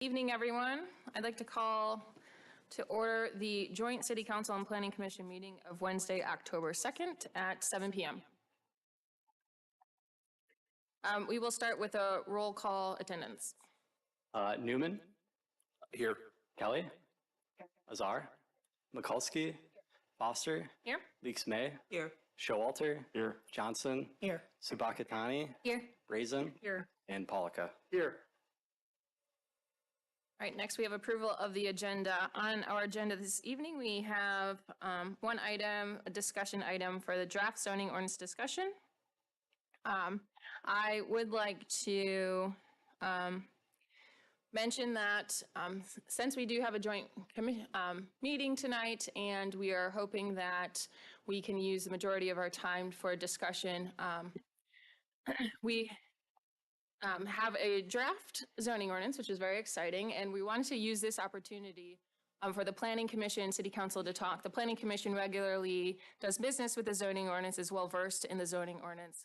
Evening, everyone. I'd like to call to order the Joint City Council and Planning Commission meeting of Wednesday, October 2nd at 7 p.m. We will start with a roll call attendance. Newman? Here. Kelly? Azar? Mikulski? Foster? Here. Leaks May? Here. Showalter? Here. Johnson? Here. Subakatani? Here. Brazen? Here. And Polika. Here. All right, next we have approval of the agenda. On our agenda this evening, we have one item, a discussion item for the draft zoning ordinance discussion. I would like to mention that since we do have a joint meeting tonight and we are hoping that we can use the majority of our time for a discussion, we have a draft zoning ordinance, which is very exciting, and we wanted to use this opportunity for the Planning Commission, City Council to talk. The Planning Commission regularly does business with the zoning ordinance, is well versed in the zoning ordinance.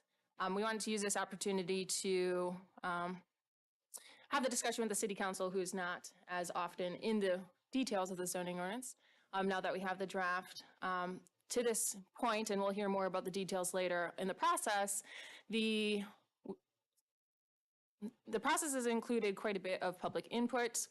We wanted to use this opportunity to have the discussion with the City Council, who is not as often in the details of the zoning ordinance. Now that we have the draft to this point, and we'll hear more about the details later in the process, the process has included quite a bit of public input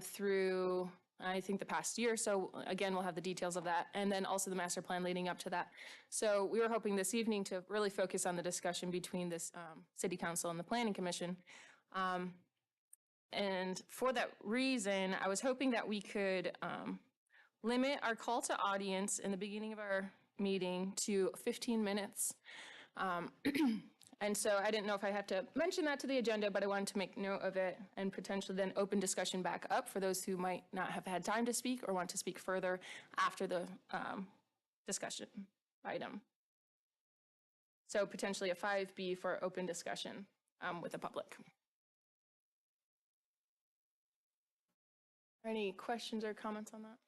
through, I think, the past year. So again, we'll have the details of that. And then also the master plan leading up to that. So we were hoping this evening to really focus on the discussion between this City Council and the Planning Commission. And for that reason, I was hoping that we could limit our call to audience in the beginning of our meeting to 15 minutes. And so I didn't know if I had to mention that to the agenda, but I wanted to make note of it and potentially then open discussion back up for those who might not have had time to speak or want to speak further after the discussion item. So potentially a 5B for open discussion with the public. Any questions or comments on that?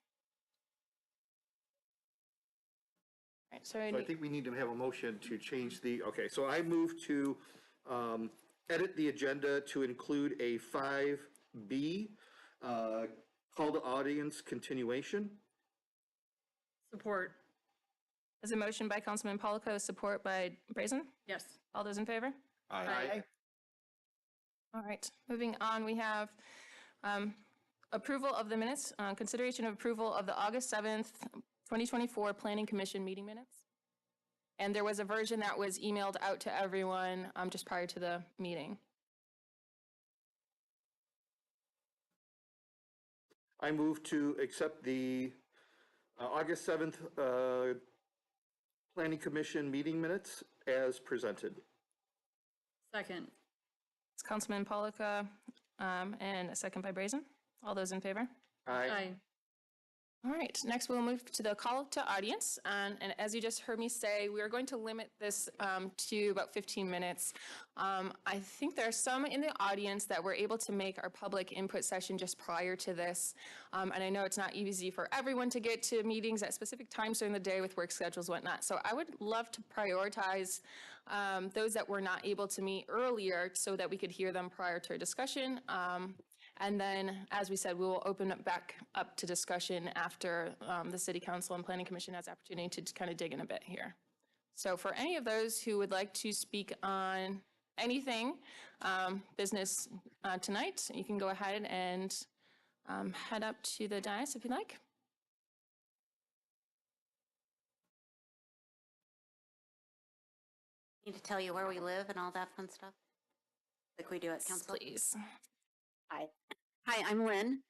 Right, so I think we need to have a motion to change the, okay, so I move to edit the agenda to include a 5B, call to audience continuation. Support. There's a motion by Councilman Polika, support by Brazen? Yes. All those in favor? Aye. All right, moving on, we have approval of the minutes, consideration of approval of the August 7th, 2024 Planning Commission meeting minutes. And there was a version that was emailed out to everyone just prior to the meeting. I move to accept the August 7th Planning Commission meeting minutes as presented. Second. It's Councilman Polika and a second by Brazen. All those in favor? Aye. All right, next we'll move to the call to audience. And as you just heard me say, we are going to limit this to about 15 minutes. I think there are some in the audience that were able to make our public input session just prior to this. And I know it's not easy for everyone to get to meetings at specific times during the day with work schedules and whatnot. So I would love to prioritize those that were not able to meet earlier so that we could hear them prior to our discussion. And then, as we said, we will open it back up to discussion after the City Council and Planning Commission has the opportunity to kind of dig in a bit here. So for any of those who would like to speak on anything business tonight, you can go ahead and head up to the dais if you'd like. Need to tell you where we live and all that fun stuff, like we do at council. Please. Hi, I'm Lynn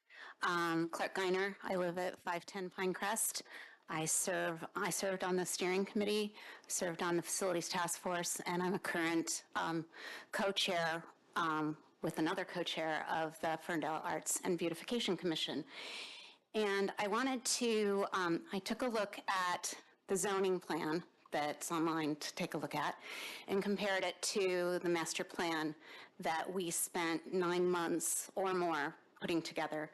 Clark Geiner. I live at 510 Pinecrest. I served on the steering committee, served on the facilities task force, and I'm a current co-chair with another co-chair of the Ferndale Arts and Beautification Commission. And I wanted to, I took a look at the zoning plan that's online to take a look at and compared it to the master plan that we spent 9 months or more putting together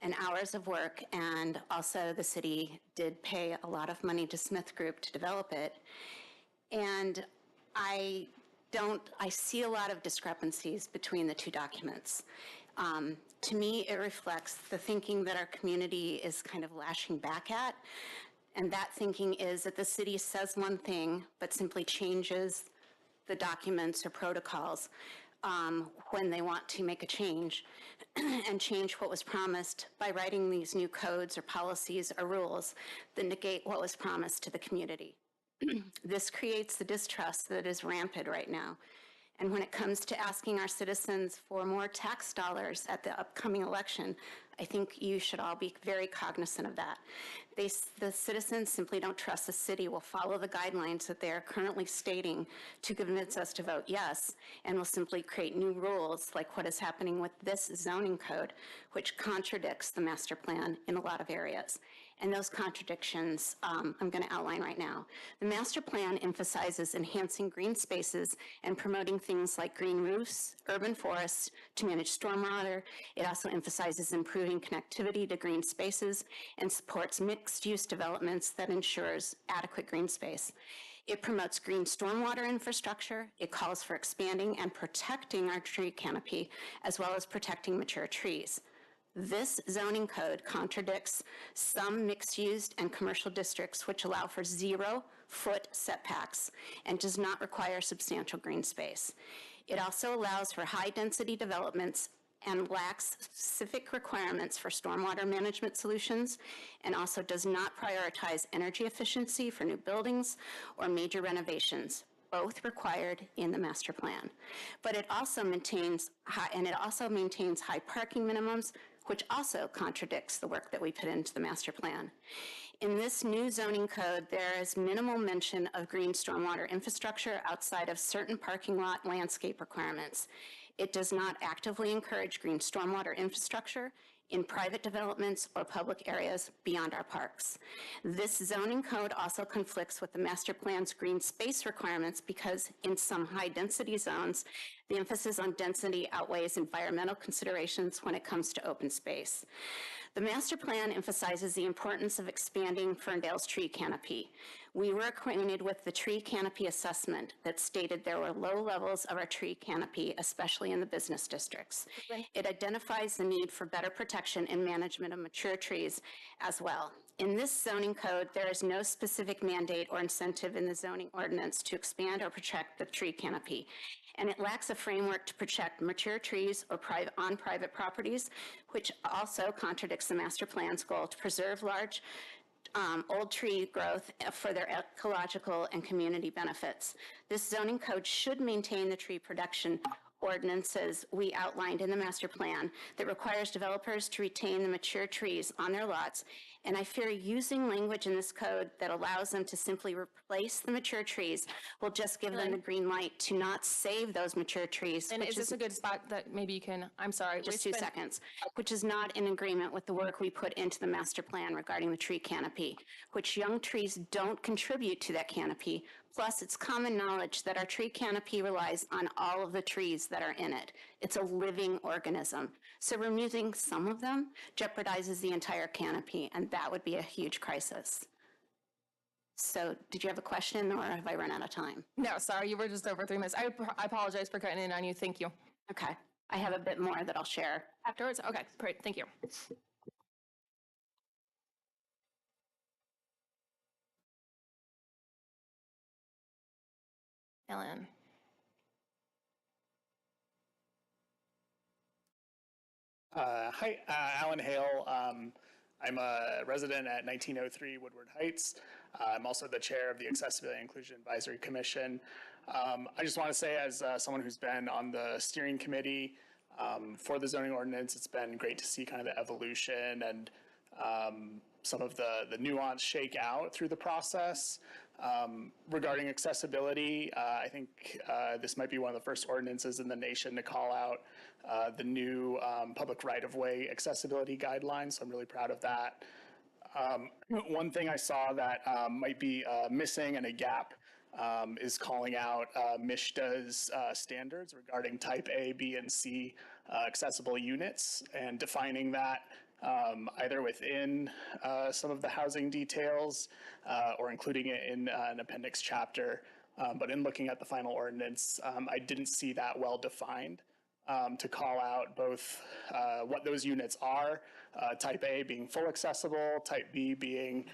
and hours of work, and also the city did pay a lot of money to Smith Group to develop it. And I see a lot of discrepancies between the two documents. To me, it reflects the thinking that our community is kind of lashing back at. And that thinking is that the city says one thing, but simply changes the documents or protocols when they want to make a change and change what was promised by writing these new codes or policies or rules that negate what was promised to the community. This creates the distrust that is rampant right now. And when it comes to asking our citizens for more tax dollars at the upcoming election, I think you should all be very cognizant of that. The citizens simply don't trust the city will follow the guidelines that they are currently stating to convince us to vote yes, and will simply create new rules like what is happening with this zoning code, which contradicts the master plan in a lot of areas. And those contradictions I'm going to outline right now. The master plan emphasizes enhancing green spaces and promoting things like green roofs, urban forests to manage stormwater. It also emphasizes improving connectivity to green spaces and supports mixed-use developments that ensures adequate green space. It promotes green stormwater infrastructure. It calls for expanding and protecting our tree canopy, as well as protecting mature trees. This zoning code contradicts some mixed-use and commercial districts which allow for 0-foot setbacks and does not require substantial green space. It also allows for high-density developments and lacks specific requirements for stormwater management solutions, and also does not prioritize energy efficiency for new buildings or major renovations, both required in the master plan. But it also maintains high parking minimums, which also contradicts the work that we put into the master plan. In this new zoning code, there is minimal mention of green stormwater infrastructure outside of certain parking lot landscape requirements. It does not actively encourage green stormwater infrastructure in private developments or public areas beyond our parks. This zoning code also conflicts with the master plan's green space requirements because in some high-density zones, the emphasis on density outweighs environmental considerations when it comes to open space. The master plan emphasizes the importance of expanding Ferndale's tree canopy. We were acquainted with the tree canopy assessment that stated there were low levels of our tree canopy, especially in the business districts. It identifies the need for better protection and management of mature trees as well. In this zoning code, there is no specific mandate or incentive in the zoning ordinance to expand or protect the tree canopy, and it lacks a framework to protect mature trees or on private properties, which also contradicts the master plan's goal to preserve large old tree growth for their ecological and community benefits. This zoning code should maintain the tree production ordinances we outlined in the master plan that requires developers to retain the mature trees on their lots. And I fear using language in this code that allows them to simply replace the mature trees will just give them the green light to not save those mature trees. And is this a good spot that maybe you can, I'm sorry. Just 2 seconds, which is not in agreement with the work we put into the master plan regarding the tree canopy, which young trees don't contribute to that canopy. Plus, it's common knowledge that our tree canopy relies on all of the trees that are in it. It's a living organism. So removing some of them jeopardizes the entire canopy, and that would be a huge crisis. So did you have a question, or have I run out of time? No, sorry, you were just over 3 minutes. I apologize for cutting in on you. Thank you. Okay. I have a bit more that I'll share. Afterwards? Okay, great. Thank you. Ellen. Hi, Alan Hale. I'm a resident at 1903 Woodward Heights. I'm also the chair of the Accessibility and Inclusion Advisory Commission. I just want to say, as someone who's been on the steering committee for the zoning ordinance, it's been great to see kind of the evolution and some of the nuance shake out through the process. Regarding accessibility, I think this might be one of the first ordinances in the nation to call out the new public right-of-way accessibility guidelines, so I'm really proud of that. One thing I saw that might be missing and a gap is calling out MISHDA's standards regarding type A, B, and C accessible units and defining that either within some of the housing details or including it in an appendix chapter. But in looking at the final ordinance, I didn't see that well defined. to call out both what those units are, type A being full accessible, type B being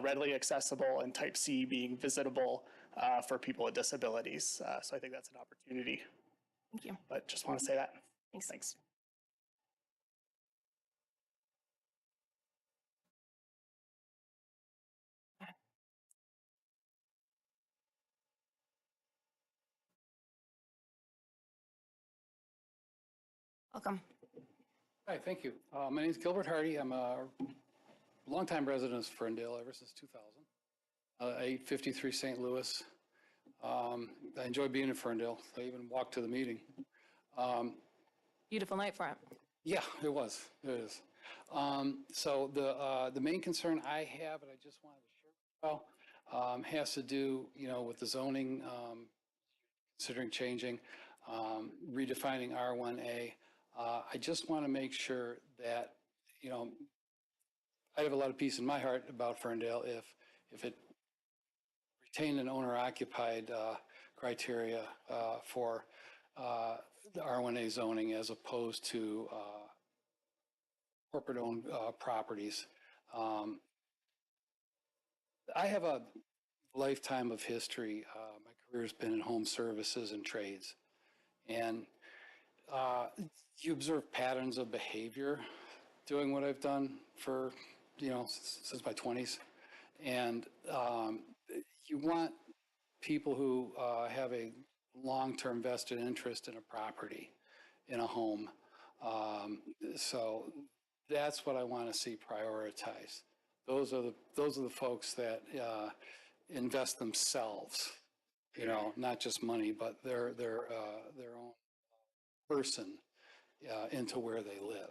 readily accessible, and type C being visitable for people with disabilities. So I think that's an opportunity. Thank you. But just want to say that. Thanks. Thanks. Welcome. Hi, thank you. My name is Gilbert Hardy. I'm a longtime resident of Ferndale ever since 2000. 853 St. Louis. I enjoy being in Ferndale. I even walked to the meeting. Beautiful night for it. Yeah, it was. It is. So the main concern I have, and I just wanted to share with you all, has to do, with the zoning, considering changing, redefining R1A. I just want to make sure that, I have a lot of peace in my heart about Ferndale if it retained an owner-occupied criteria for the R1A zoning as opposed to corporate-owned properties. I have a lifetime of history. My career's been in home services and trades. And you observe patterns of behavior doing what I've done for, since my 20s. And you want people who have a long-term vested interest in a property, in a home. So that's what I want to see prioritized. Those are the folks that invest themselves, not just money, but their own person into where they live.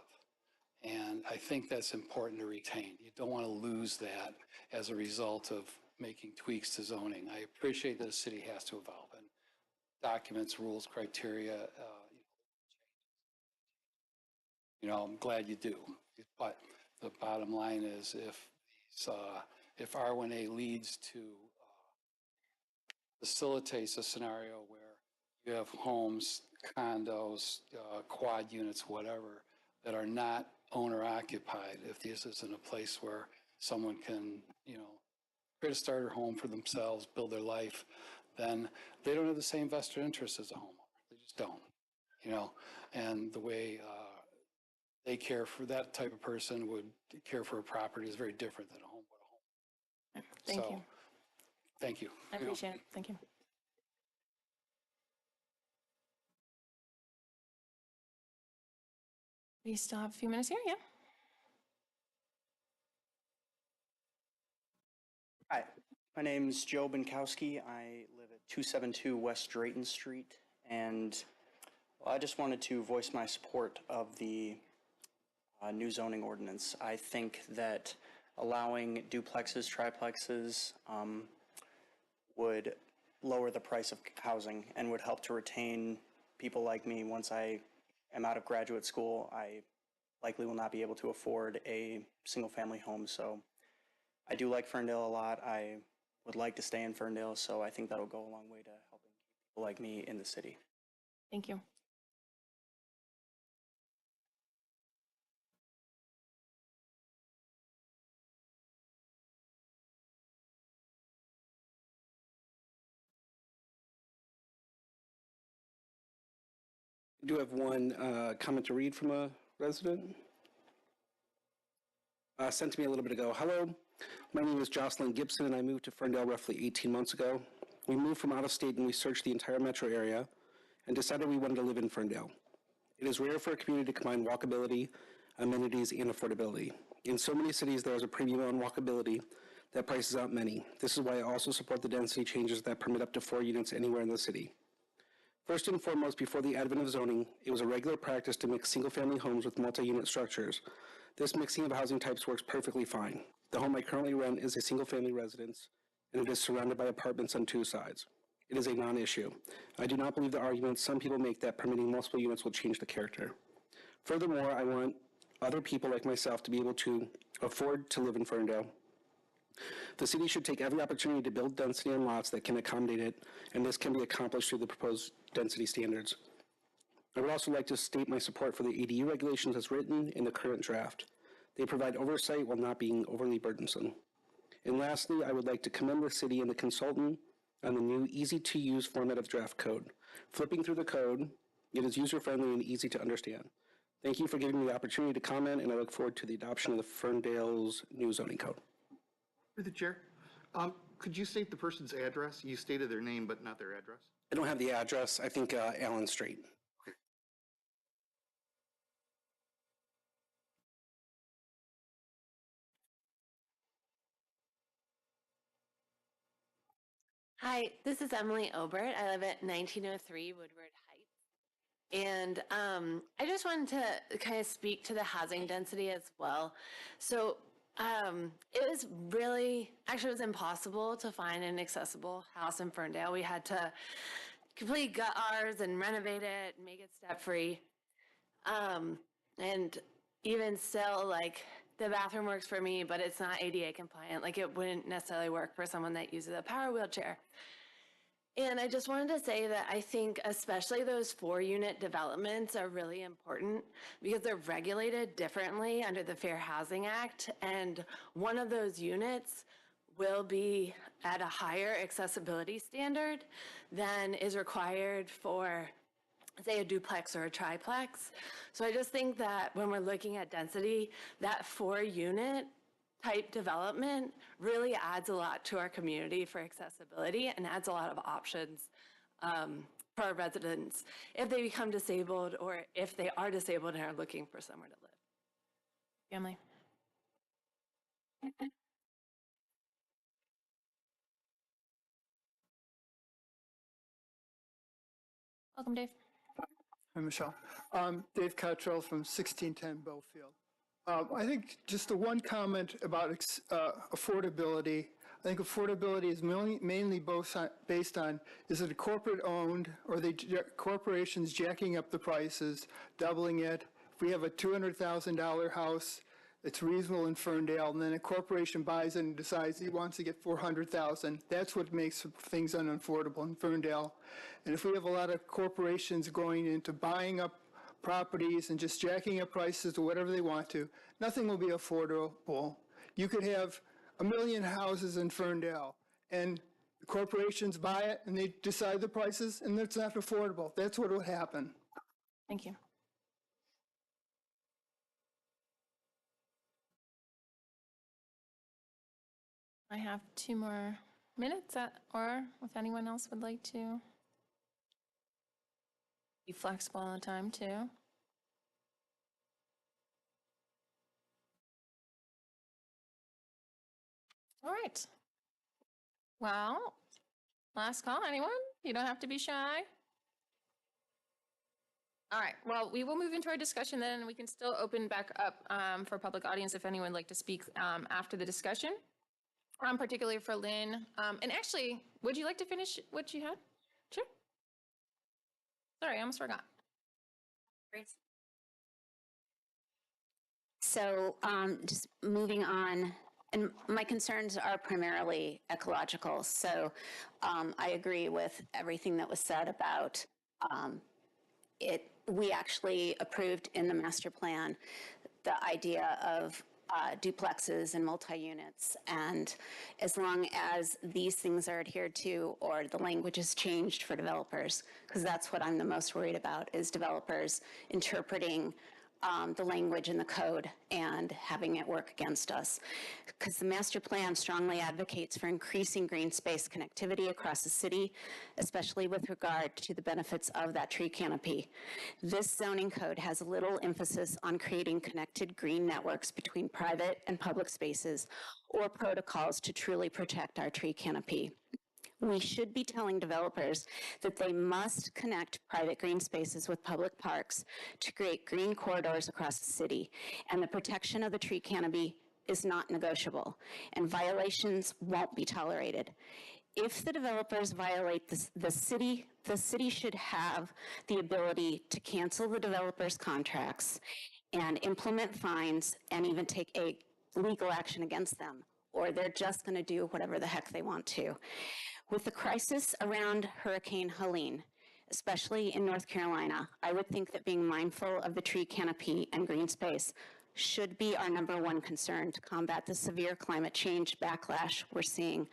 And I think that's important to retain. You don't want to lose that as a result of making tweaks to zoning. I appreciate that a city has to evolve and documents, rules, criteria. I'm glad you do. But the bottom line is if R1A leads to facilitates a scenario where you have homes, condos, quad units, whatever, that are not owner occupied, if this isn't a place where someone can, create a starter home for themselves, build their life, then they don't have the same vested interest as a homeowner. They just don't, and the way they care for that type of person would care for a property is very different than a home would a home. Thank you. Thank you. I appreciate it. Thank you. We still have a few minutes here, yeah? Hi, my name's Joe Binkowski. I live at 272 West Drayton Street, and I just wanted to voice my support of the new zoning ordinance. I think that allowing duplexes, triplexes would lower the price of housing and would help to retain people like me. Once I am out of graduate school, I likely will not be able to afford a single-family home, so I do like Ferndale a lot. I would like to stay in Ferndale, so I think that'll go a long way to helping people like me in the city. Thank you. I do have one comment to read from a resident. Sent to me a little bit ago. Hello, my name is Jocelyn Gibson, and I moved to Ferndale roughly 18 months ago. We moved from out of state and we searched the entire metro area and decided we wanted to live in Ferndale. It is rare for a community to combine walkability, amenities, and affordability. In so many cities, there is a premium on walkability that prices out many. This is why I also support the density changes that permit up to 4 units anywhere in the city. First and foremost, before the advent of zoning, it was a regular practice to mix single-family homes with multi-unit structures. This mixing of housing types works perfectly fine. The home I currently rent is a single-family residence, and it is surrounded by apartments on 2 sides. It is a non-issue. I do not believe the argument some people make that permitting multiple units will change the character. Furthermore, I want other people like myself to be able to afford to live in Ferndale. The city should take every opportunity to build density on lots that can accommodate it, and this can be accomplished through the proposed density standards. I would also like to state my support for the ADU regulations as written in the current draft. They provide oversight while not being overly burdensome. And lastly, I would like to commend the city and the consultant on the new easy-to-use format of draft code. Flipping through the code, it is user-friendly and easy to understand. Thank you for giving me the opportunity to comment, and I look forward to the adoption of the Ferndale's new zoning code. Through the chair, could you state the person's address? You stated their name, but not their address. I don't have the address. I think Allen Street. Hi, this is Emily Obert. I live at 1903 Woodward Heights. And I just wanted to kind of speak to the housing density as well. So it was actually it was impossible to find an accessible house in Ferndale. We had to completely gut ours and renovate it and make it step-free. And even still, like, the bathroom works for me, but it's not ADA compliant. Like, it wouldn't necessarily work for someone that uses a power wheelchair. And I just wanted to say that I think especially those 4-unit developments are really important because they're regulated differently under the Fair Housing Act. And one of those units will be at a higher accessibility standard than is required for, say, a duplex or a triplex. So I just think that when we're looking at density, that 4-unit type development really adds a lot to our community for accessibility and adds a lot of options for our residents if they become disabled or if they are disabled and are looking for somewhere to live. Family. Welcome, Dave. Hi, Michelle. Dave Cottrell from 1610 Bowfield. I think just the one comment about affordability. I think affordability is mainly based on, is it a corporate owned or are they corporations jacking up the prices, doubling it? If we have a $200,000 house, it's reasonable in Ferndale, and then a corporation buys it and decides he wants to get $400,000. That's what makes things unaffordable in Ferndale. And if we have a lot of corporations going into buying up properties and just jacking up prices to whatever they want to, nothing will be affordable. You could have 1 million houses in Ferndale, and corporations buy it, and they decide the prices, and it's not affordable. That's what will happen. Thank you. I have 2 more minutes, or if anyone else would like to be flexible on the time too. All right. Well, last call, anyone? You don't have to be shy. All right, well, we will move into our discussion then, and we can still open back up for public audience if anyone would like to speak after the discussion, particularly for Lynn. And actually, would you like to finish what you had? Sure. Sorry, I almost forgot. So just moving on, and my concerns are primarily ecological. So I agree with everything that was said about it. We actually approved in the master plan the idea of duplexes and multi-units. And as long as these things are adhered to or the language is changed for developers, because that's what I'm the most worried about, is developers interpreting the language in the code and having it work against us. Because the master plan strongly advocates for increasing green space connectivity across the city, especially with regard to the benefits of that tree canopy. This zoning code has little emphasis on creating connected green networks between private and public spaces or protocols to truly protect our tree canopy. We should be telling developers that they must connect private green spaces with public parks to create green corridors across the city, and the protection of the tree canopy is not negotiable, and violations won't be tolerated. If the developers violate the city should have the ability to cancel the developers' contracts and implement fines and even take a legal action against them, or they're just going to do whatever the heck they want to. With the crisis around Hurricane Helene, especially in North Carolina. I would think that being mindful of the tree canopy and green space should be our #1 concern to combat the severe climate change backlash we're seeing,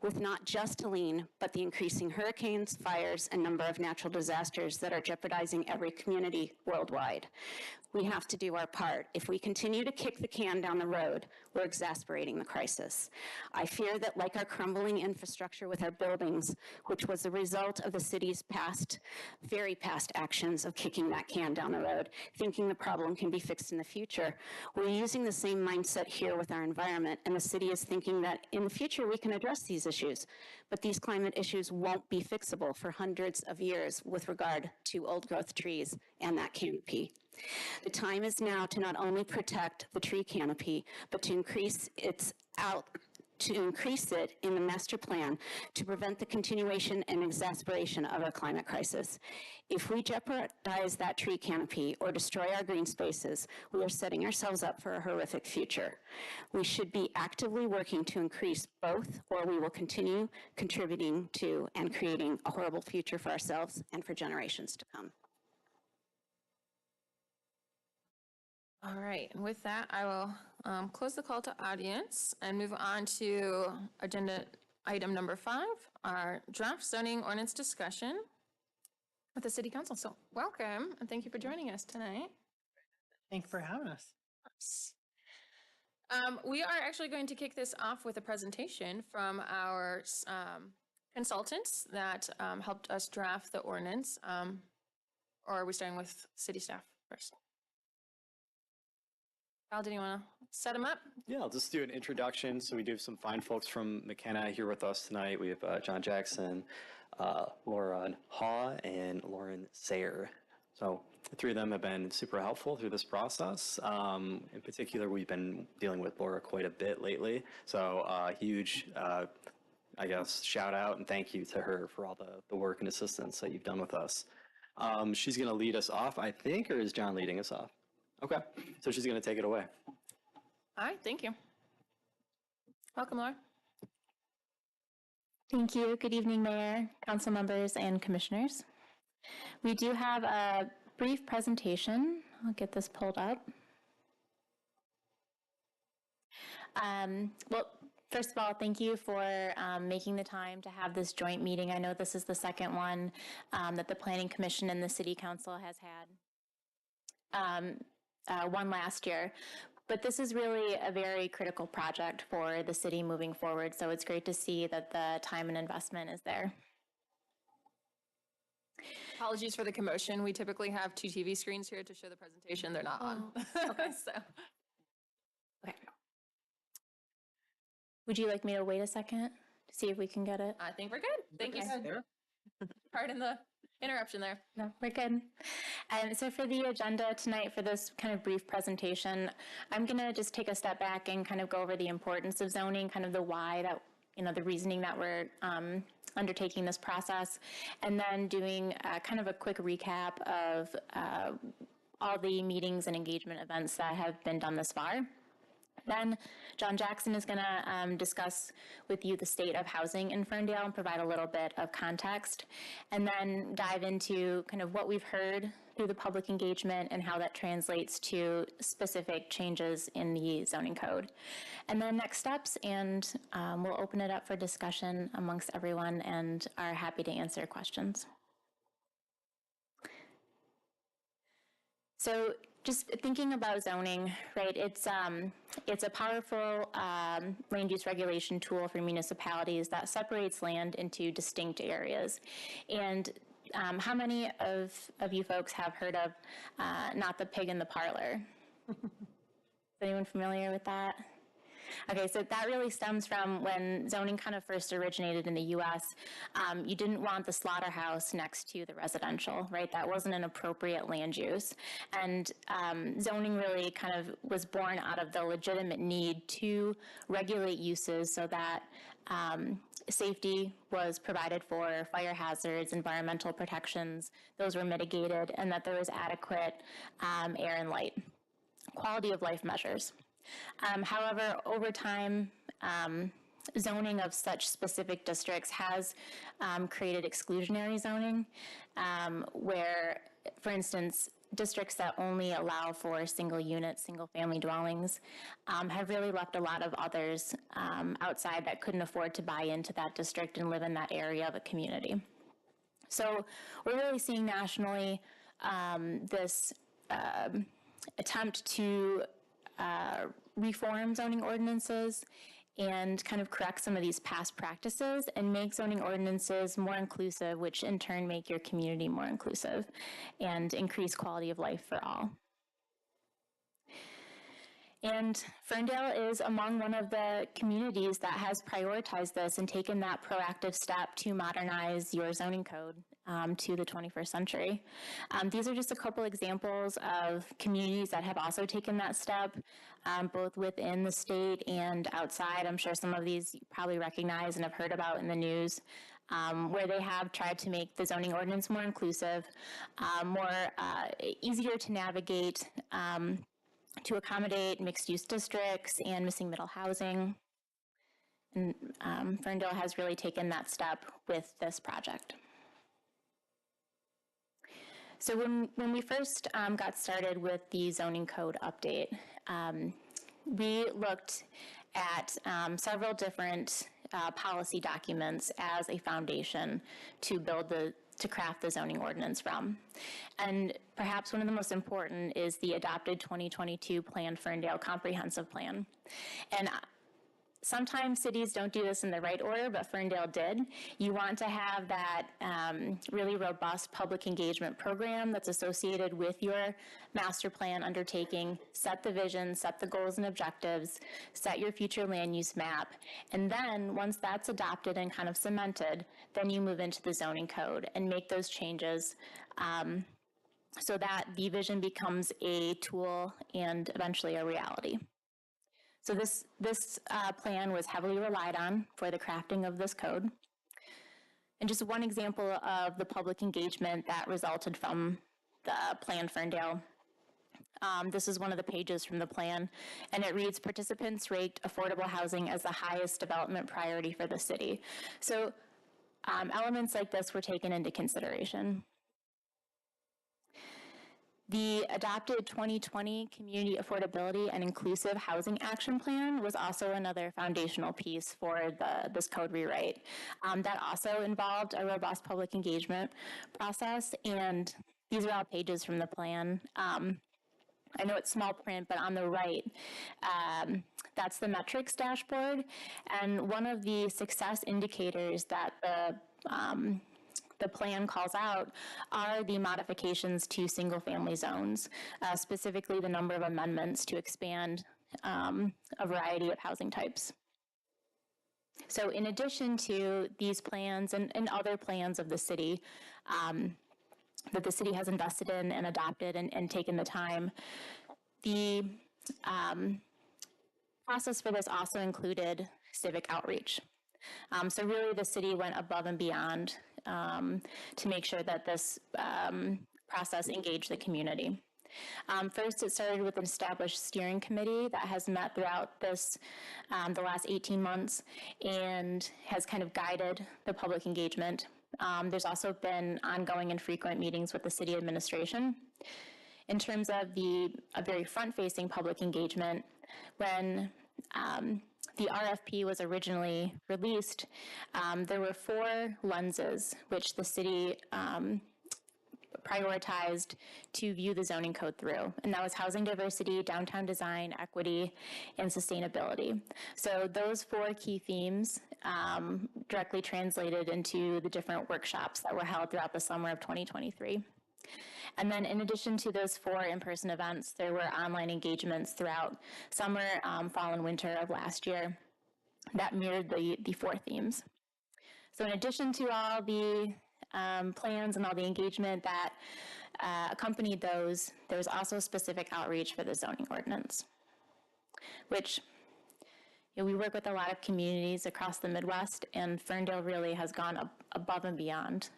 with not just Helene, but the increasing hurricanes, fires, and number of natural disasters that are jeopardizing every community worldwide. We have to do our part. If we continue to kick the can down the road, we're exacerbating the crisis. I fear that, like our crumbling infrastructure with our buildings, which was the result of the city's very past actions of kicking that can down the road, thinking the problem can be fixed in the future, we're using the same mindset here with our environment, and the city is thinking that in the future we can address these issues. But these climate issues won't be fixable for hundreds of years with regard to old growth trees and that canopy. The time is now to not only protect the tree canopy, but to increase it in the master plan to prevent the continuation and exacerbation of our climate crisis. If we jeopardize that tree canopy or destroy our green spaces, we are setting ourselves up for a horrific future. We should be actively working to increase both, or we will continue contributing to and creating a horrible future for ourselves and for generations to come. All right, and with that, I will close the call to audience and move on to agenda item number 5, our draft zoning ordinance discussion with the City Council. So welcome, and thank you for joining us tonight. Thank you for having us. We are actually going to kick this off with a presentation from our consultants that helped us draft the ordinance. Or are we starting with city staff first? Al, did you want to set them up? Yeah, I'll just do an introduction. So we do have some fine folks from McKenna here with us tonight. We have John Jackson, Laura Haw, and Lauren Sayer. So the three of them have been super helpful through this process. In particular, we've been dealing with Laura quite a bit lately. So huge, I guess, shout out and thank you to her for all the work and assistance that you've done with us. She's going to lead us off, I think, or is John leading us off? Okay, so she's going to take it away. All right, thank you. Welcome, Laura. Thank you. Good evening, Mayor, council members, and commissioners. We do have a brief presentation. I'll get this pulled up. Well, first of all, thank you for making the time to have this joint meeting. I know this is the second one that the Planning Commission and the City Council has had. One last year. But this is really a very critical project for the city moving forward, so it's great to see that the time and investment is there. Apologies for the commotion. We typically have 2 TV screens here to show the presentation. They're not on. Okay. So. Okay. Would you like me to wait a second to see if we can get it? I think we're good. Thank you. Pardon the interruption there. No, we're good. So for the agenda tonight, for this kind of brief presentation, I'm going to just take a step back and kind of go over the importance of zoning, kind of the why that, the reasoning that we're undertaking this process, and then doing kind of a quick recap of all the meetings and engagement events that have been done this far. Then John Jackson is going to discuss with you the state of housing in Ferndale and provide a little bit of context, and then dive into kind of what we've heard through the public engagement and how that translates to specific changes in the zoning code. And then next steps, and we'll open it up for discussion amongst everyone and are happy to answer questions. So just thinking about zoning, right, it's a powerful land use regulation tool for municipalities that separates land into distinct areas. And how many of you folks have heard of not the pig in the parlor? Is anyone familiar with that? Okay, so that really stems from when zoning kind of first originated in the U.S. You didn't want the slaughterhouse next to the residential, right? That wasn't an appropriate land use. And zoning really kind of was born out of the legitimate need to regulate uses so that safety was provided for, fire hazards, environmental protections, those were mitigated, and that there was adequate air and light, quality of life measures. However, over time, zoning of such specific districts has created exclusionary zoning, where, for instance, districts that only allow for single unit, single family dwellings have really left a lot of others outside that couldn't afford to buy into that district and live in that area of a community. So we're really seeing nationally this attempt to reform zoning ordinances and kind of correct some of these past practices and make zoning ordinances more inclusive, which in turn make your community more inclusive and increase quality of life for all. And Ferndale is among one of the communities that has prioritized this and taken that proactive step to modernize your zoning code to the 21st century. These are just a couple examples of communities that have also taken that step, both within the state and outside. I'm sure some of these you probably recognize and have heard about in the news, where they have tried to make the zoning ordinance more inclusive, easier to navigate, to accommodate mixed-use districts and missing middle housing. And Ferndale has really taken that step with this project. So when we first got started with the zoning code update, we looked at several different policy documents as a foundation to craft the zoning ordinance from. And perhaps one of the most important is the adopted 2022 Plan Ferndale Comprehensive Plan. And sometimes cities don't do this in the right order, but Ferndale did. You want to have that really robust public engagement program that's associated with your master plan undertaking, set the vision, set the goals and objectives, set your future land use map, and then once that's adopted and kind of cemented, then you move into the zoning code and make those changes so that the vision becomes a tool and eventually a reality. So this plan was heavily relied on for the crafting of this code. And just one example of the public engagement that resulted from the Plan Ferndale. This is one of the pages from the plan, and it reads, participants rate affordable housing as the highest development priority for the city. So elements like this were taken into consideration. The adopted 2020 Community Affordability and Inclusive Housing Action Plan was also another foundational piece for this code rewrite. That also involved a robust public engagement process, and these are all pages from the plan. I know it's small print, but on the right, that's the metrics dashboard, and one of the success indicators that the plan calls out are the modifications to single-family zones, specifically the number of amendments to expand a variety of housing types. So in addition to these plans and other plans of the city that the city has invested in and adopted and taken the time, the process for this also included civic outreach. So really the city went above and beyond to make sure that this process engaged the community. First, it started with an established steering committee that has met throughout this, the last 18 months and has kind of guided the public engagement. There's also been ongoing and frequent meetings with the city administration. In terms of a very front-facing public engagement, when the RFP was originally released, there were 4 lenses which the city prioritized to view the zoning code through, and that was housing diversity, downtown design, equity, and sustainability. So those 4 key themes directly translated into the different workshops that were held throughout the summer of 2023. And then in addition to those 4 in-person events, there were online engagements throughout summer, fall, and winter of last year that mirrored the 4 themes. So in addition to all the plans and all the engagement that accompanied those, there's also specific outreach for the zoning ordinance, which we work with a lot of communities across the Midwest, and Ferndale really has gone above and beyond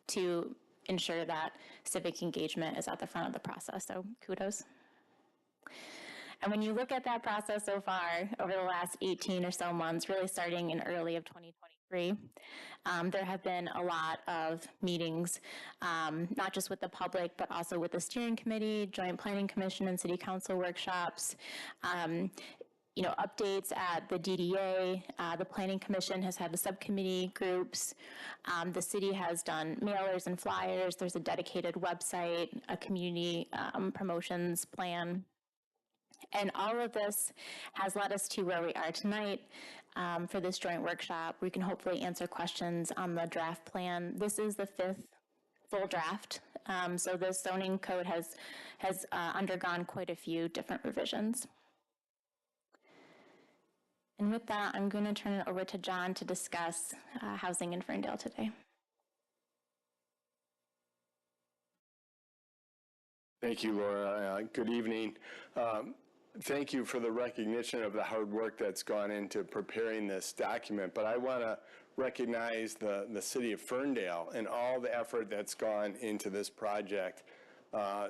to ensure that civic engagement is at the front of the process, so kudos. And when you look at that process so far over the last 18 or so months, really starting in early of 2023, there have been a lot of meetings, not just with the public, but also with the steering committee, joint planning commission, and city council workshops. Updates at the DDA, the Planning Commission has had the subcommittee groups. The city has done mailers and flyers. There's a dedicated website, a community promotions plan. And all of this has led us to where we are tonight for this joint workshop. We can hopefully answer questions on the draft plan. This is the 5th full draft. So the zoning code has undergone quite a few different revisions. And with that, I'm going to turn it over to John to discuss housing in Ferndale today. Thank you, Laura. Good evening. Thank you for the recognition of the hard work that's gone into preparing this document, but I want to recognize the city of Ferndale and all the effort that's gone into this project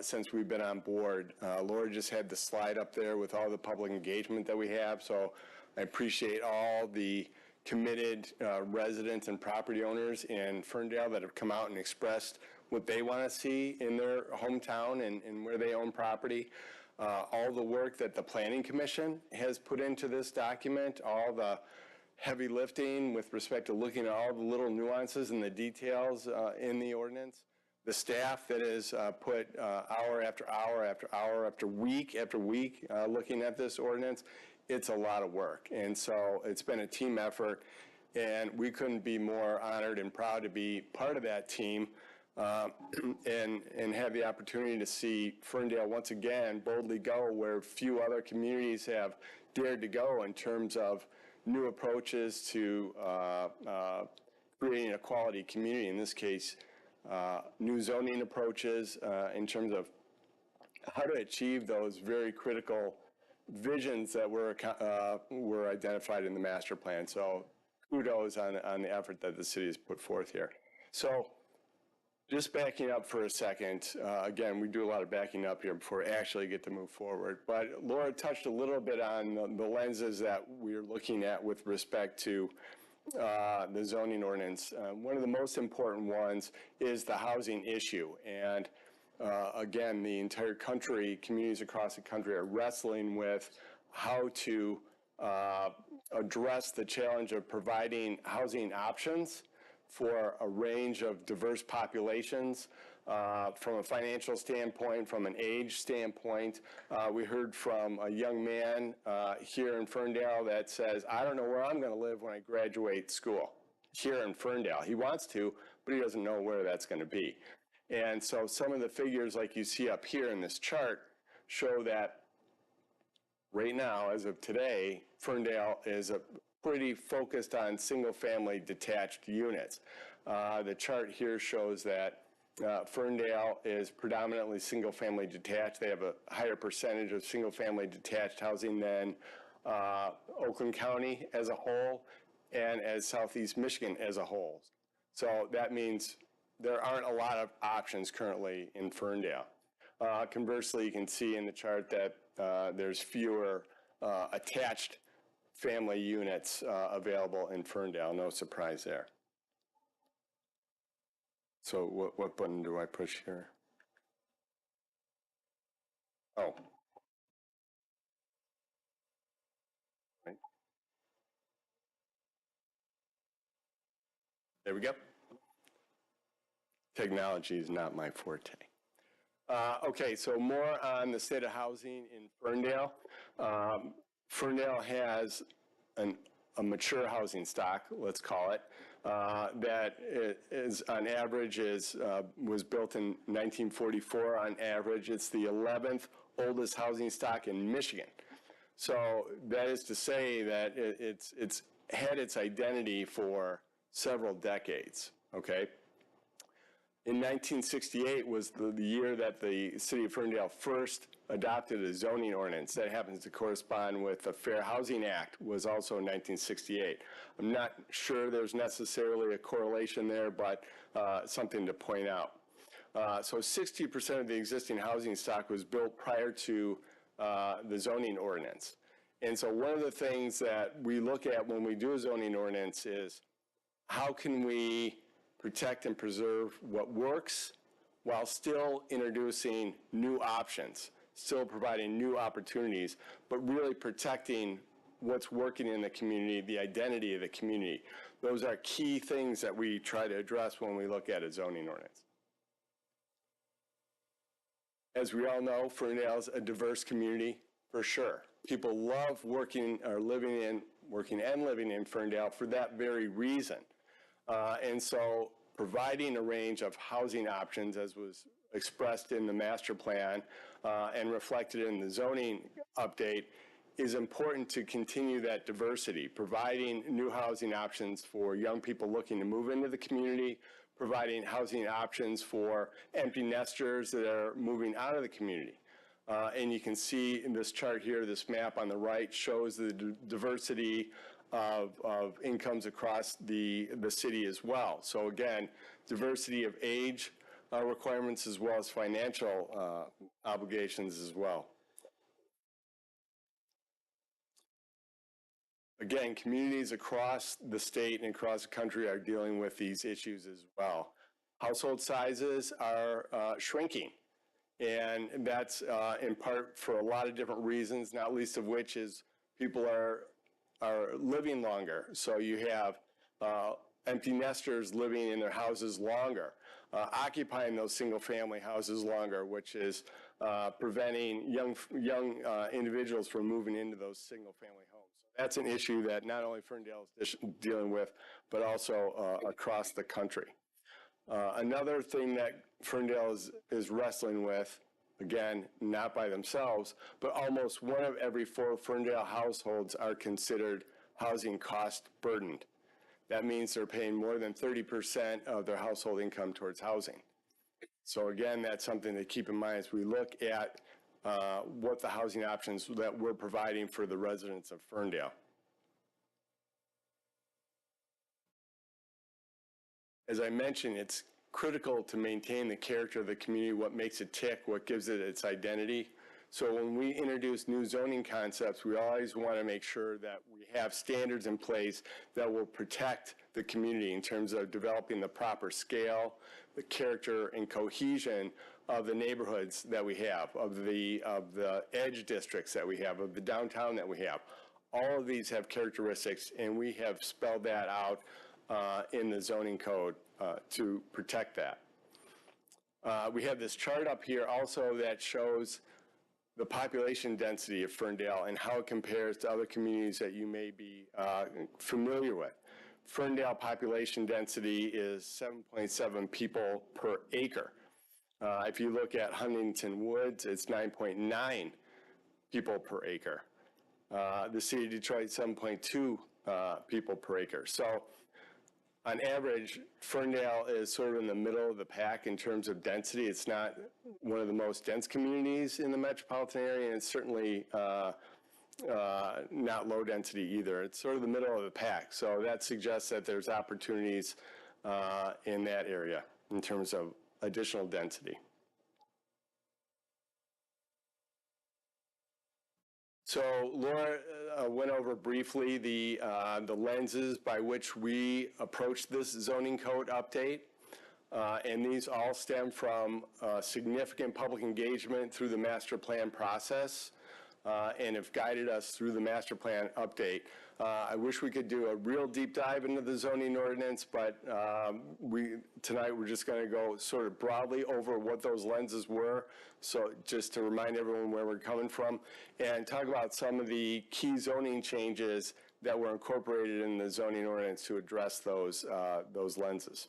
since we've been on board. Laura just had the slide up there with all the public engagement that we have, so I appreciate all the committed residents and property owners in Ferndale that have come out and expressed what they want to see in their hometown and where they own property. All the work that the Planning Commission has put into this document, all the heavy lifting with respect to looking at all the little nuances and the details in the ordinance. The staff that has put hour after hour after hour after week looking at this ordinance. It's a lot of work, and so it's been a team effort, and we couldn't be more honored and proud to be part of that team and have the opportunity to see Ferndale once again boldly go where few other communities have dared to go in terms of new approaches to creating a quality community. In this case, new zoning approaches in terms of how to achieve those very critical visions that were identified in the master plan. So kudos on the effort that the city has put forth here. So just backing up for a second, again, we do a lot of backing up here before we actually get to move forward. But Laura touched a little bit on the lenses that we're looking at with respect to the zoning ordinance. One of the most important ones is the housing issue. And again, the entire country, communities across the country are wrestling with how to address the challenge of providing housing options for a range of diverse populations from a financial standpoint, from an age standpoint. We heard from a young man here in Ferndale that says, I don't know where I'm going to live when I graduate school here in Ferndale. He wants to, but he doesn't know where that's going to be. And so some of the figures like you see up here in this chart show that right now, as of today, Ferndale is pretty focused on single-family detached units. The chart here shows that Ferndale is predominantly single-family detached. They have a higher percentage of single-family detached housing than Oakland County as a whole and as Southeast Michigan as a whole. So that means there aren't a lot of options currently in Ferndale. Conversely, you can see in the chart that there's fewer attached family units available in Ferndale. No surprise there. So what button do I push here? Oh. Right. There we go. Technology is not my forte. Okay, so more on the state of housing in Ferndale. Ferndale has a mature housing stock, let's call it, that is on average was built in 1944 on average. It's the 11th oldest housing stock in Michigan. So that is to say that it's had its identity for several decades, okay? In 1968 was the year that the city of Ferndale first adopted a zoning ordinance. That happens to correspond with the Fair Housing Act, was also in 1968. I'm not sure there's necessarily a correlation there, but something to point out. So 60% of the existing housing stock was built prior to the zoning ordinance. And so one of the things that we look at when we do a zoning ordinance is how can we protect and preserve what works while still introducing new options, still providing new opportunities, but really protecting what's working in the community, the identity of the community. Those are key things that we try to address when we look at a zoning ordinance. As we all know, Ferndale's a diverse community for sure. People love working and living in Ferndale for that very reason. And so providing a range of housing options, as was expressed in the master plan and reflected in the zoning update, is important to continue that diversity, providing new housing options for young people looking to move into the community, providing housing options for empty nesters that are moving out of the community. And you can see in this chart here, this map on the right shows the diversity of incomes across the city as well. So again, diversity of age requirements as well as financial obligations as well. Again, communities across the state and across the country are dealing with these issues as well. Household sizes are shrinking, and that's in part for a lot of different reasons, not least of which is people are living longer. So you have empty nesters living in their houses longer, occupying those single-family houses longer, which is preventing young individuals from moving into those single-family homes. That's an issue that not only Ferndale is dealing with, but also across the country. Another thing that Ferndale is wrestling with, again, not by themselves, but almost one of every 4 Ferndale households are considered housing cost burdened. That means they're paying more than 30% of their household income towards housing. So again, that's something to keep in mind as we look at what the housing options that we're providing for the residents of Ferndale. As I mentioned, it's critical to maintain the character of the community, what makes it tick, what gives it its identity. So when we introduce new zoning concepts, we always want to make sure that we have standards in place that will protect the community in terms of developing the proper scale, the character and cohesion of the neighborhoods that we have, of the edge districts that we have, of the downtown that we have. All of these have characteristics, and we have spelled that out in the zoning code to protect that. We have this chart up here also that shows the population density of Ferndale and how it compares to other communities that you may be familiar with. Ferndale population density is 7.7 people per acre. If you look at Huntington Woods, it's 9.9 people per acre. The city of Detroit, 7.2 people per acre. So on average, Ferndale is sort of in the middle of the pack in terms of density. It's not one of the most dense communities in the metropolitan area, and it's certainly not low density either. It's sort of the middle of the pack. So that suggests that there's opportunities in that area in terms of additional density. So Laura went over briefly the lenses by which we approach this zoning code update. And these all stem from significant public engagement through the master plan process and have guided us through the master plan update. I wish we could do a real deep dive into the zoning ordinance, but tonight we're just going to go sort of broadly over what those lenses were, so just to remind everyone where we're coming from, and talk about some of the key zoning changes that were incorporated in the zoning ordinance to address those lenses.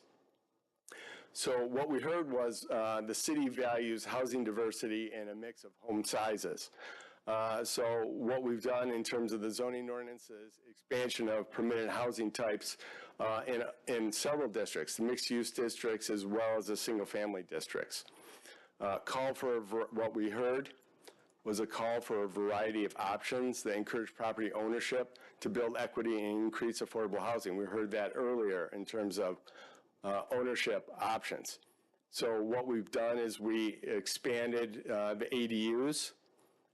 So what we heard was the city values housing diversity and a mix of home sizes. So what we've done in terms of the zoning ordinance is expansion of permitted housing types in several districts, the mixed-use districts as well as the single-family districts. What we heard was a call for a variety of options that encourage property ownership to build equity and increase affordable housing. We heard that earlier in terms of ownership options. So what we've done is we expanded the ADUs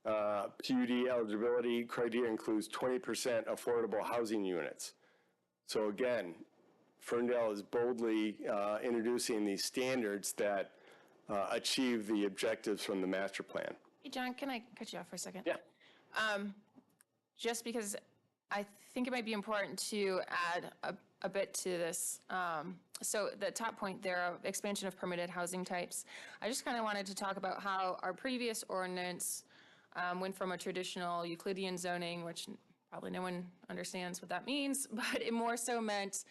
PUD eligibility criteria includes 20% affordable housing units. So again, Ferndale is boldly introducing these standards that achieve the objectives from the master plan. Hey, John, can I cut you off for a second? Yeah. Just because I think it might be important to add a bit to this. So the top point there, expansion of permitted housing types. I just kind of wanted to talk about how our previous ordinance went from a traditional Euclidean zoning, which probably no one understands what that means, but it more so meant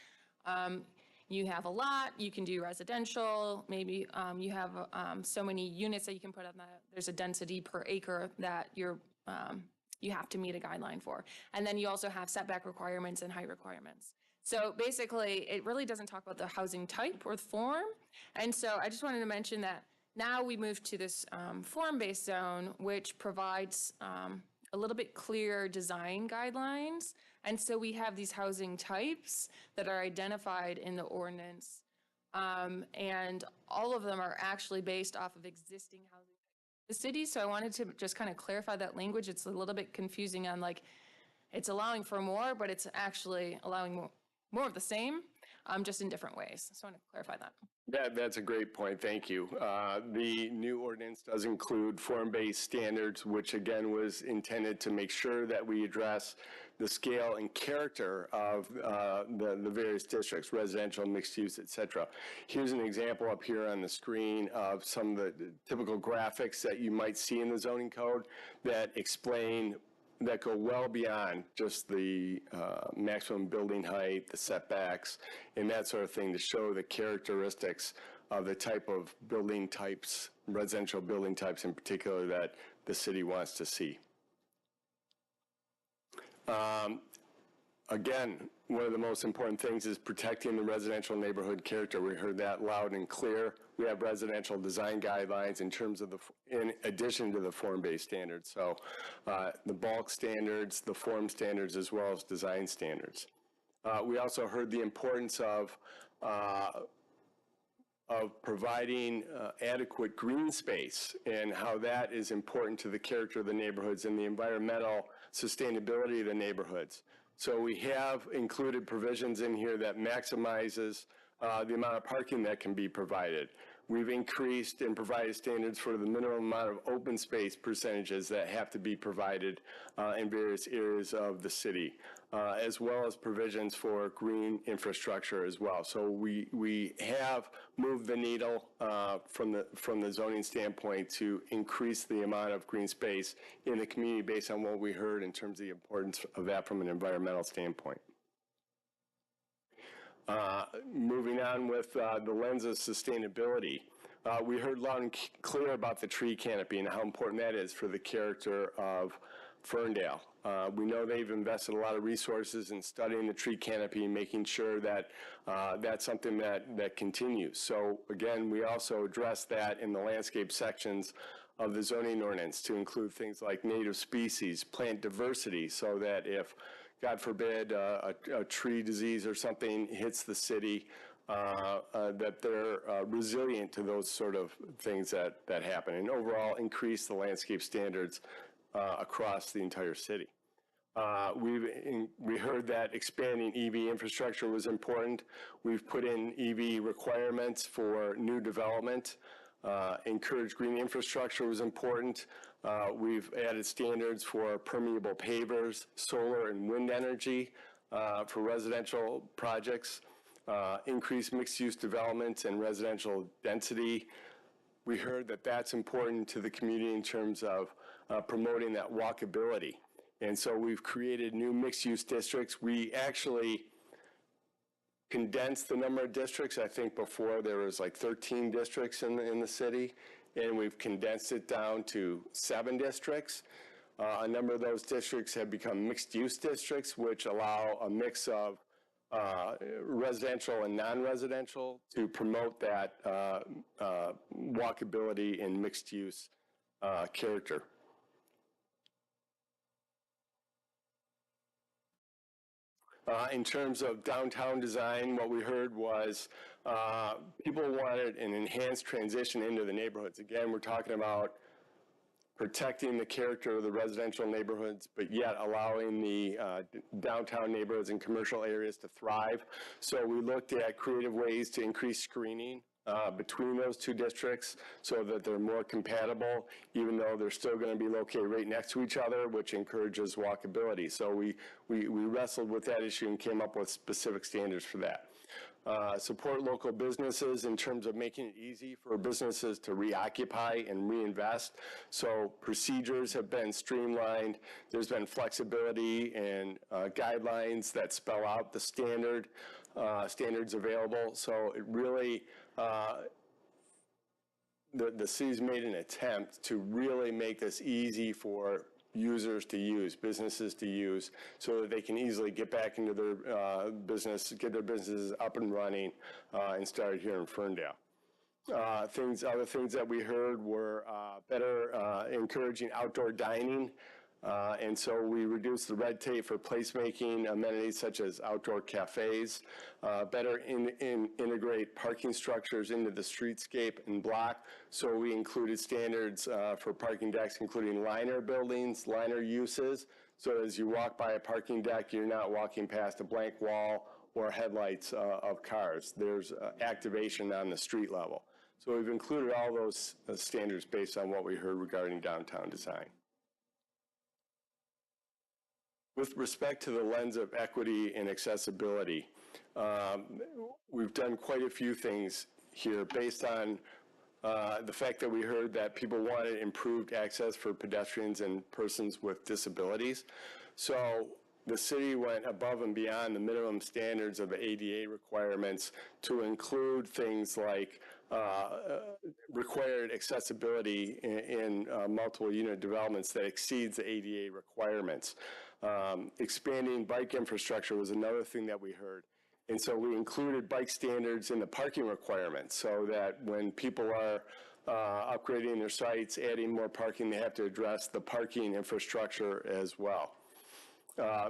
you have a lot, you can do residential, maybe you have so many units that you can put on that, there's a density per acre that you have to meet a guideline for. And then you also have setback requirements and height requirements. So basically, it really doesn't talk about the housing type or the form. And so I just wanted to mention that now we move to this form-based zone, which provides a little bit clearer design guidelines. And so we have these housing types that are identified in the ordinance. And all of them are actually based off of existing housing types in the city. So I wanted to just kind of clarify that language. It's a little bit confusing on like, it's allowing for more, but it's actually allowing more of the same, just in different ways. So I want to clarify that. That's a great point. Thank you. The new ordinance does include form-based standards, which again was intended to make sure that we address the scale and character of the various districts, residential, mixed use, et cetera. Here's an example up here on the screen of some of the typical graphics that you might see in the zoning code that explain that go well beyond just the maximum building height, the setbacks, and that sort of thing to show the characteristics of the type of building types, residential building types in particular, that the city wants to see. Again, one of the most important things is protecting the residential neighborhood character. We heard that loud and clear. We have residential design guidelines in terms of in addition to the form-based standards. So the bulk standards, the form standards, as well as design standards. We also heard the importance of providing adequate green space and how that is important to the character of the neighborhoods and the environmental sustainability of the neighborhoods. So we have included provisions in here that maximizes the amount of parking that can be provided. We've increased and provided standards for the minimum amount of open space percentages that have to be provided in various areas of the city, as well as provisions for green infrastructure as well. So we have moved the needle from the zoning standpoint to increase the amount of green space in the community based on what we heard in terms of the importance of that from an environmental standpoint. Moving on with the lens of sustainability, we heard loud and clear about the tree canopy and how important that is for the character of Ferndale. We know they've invested a lot of resources in studying the tree canopy and making sure that that's something that continues. So again, we also address that in the landscape sections of the zoning ordinance to include things like native species, plant diversity, so that if God forbid, a tree disease or something hits the city, that they're resilient to those sort of things that happen, and overall increase the landscape standards across the entire city. We heard that expanding EV infrastructure was important. We've put in EV requirements for new development. Encourage green infrastructure was important. We've added standards for permeable pavers, solar and wind energy for residential projects, increased mixed-use development and residential density. We heard that that's important to the community in terms of promoting that walkability. And so we've created new mixed-use districts. We actually condensed the number of districts. I think before there was like 13 districts in the city, and we've condensed it down to 7 districts. A number of those districts have become mixed-use districts, which allow a mix of residential and non-residential to promote that walkability and mixed-use character. In terms of downtown design, what we heard was people wanted an enhanced transition into the neighborhoods. Again, we're talking about protecting the character of the residential neighborhoods, but yet allowing the downtown neighborhoods and commercial areas to thrive. So we looked at creative ways to increase screening between those two districts so that they're more compatible, even though they're still going to be located right next to each other, which encourages walkability. So we wrestled with that issue and came up with specific standards for that. Support local businesses in terms of making it easy for businesses to reoccupy and reinvest. So procedures have been streamlined. There's been flexibility and guidelines that spell out the standards available. So it really, the city's made an attempt to really make this easy for users to use, businesses to use, so that they can easily get back into their business, get their businesses up and running, and start here in Ferndale. Other things that we heard were better encouraging outdoor dining. And so we reduced the red tape for placemaking amenities such as outdoor cafes, better integrate parking structures into the streetscape and block. So we included standards for parking decks, including liner buildings, liner uses. So as you walk by a parking deck, you're not walking past a blank wall or headlights of cars. There's activation on the street level. So we've included all those standards based on what we heard regarding downtown design. With respect to the lens of equity and accessibility, we've done quite a few things here based on the fact that we heard that people wanted improved access for pedestrians and persons with disabilities. So the city went above and beyond the minimum standards of ADA requirements to include things like required accessibility in multiple unit developments that exceeds the ADA requirements. Expanding bike infrastructure was another thing that we heard. And so we included bike standards in the parking requirements so that when people are upgrading their sites, adding more parking, they have to address the parking infrastructure as well.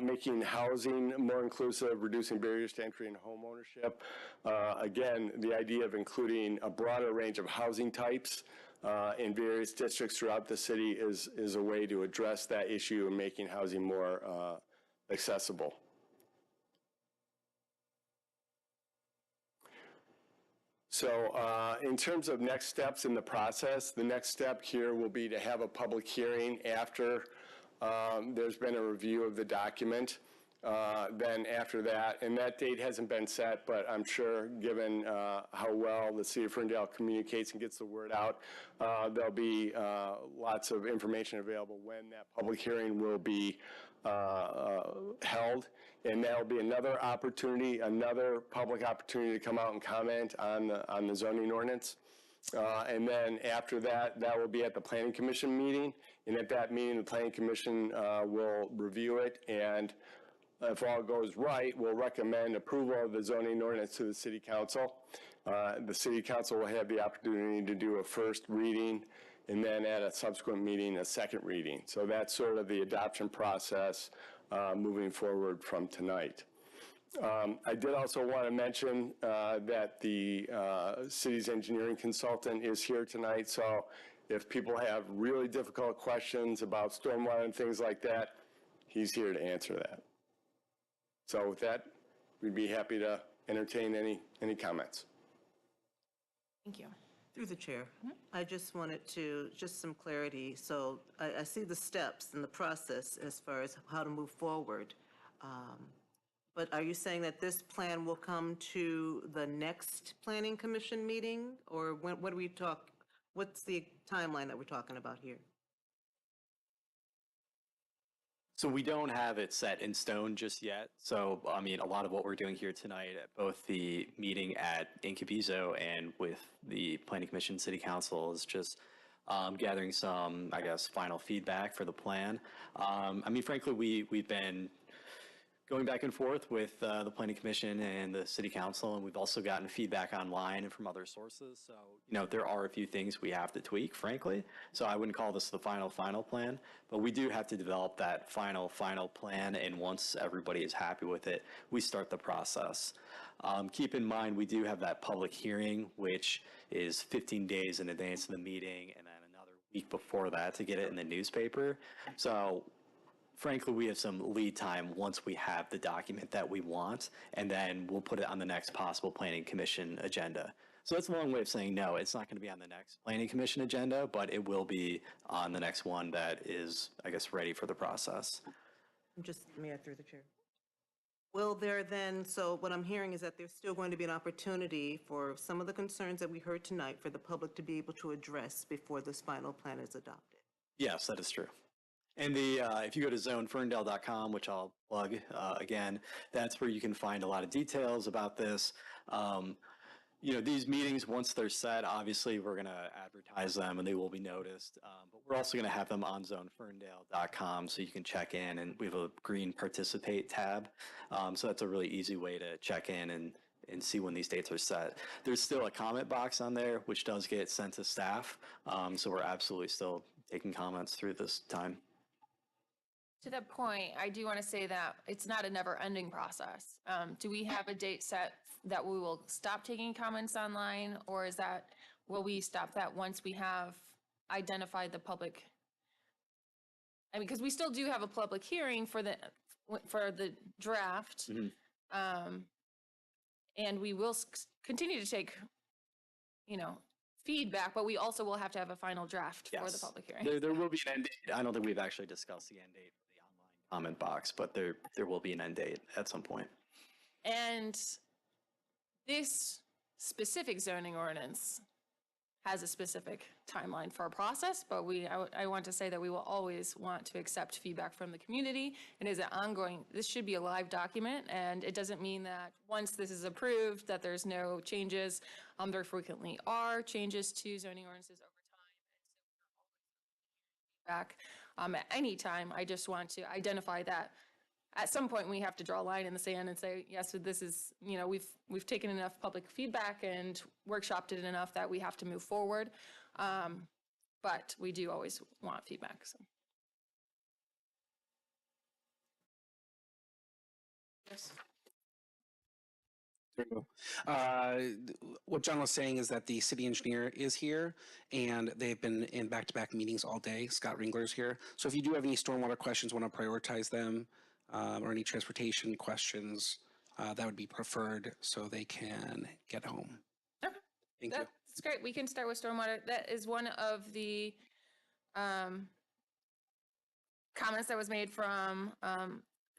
Making housing more inclusive, reducing barriers to entry and home ownership. Again, the idea of including a broader range of housing types in various districts throughout the city is a way to address that issue and making housing more accessible. So in terms of next steps in the process, the next step here will be to have a public hearing after there's been a review of the document. Then after that, and that date hasn't been set, but I'm sure given how well the City of Ferndale communicates and gets the word out, there'll be lots of information available when that public hearing will be held. And that'll be another opportunity, another public opportunity to come out and comment on the zoning ordinance. And then after that, that will be at the Planning Commission meeting. And at that meeting, the Planning Commission will review it, and if all goes right, we'll recommend approval of the zoning ordinance to the City Council. The City Council will have the opportunity to do a first reading, and then at a subsequent meeting, a second reading. So that's sort of the adoption process moving forward from tonight. I did also want to mention that the city's engineering consultant is here tonight, so if people have really difficult questions about stormwater and things like that, he's here to answer that. So with that, we'd be happy to entertain any comments. Thank you. Through the chair, I just wanted just some clarity. So I see the steps and the process as far as how to move forward. But are you saying that this plan will come to the next Planning Commission meeting? Or what do we talk, what's the timeline that we're talking about here? So we don't have it set in stone just yet. So, I mean, a lot of what we're doing here tonight at both the meeting at Incubizo and with the Planning Commission City Council is just gathering some, I guess, final feedback for the plan. I mean, frankly, we've been going back and forth with the Planning Commission and the City Council, and we've also gotten feedback online and from other sources. So, you know, there are a few things we have to tweak, frankly. So I wouldn't call this the final plan, but we do have to develop that final plan, and once everybody is happy with it, we start the process. Keep in mind, we do have that public hearing, which is 15 days in advance of the meeting, and then another week before that to get it in the newspaper. So frankly, we have some lead time once we have the document that we want, and then we'll put it on the next possible planning commission agenda. So that's a long way of saying no, it's not going to be on the next planning commission agenda, but it will be on the next one that is, I guess, ready for the process. May I through the chair? Will there then, so what I'm hearing is that there's still going to be an opportunity for some of the concerns that we heard tonight for the public to be able to address before this final plan is adopted? Yes, that is true. And if you go to zoneferndale.com, which I'll plug again, that's where you can find a lot of details about this. These meetings, once they're set, obviously we're going to advertise them and they will be noticed. But we're also going to have them on zoneferndale.com so you can check in, and we have a green participate tab. So that's a really easy way to check in and see when these dates are set. There's still a comment box on there, which does get sent to staff. So we're absolutely still taking comments through this time. To that point, I do want to say that it's not a never-ending process. Do we have a date set that we will stop taking comments online, or will we stop that once we have identified the public? I mean, because we still do have a public hearing for the draft, and we will continue to take, feedback, but we also will have to have a final draft for the public hearing. There will be an end date. I don't think we've actually discussed the end date for the online comment box, but there will be an end date at some point. And this specific zoning ordinance has a specific timeline for our process, but I want to say that we will always want to accept feedback from the community. It is an ongoing, this should be a live document, and it doesn't mean that once this is approved that there's no changes. There frequently are changes to zoning ordinances over time, and so we're always back at any time. I just want to identify that at some point we have to draw a line in the sand and say, yes, this is, we've taken enough public feedback and workshopped it enough that we have to move forward. But we do always want feedback. So. Yes. What John was saying is that the city engineer is here, and they've been in back-to-back meetings all day. Scott Ringler's here. So if you do have any stormwater questions, want to prioritize them, or any transportation questions, that would be preferred so they can get home. Okay. Thank you. That's great. We can start with stormwater. That is one of the comments that was made from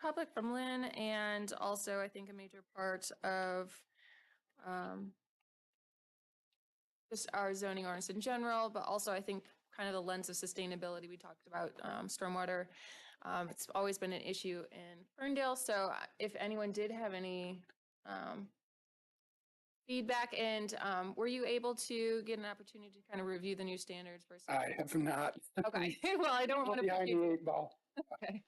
public, from Lynn, and also I think a major part of just our zoning ordinance in general, but also I think kind of the lens of sustainability. We talked about stormwater. It's always been an issue in Ferndale, so if anyone did have any feedback, and were you able to get an opportunity to kind of review the new standards versus? I have not. Okay, well, I don't want to behind the 8 ball. Okay.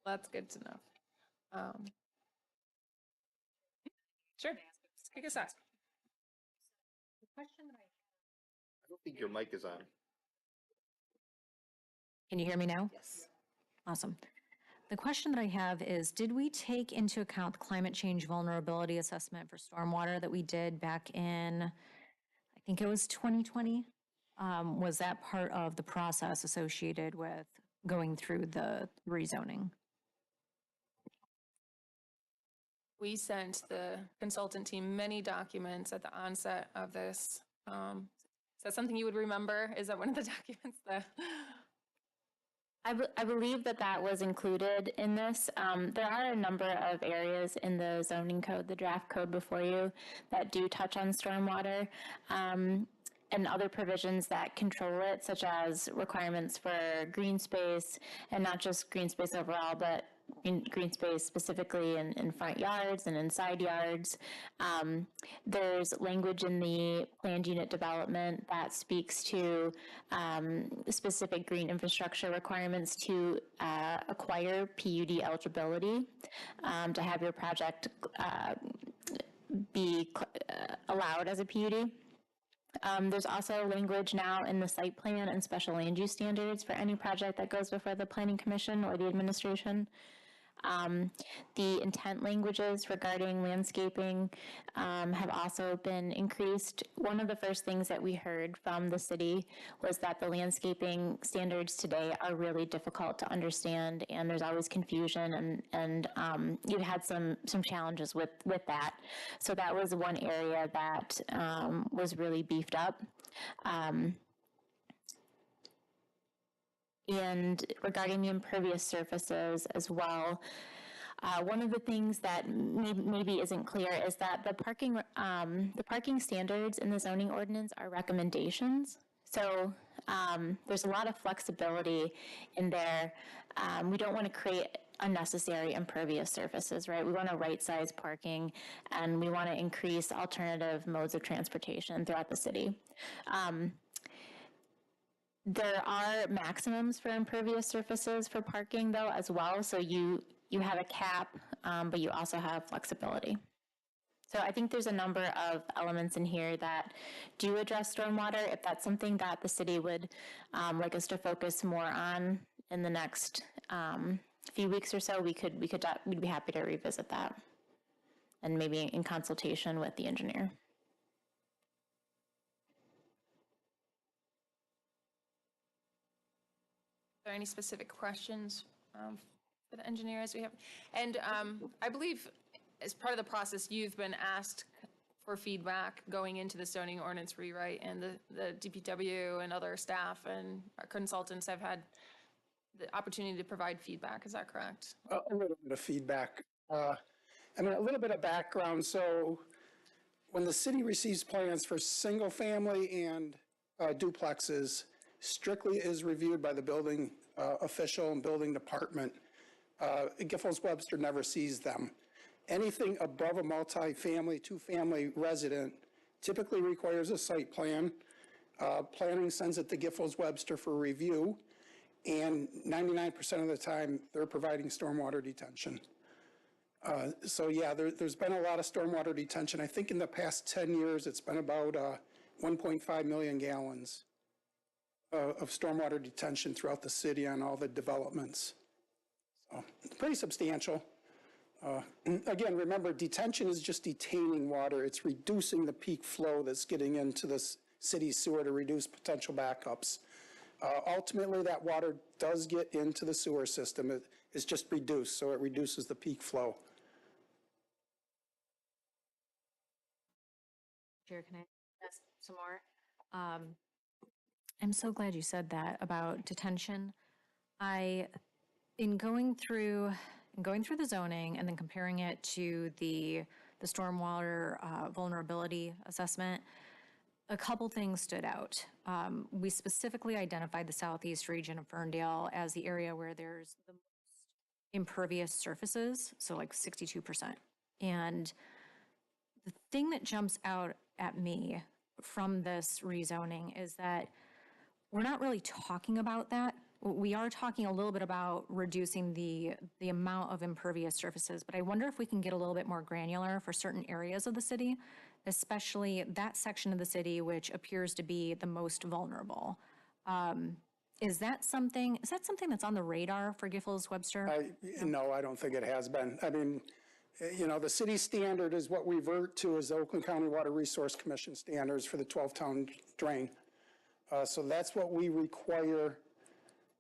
That's good to know. Sure, kick us off. I don't think your mic is on. Can you hear me now? Yes. Awesome. The question that I have is, did we take into account the climate change vulnerability assessment for stormwater that we did back in, I think it was 2020? Was that part of the process associated with going through the rezoning? We sent the consultant team many documents at the onset of this. Is that something you would remember? Is that one of the documents that? I believe that was included in this. There are a number of areas in the zoning code, the draft code before you, that do touch on stormwater, and other provisions that control it, such as requirements for green space, and not just green space overall, but green space specifically in front yards and in side yards. There's language in the planned unit development that speaks to specific green infrastructure requirements to acquire PUD eligibility, to have your project be allowed as a PUD. There's also language now in the site plan and special land use standards for any project that goes before the Planning Commission or the administration. The intent languages regarding landscaping have also been increased. One of the first things that we heard from the city was that the landscaping standards today are really difficult to understand, and there's always confusion, and you've had some challenges with that. So that was one area that was really beefed up. And regarding the impervious surfaces as well, one of the things that maybe isn't clear is that the parking standards in the zoning ordinance are recommendations. So there's a lot of flexibility in there. We don't want to create unnecessary impervious surfaces, right? We want to right-size parking, and we want to increase alternative modes of transportation throughout the city. There are maximums for impervious surfaces for parking, though, as well. So you have a cap, but you also have flexibility. So I think there's a number of elements in here that do address stormwater. If that's something that the city would like us to focus more on in the next few weeks or so, we'd be happy to revisit that, and maybe in consultation with the engineer. Are there any specific questions for the engineers we have? And I believe as part of the process, you've been asked for feedback going into the zoning ordinance rewrite, and the DPW and other staff and our consultants have had the opportunity to provide feedback. Is that correct? A little bit of feedback. A little bit of background. So when the city receives plans for single family and duplexes, strictly is reviewed by the building official and building department. Giffords-Webster never sees them. Anything above a multi-family, two-family resident typically requires a site plan. Planning sends it to Giffords-Webster for review, and 99% of the time they're providing stormwater detention. So yeah, there's been a lot of stormwater detention. I think in the past 10 years it's been about 1.5 million gallons of stormwater detention throughout the city on all the developments. So it's pretty substantial. Again, remember, detention is just detaining water. It's reducing the peak flow that's getting into the city sewer to reduce potential backups. Ultimately, that water does get into the sewer system. It's just reduced, so it reduces the peak flow. Chair, can I ask some more? I'm so glad you said that about detention. In going through the zoning and then comparing it to the stormwater vulnerability assessment, a couple things stood out. We specifically identified the southeast region of Ferndale as the area where there's the most impervious surfaces, so like 62%. And the thing that jumps out at me from this rezoning is that we're not really talking about that. We are talking a little bit about reducing the amount of impervious surfaces, but I wonder if we can get a little bit more granular for certain areas of the city, especially that section of the city which appears to be the most vulnerable. Is that something that's on the radar for Giffords-Webster? No, I don't think it has been. I mean, the city standard is what we revert to as the Oakland County Water Resource Commission standards for the 12-town drain. So that's what we require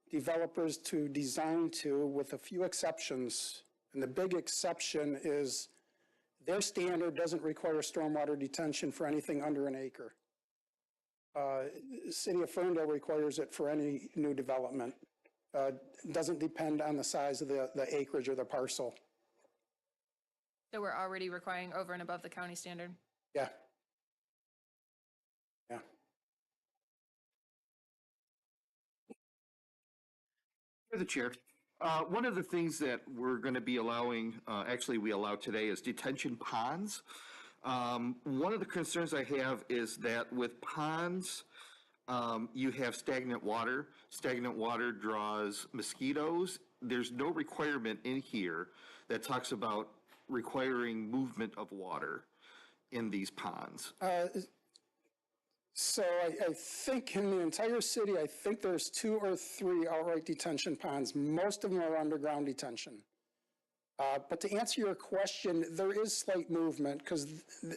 developers to design to, with a few exceptions. And the big exception is their standard doesn't require stormwater detention for anything under an acre. City of Ferndale requires it for any new development. Doesn't depend on the size of the acreage or the parcel. So we're already requiring over and above the county standard? Yeah. Yeah. Through the chair. One of the things that we're going to be allowing, actually we allow today, is detention ponds. One of the concerns I have is that with ponds, you have stagnant water. Stagnant water draws mosquitoes. There's no requirement in here that talks about requiring movement of water in these ponds. So I think in the entire city, I think there's 2 or 3 outright detention ponds. Most of them are underground detention. But to answer your question, there is slight movement because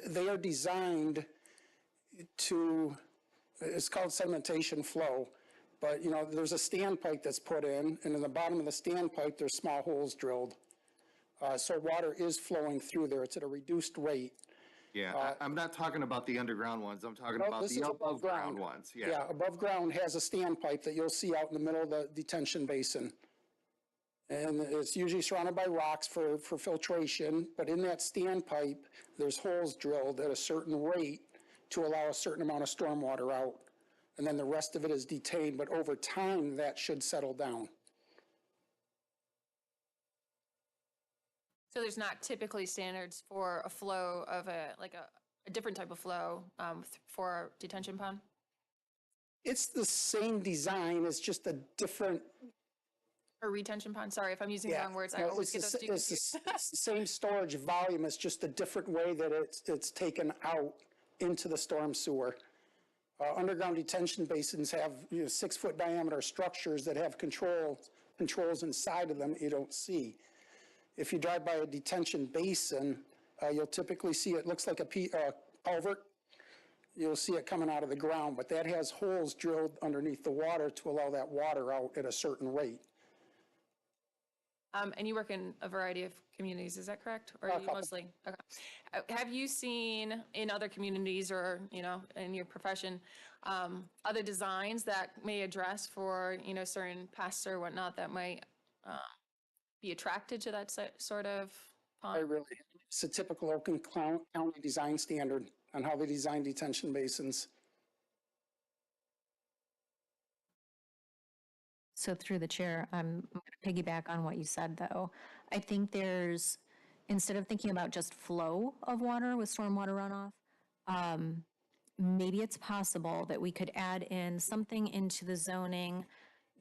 they are designed to, it's called sedimentation flow. But, you know, there's a standpipe that's put in, and in the bottom of the standpipe, there's small holes drilled. So water is flowing through there. It's at a reduced rate. Yeah, I'm not talking about the underground ones. I'm talking No, about this the is above ground ones. Yeah. Yeah, above ground has a standpipe that you'll see out in the middle of the detention basin. And it's usually surrounded by rocks for filtration, but in that standpipe, there's holes drilled at a certain rate to allow a certain amount of stormwater out. And then the rest of it is detained, but over time, that should settle down. So there's not typically standards for a flow of a different type of flow for a detention pond? It's the same design, it's just a different. Or retention pond, sorry if I'm using the wrong words. I No, always get those two it's confused. the same storage volume, it's just a different way that it's taken out into the storm sewer. Underground detention basins have 6-foot diameter structures that have controls inside of them you don't see. If you drive by a detention basin, you'll typically see it looks like a culvert. You'll see it coming out of the ground, but that has holes drilled underneath the water to allow that water out at a certain rate. And you work in a variety of communities, is that correct? Or are you mostly? Okay. Have you seen in other communities or, in your profession, other designs that may address for, certain pests or whatnot that might be attracted to that sort of pond? It's a typical Oakland County design standard on how they design detention basins. So through the chair, I'm going to piggyback on what you said, though. I think instead of thinking about just flow of water with stormwater runoff, maybe it's possible that we could add in something into the zoning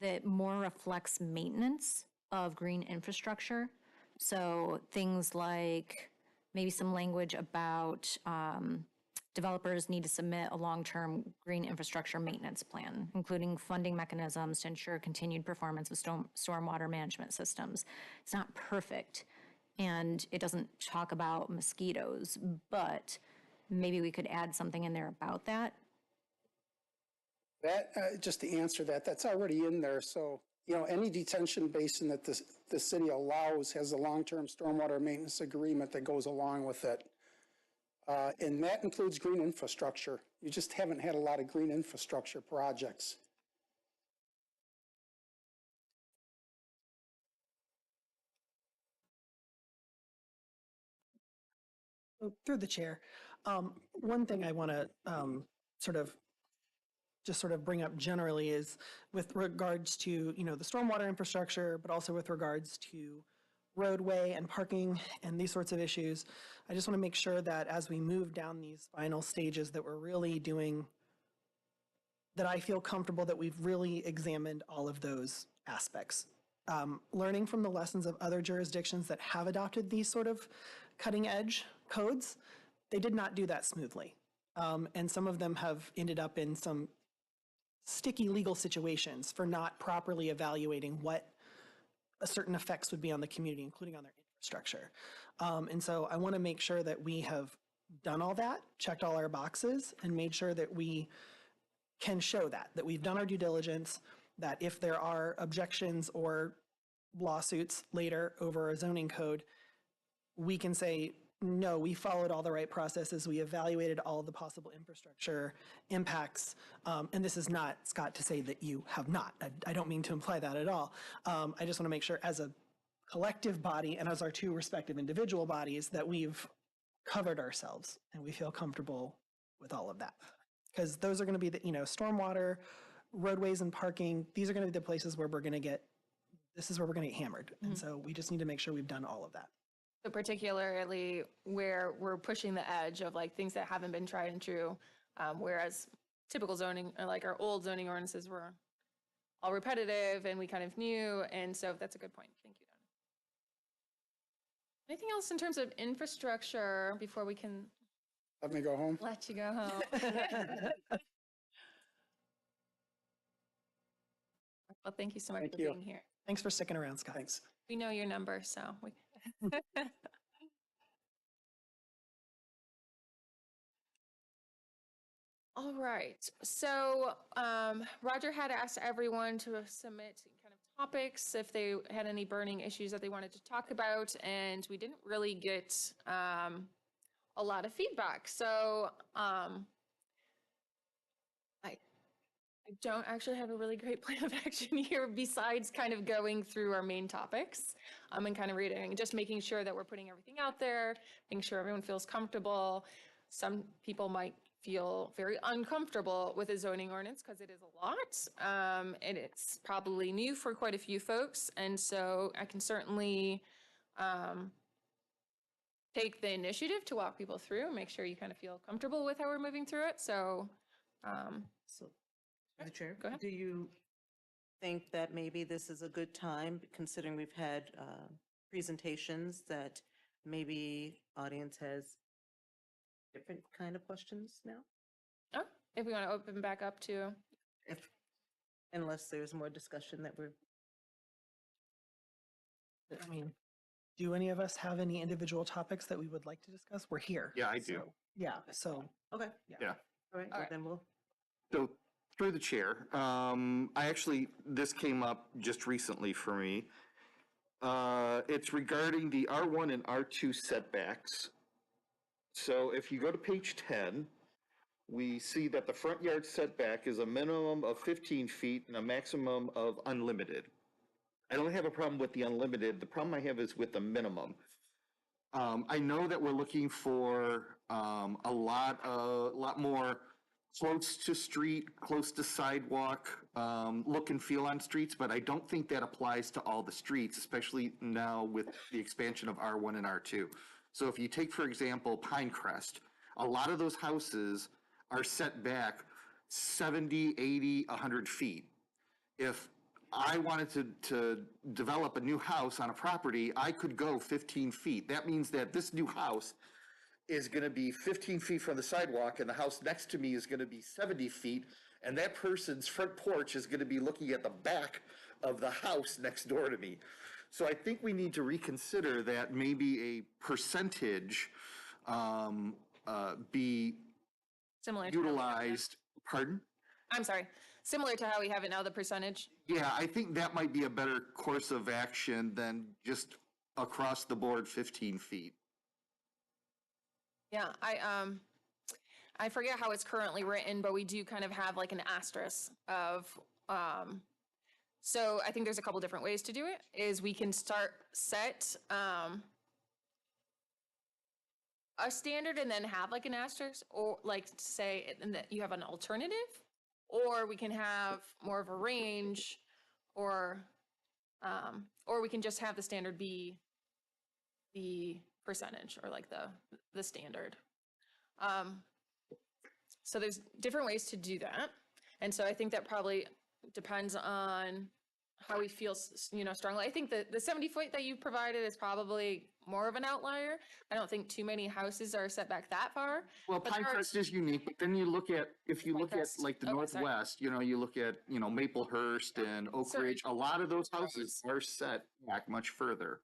that more reflects maintenance of green infrastructure. So things like maybe some language about developers need to submit a long-term green infrastructure maintenance plan, including funding mechanisms to ensure continued performance of stormwater management systems. It's not perfect, and it doesn't talk about mosquitoes, but maybe we could add something in there about that. That, just to answer that, that's already in there. So, any detention basin that the city allows has a long-term stormwater maintenance agreement that goes along with it. And that includes green infrastructure. You just haven't had a lot of green infrastructure projects. Through the chair, one thing I want to sort of bring up generally is with regards to, the stormwater infrastructure, but also with regards to roadway and parking and these sorts of issues. I just want to make sure that as we move down these final stages that we're really doing, that I feel comfortable that we've really examined all of those aspects. Learning from the lessons of other jurisdictions that have adopted these sort of cutting edge codes, they did not do that smoothly. And some of them have ended up in some sticky legal situations for not properly evaluating what certain effects would be on the community, including on their infrastructure. And so I want to make sure that we have done all that, checked all our boxes, and made sure that we can show that we've done our due diligence, that if there are objections or lawsuits later over a zoning code, we can say, no, we followed all the right processes. We evaluated all of the possible infrastructure impacts. And this is not, Scott, to say that you have not. I don't mean to imply that at all. I just want to make sure as a collective body and as our two respective individual bodies that we've covered ourselves and we feel comfortable with all of that. Because those are going to be the, stormwater, roadways and parking, these are going to be the places where we're going to get, this is where we're going to get hammered. And so we just need to make sure we've done all of that. So particularly where we're pushing the edge of things that haven't been tried and true, whereas typical zoning, like our old zoning ordinances were all repetitive and we kind of knew, and so that's a good point. Thank you, Donna. Anything else in terms of infrastructure before we can let me go home? Let you go home. Well, thank you so much for being here. Thanks for sticking around, Scott. Thanks. We know your number, so All right, so Roger had asked everyone to submit kind of topics if they had any burning issues that they wanted to talk about, and we didn't really get a lot of feedback. So I don't actually have a really great plan of action here besides kind of going through our main topics and kind of reading, just making sure that we're putting everything out there, making sure everyone feels comfortable. Some people might feel very uncomfortable with a zoning ordinance because it is a lot, and it's probably new for quite a few folks. And so I can certainly take the initiative to walk people through, make sure you kind of feel comfortable with how we're moving through it. So, Through the chair, go ahead. do you think that maybe this is a good time, considering we've had presentations, that maybe audience has different kind of questions now? Oh, if we want to open back up to. Unless there's more discussion that we're. I mean, do any of us have any individual topics that we would like to discuss? We're here. Yeah, I do. So, yeah, so. Okay. Yeah. All right, well, then we'll. So through the chair, this came up just recently for me. It's regarding the R1 and R2 setbacks. So if you go to page 10, we see that the front yard setback is a minimum of 15 feet and a maximum of unlimited. I don't have a problem with the unlimited. The problem I have is with the minimum. I know that we're looking for a lot more close to street, close to sidewalk, look and feel on streets, but I don't think that applies to all the streets, especially now with the expansion of R1 and R2. So if you take, for example, Pinecrest, a lot of those houses are set back 70, 80, 100 feet. If I wanted to develop a new house on a property, I could go 15 feet. That means that this new house is going to be 15 feet from the sidewalk, and the house next to me is going to be 70 feet, and that person's front porch is going to be looking at the back of the house next door to me. So I think we need to reconsider that maybe a percentage be Similar utilized. Pardon? I'm sorry. Similar to how we have it now, the percentage. Yeah, I think that might be a better course of action than just across the board 15 feet. Yeah, I forget how it's currently written, but we do kind of have like an asterisk of, so I think there's a couple different ways to do it, is we can set a standard and then have like an asterisk, or like say and that you have an alternative, or we can have more of a range, or we can just have the standard be the percentage, or like the standard. So there's different ways to do that. And so I think that probably depends on how we feel, strongly. I think the 70-foot that you provided is probably more of an outlier. I don't think too many houses are set back that far. Well, Pinecrest is unique, but then you look at, if you look at like the Northwest, you look at, Maplehurst and Oak Ridge, a lot of those houses are set back much further.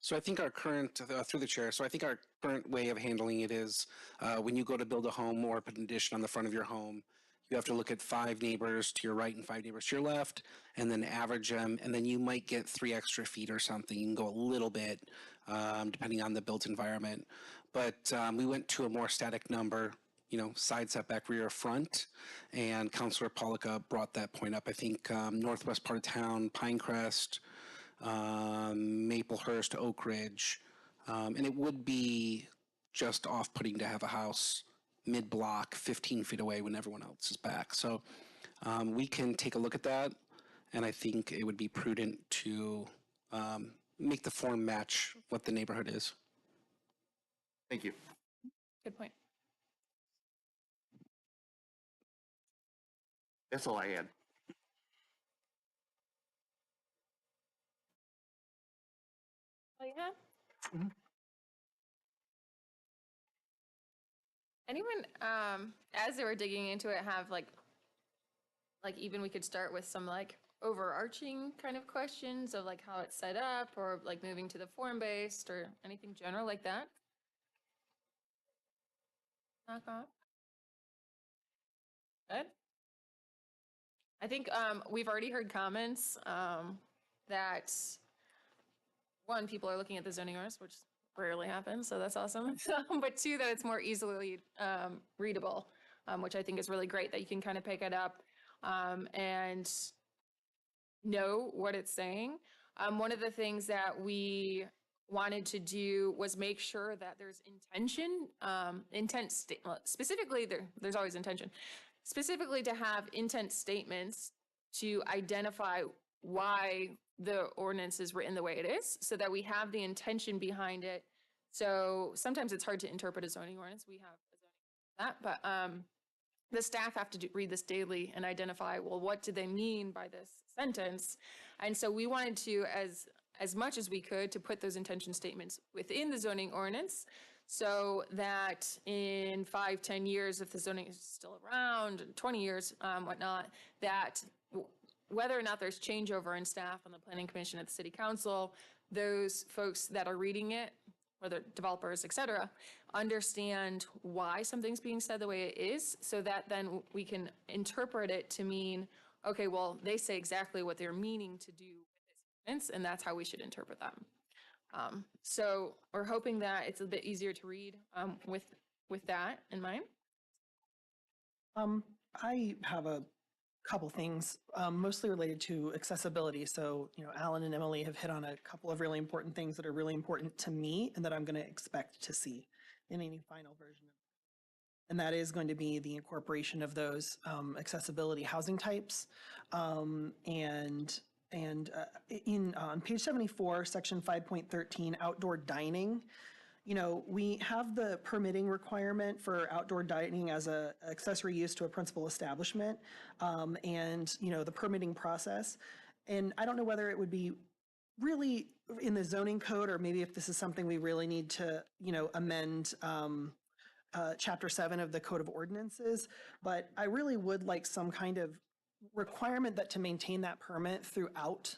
So I think our current, through the chair, so I think our current way of handling it is when you go to build a home or put an addition on the front of your home, you have to look at 5 neighbors to your right and 5 neighbors to your left, and then average them, and then you might get 3 extra feet or something. You can go a little bit, depending on the built environment. But we went to a more static number, side setback, rear front, and Councilor Pollica brought that point up. I think northwest part of town, Pinecrest, Maplehurst, Oak Ridge, and it would be just off-putting to have a house mid-block 15 feet away when everyone else is back. So we can take a look at that, and I think it would be prudent to make the form match what the neighborhood is. Thank you. Good point. That's all I had. Oh, yeah? Anyone, as they were digging into it, have like even we could start with some like overarching kind of questions of like how it's set up or like moving to the form-based or anything general like that? Knock off. Good. I think we've already heard comments that one, people are looking at the zoning ordinance, which rarely happens, so that's awesome. But two, that it's more easily readable, which I think is really great that you can kind of pick it up and know what it's saying. One of the things that we wanted to do was make sure that there's intention, specifically there's always intention, specifically to have intent statements to identify why the ordinance is written the way it is, so that we have the intention behind it. So sometimes it's hard to interpret a zoning ordinance. We have a zoning that, but the staff have to read this daily and identify, well, what do they mean by this sentence? And so we wanted to, as much as we could, to put those intention statements within the zoning ordinance, so that in 5-10 years, if the zoning is still around, 20 years, whatnot, that whether or not there's changeover in staff on the planning commission at the city council, those folks that are reading it, whether developers, et cetera, understand why something's being said the way it is, so that then we can interpret it to mean, okay, well, they say exactly what they're meaning to do with this ordinance, and that's how we should interpret them. So we're hoping that it's a bit easier to read with that in mind. I have a couple things, mostly related to accessibility. So, Alan and Emily have hit on a couple of really important things that are really important to me and that I'm going to expect to see in any final version. And that is going to be the incorporation of those accessibility housing types. On page 74, section 5.13, outdoor dining, we have the permitting requirement for outdoor dining as a accessory use to a principal establishment, and, the permitting process. And I don't know whether it would be really in the zoning code, or maybe if this is something we really need to, amend Chapter 7 of the Code of Ordinances, but I really would like some kind of requirement that to maintain that permit throughout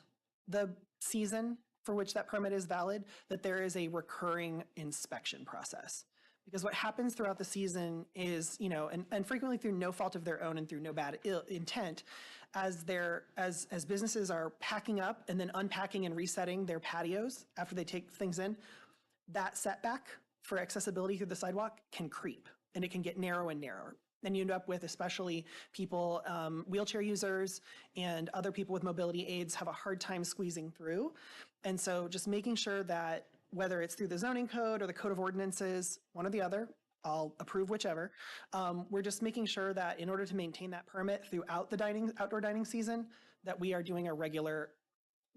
the season for which that permit is valid, that there is a recurring inspection process. Because what happens throughout the season is, and frequently through no fault of their own and through no bad intent, as businesses are packing up and then unpacking and resetting their patios after they take things in, that setback for accessibility through the sidewalk can creep, and it can get narrow and narrower. And you end up with, especially people, wheelchair users and other people with mobility aids, have a hard time squeezing through. And so just making sure that whether it's through the zoning code or the Code of Ordinances, one or the other, I'll approve whichever, we're just making sure that in order to maintain that permit throughout the outdoor dining season, that we are doing a regular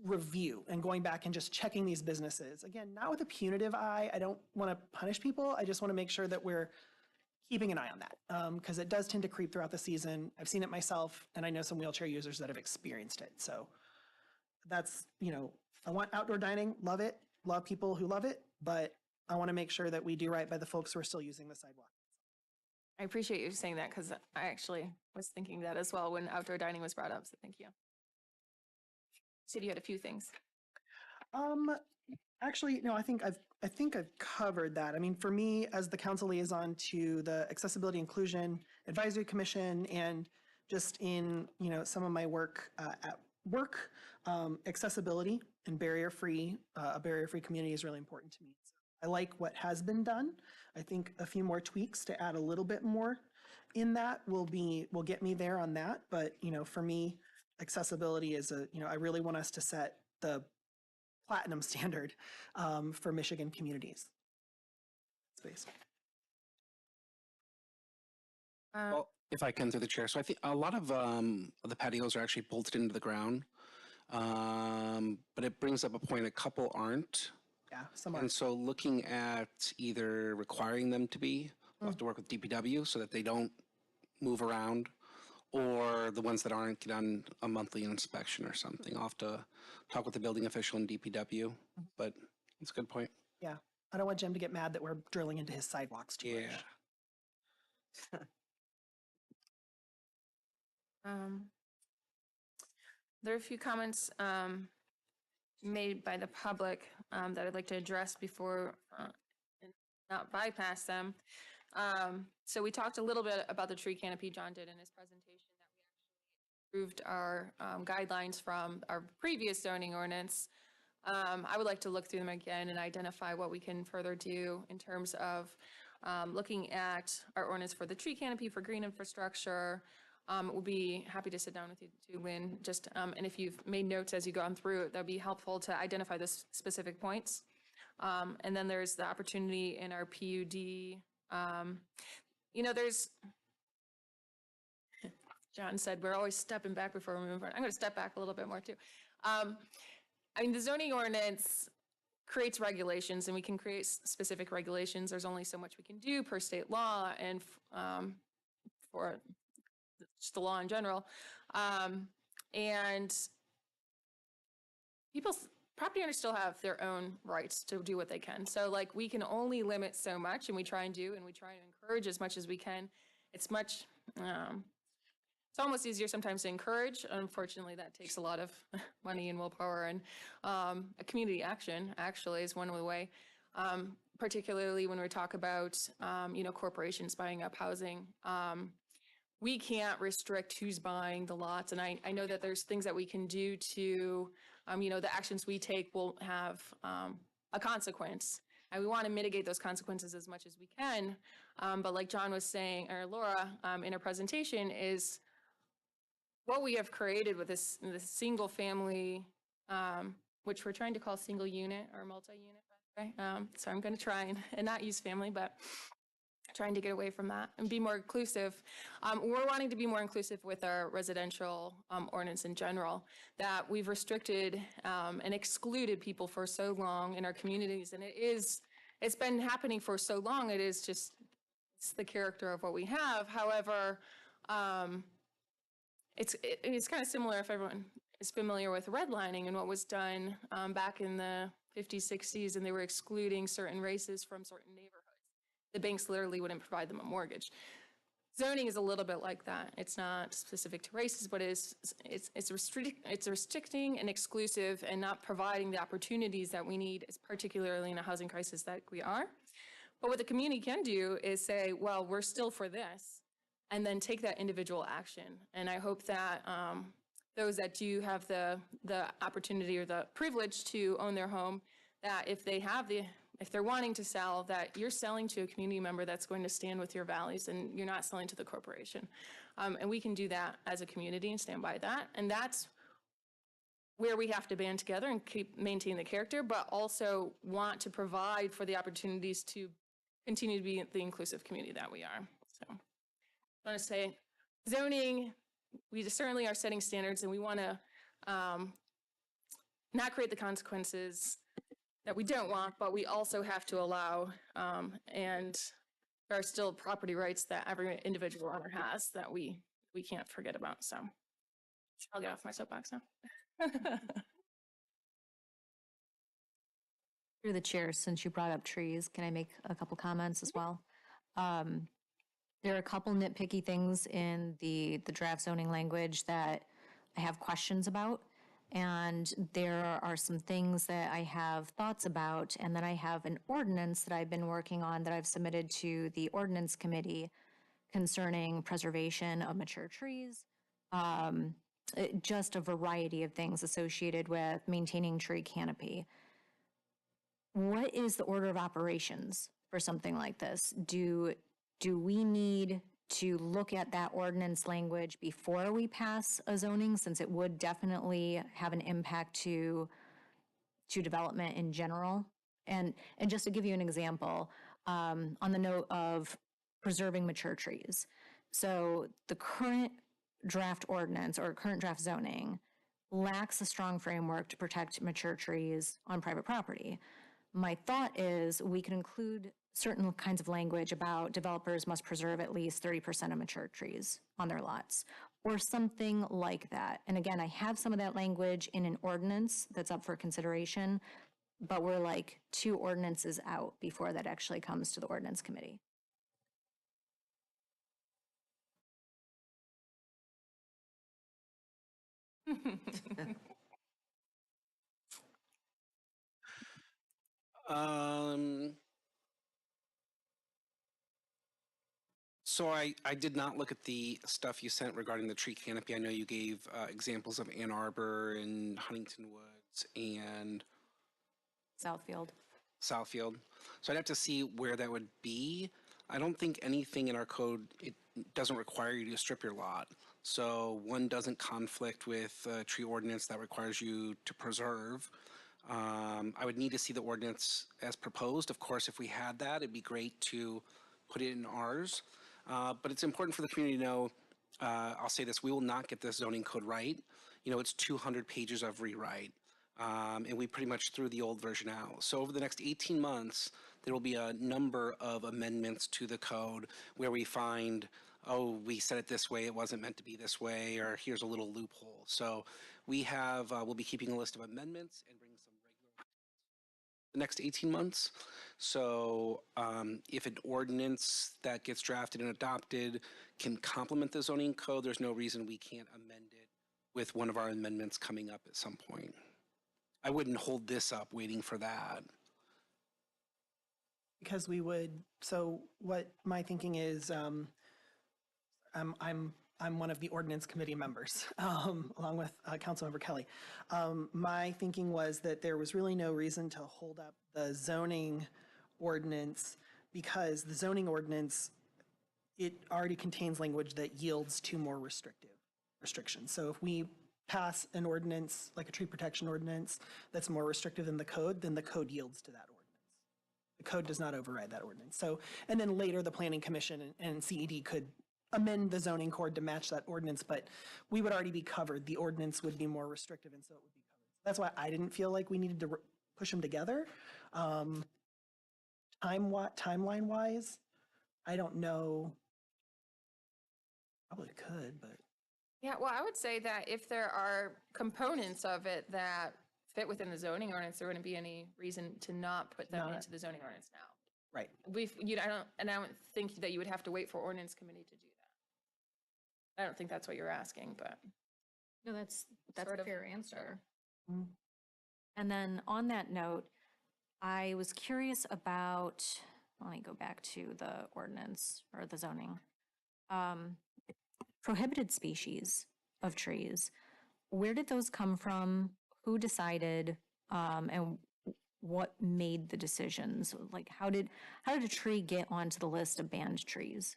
review and going back and just checking these businesses. Again, not with a punitive eye. I don't want to punish people. I just want to make sure that we're keeping an eye on that, because it does tend to creep throughout the season. I've seen it myself, and I know some wheelchair users that have experienced it. So that's, I want outdoor dining, love it, love people who love it, but I want to make sure that we do right by the folks who are still using the sidewalk. I appreciate you saying that, because I actually was thinking that as well when outdoor dining was brought up, so thank you. You said you had a few things. Actually, no, I think I've covered that. I mean, for me, as the council liaison to the Accessibility Inclusion Advisory Commission, and just in, some of my work at work, accessibility and a barrier-free community is really important to me. So I like what has been done. I think a few more tweaks to add a little bit more in that will get me there on that. But, for me, accessibility is I really want us to set the platinum standard for Michigan communities. Space. Well, if I can through the chair. So I think a lot of the patios are actually bolted into the ground, but it brings up a point, a couple aren't. Yeah, some are. And so looking at either requiring them to be, we'll have to work with DPW so that they don't move around, or the ones that aren't get on a monthly inspection or something. I'll have to talk with the building official and DPW, but it's a good point. Yeah, I don't want Jim to get mad that we're drilling into his sidewalks too much. There are a few comments made by the public that I'd like to address before and not bypass them. So we talked a little bit about the tree canopy. John did in his presentation that we actually approved our guidelines from our previous zoning ordinance. I would like to look through them again and identify what we can further do in terms of looking at our ordinance for the tree canopy for green infrastructure. We'll be happy to sit down with you too, Lynn, just, and if you've made notes as you've gone through it, that'd be helpful to identify the specific points. And then there's the opportunity in our PUD. You know, there's, John said, we're always stepping back before we move on. I'm going to step back a little bit more too. I mean, the zoning ordinance creates regulations, and we can create specific regulations. There's only so much we can do per state law and for just the law in general. And property owners still have their own rights to do what they can. So like we can only limit so much, and we try and do, and we try and encourage as much as we can. It's much, it's almost easier sometimes to encourage. Unfortunately, that takes a lot of money and willpower, and a community action actually is one way, particularly when we talk about, you know, corporations buying up housing. We can't restrict who's buying the lots, and I know that there's things that we can do to, you know, the actions we take will have a consequence, and we want to mitigate those consequences as much as we can. But like John was saying, or Laura in her presentation, is what we have created with this single family, which we're trying to call single unit or multi-unit, by the way. So I'm going to try and not use family, but trying to get away from that and be more inclusive. We're wanting to be more inclusive with our residential ordinance in general, that we've restricted and excluded people for so long in our communities. And it's been happening for so long, it's the character of what we have. However, it's kind of similar if everyone is familiar with redlining and what was done back in the 50s, 60s, and they were excluding certain races from certain neighborhoods. The banks literally wouldn't provide them a mortgage. Zoning is a little bit like that. It's not specific to races, but it's restricting and exclusive and not providing the opportunities that we need, particularly in a housing crisis that we are. But what the community can do is say, well, we're still for this, and then take that individual action. And I hope that those that do have the opportunity or the privilege to own their home, that if they're wanting to sell, that you're selling to a community member that's going to stand with your values, and you're not selling to the corporation. And we can do that as a community and stand by that. And that's where we have to band together and maintain the character, but also want to provide for the opportunities to continue to be the inclusive community that we are. So I want to say zoning, we certainly are setting standards, and we want to not create the consequences that we don't want, but we also have to allow, and there are still property rights that every individual owner has that we can't forget about. So I'll get off my soapbox now. Through the chair, since you brought up trees, can I make a couple comments as well? There are a couple nitpicky things in the draft zoning language that I have questions about. And there are some things that I have thoughts about, and then I have an ordinance that I've been working on that I've submitted to the ordinance committee concerning preservation of mature trees, just a variety of things associated with maintaining tree canopy. What is the order of operations for something like this? Do we need to look at that ordinance language before we pass a zoning, since it would definitely have an impact to development in general? And just to give you an example, on the note of preserving mature trees. So the current draft ordinance or current draft zoning lacks a strong framework to protect mature trees on private property. My thought is we could include certain kinds of language about developers must preserve at least 30% of mature trees on their lots, or something like that. And again, I have some of that language in an ordinance that's up for consideration, but we're like 2 ordinances out before that actually comes to the ordinance committee. So I did not look at the stuff you sent regarding the tree canopy. I know you gave examples of Ann Arbor and Huntington Woods and Southfield. Southfield. So I'd have to see where that would be. I don't think anything in our code, it doesn't require you to strip your lot. So one doesn't conflict with a tree ordinance that requires you to preserve. I would need to see the ordinance as proposed. Of course, if we had that, it'd be great to put it in ours. But it's important for the community to know, I'll say this, we will not get this zoning code right. You know, it's 200 pages of rewrite. And we pretty much threw the old version out. So over the next 18 months, there will be a number of amendments to the code where we find, oh, we said it this way, it wasn't meant to be this way, or here's a little loophole. So we have, we'll be keeping a list of amendments and bring some regular the next 18 months. So if an ordinance that gets drafted and adopted can complement the zoning code, there's no reason we can't amend it with one of our amendments coming up at some point. I wouldn't hold this up waiting for that. Because we would, so what my thinking is, I'm one of the ordinance committee members, along with Councilmember Kelly. My thinking was that there was really no reason to hold up the zoning ordinance because the zoning ordinance, it already contains language that yields to more restrictions. So if we pass an ordinance, like a tree protection ordinance, that's more restrictive than the code, then the code yields to that ordinance. The code does not override that ordinance. So, and then later the Planning Commission and CED could amend the zoning code to match that ordinance, but we would already be covered. The ordinance would be more restrictive, and so it would be covered. That's why I didn't feel like we needed to push them together. Timeline-wise, I don't know. Probably could, but. Yeah, well, I would say that if there are components of it that fit within the zoning ordinance, there wouldn't be any reason to not put them into the zoning ordinance now. Right. I don't think that you would have to wait for ordinance committee to do that. I don't think that's what you're asking, but. No, that's Sort a of. fair answer. Mm. And then on that note, I was curious about, let me go back to the ordinance or the zoning. Prohibited species of trees, where did those come from? Who decided, and what made the decisions? Like, how did a tree get onto the list of banned trees?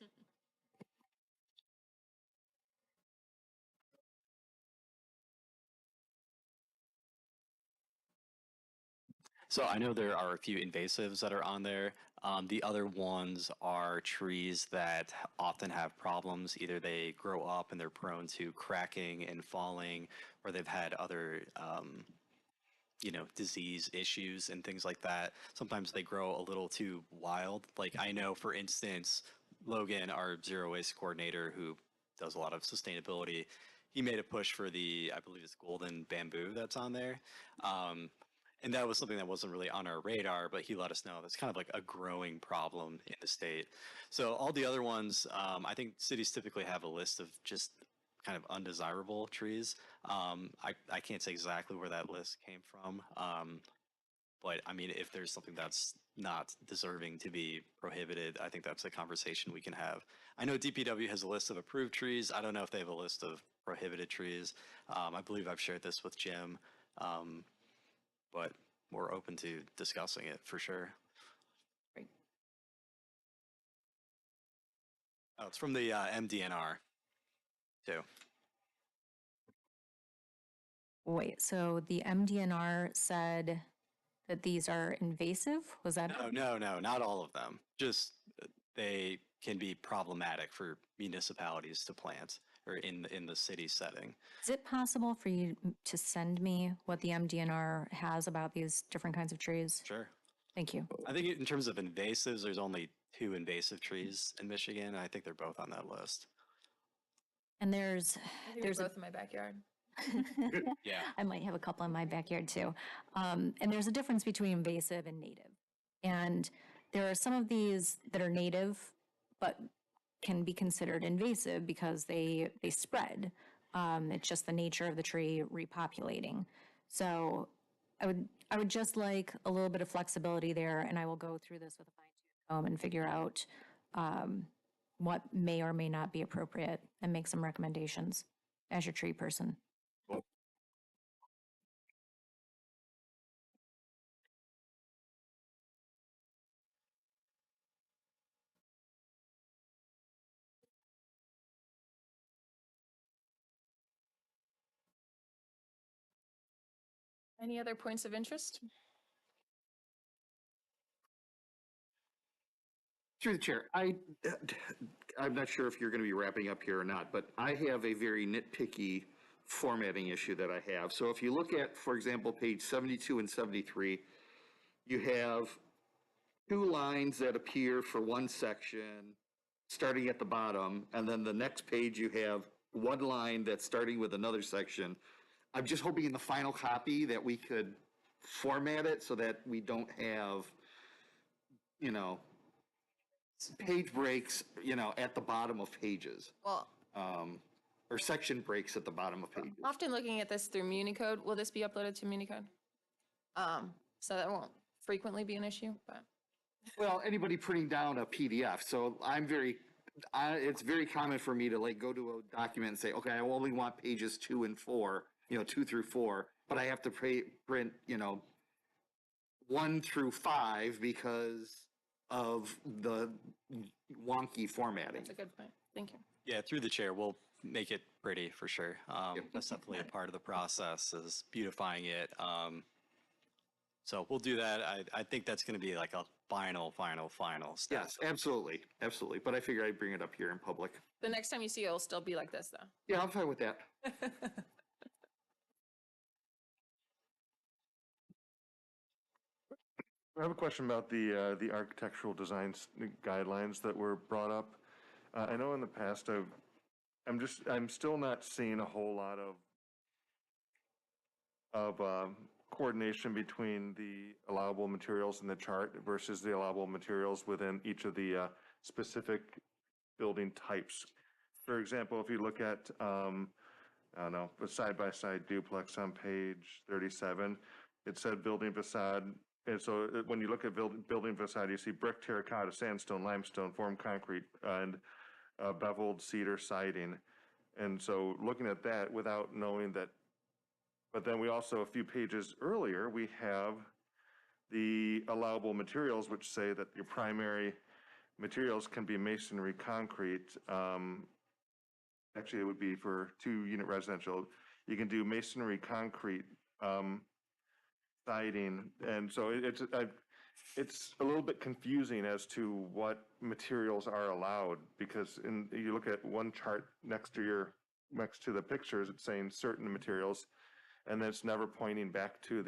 So I know there are a few invasives that are on there. The other ones are trees that often have problems. Either they grow up and they're prone to cracking and falling, or they've had other, disease issues and things like that. Sometimes they grow a little too wild. Like I know, for instance, Logan, our zero waste coordinator who does a lot of sustainability, he made a push for I believe it's golden bamboo that's on there. And that was something that wasn't really on our radar, but he let us know that's kind of like a growing problem in the state. So all the other ones, I think cities typically have a list of just kind of undesirable trees. I can't say exactly where that list came from, but I mean, if there's something that's not deserving to be prohibited, I think that's a conversation we can have. I know DPW has a list of approved trees. I don't know if they have a list of prohibited trees. I believe I've shared this with Jim. But we're open to discussing it for sure. Great. Oh, it's from the MDNR too. Wait, so the MDNR said that these are invasive? Was that? No, not all of them. Just they can be problematic for municipalities to plant or in the city setting. Is it possible for you to send me what the MDNR has about these different kinds of trees? Sure. Thank you. I think in terms of invasives, there's only 2 invasive trees in Michigan. I think they're both on that list. And there's both in my backyard. Yeah. I might have a couple in my backyard too. And there's a difference between invasive and native. And there are some of these that are native, but can be considered invasive because they spread. It's just the nature of the tree repopulating. So I would just like a little bit of flexibility there, and I will go through this with a fine-tooth comb and figure out what may or may not be appropriate and make some recommendations as your tree person. Any other points of interest? Through the chair, I'm not sure if you're going to be wrapping up here or not, but I have a very nitpicky formatting issue that I have. So if you look at, for example, page 72 and 73, you have two lines that appear for one section starting at the bottom, and then the next page you have one line that's starting with another section. I'm just hoping in the final copy that we could format it so that we don't have, you know, page breaks, you know, at the bottom of pages. Well, or section breaks at the bottom of pages. often looking at this through Municode, will this be uploaded to Municode? So that won't frequently be an issue, but. Well, anybody putting down a PDF, so it's very common for me to like go to a document and say, okay, I only want pages 2 and 4, you know, 2 through 4, but I have to print, you know, 1 through 5 because of the wonky formatting. That's a good point. Thank you. Yeah, through the chair, we'll make it pretty for sure. That's definitely a part of the process is beautifying it. So we'll do that. I think that's going to be like a final step. Yes, absolutely, absolutely. But I figure I'd bring it up here in public. The next time you see it, it'll still be like this, though. Yeah, I'm fine with that. I have a question about the architectural design guidelines that were brought up. I know in the past I'm still not seeing a whole lot of coordination between the allowable materials in the chart versus the allowable materials within each of the specific building types. For example, if you look at I don't know, a side-by-side duplex on page 37, it said building facade. And so when you look at building facade, you see brick, terracotta, sandstone, limestone, formed concrete, and beveled cedar siding. And so looking at that without knowing that, but then we also, a few pages earlier, we have the allowable materials, which say that your primary materials can be masonry, concrete. Actually, it would be for 2-unit residential. You can do masonry, concrete, siding, and so it's a little bit confusing as to what materials are allowed, because you look at one chart next to the pictures, it's saying certain materials, and then it's never pointing back to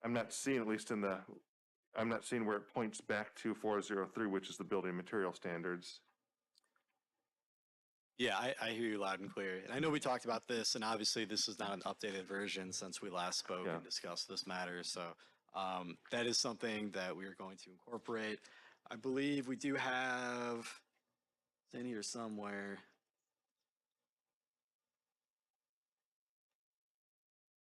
I'm not seeing where it points back to 403, which is the building material standards. Yeah, I hear you loud and clear. And I know we talked about this, and obviously this is not an updated version since we last spoke and discussed this matter. So that is something that we are going to incorporate. I believe we do have, it's in here somewhere.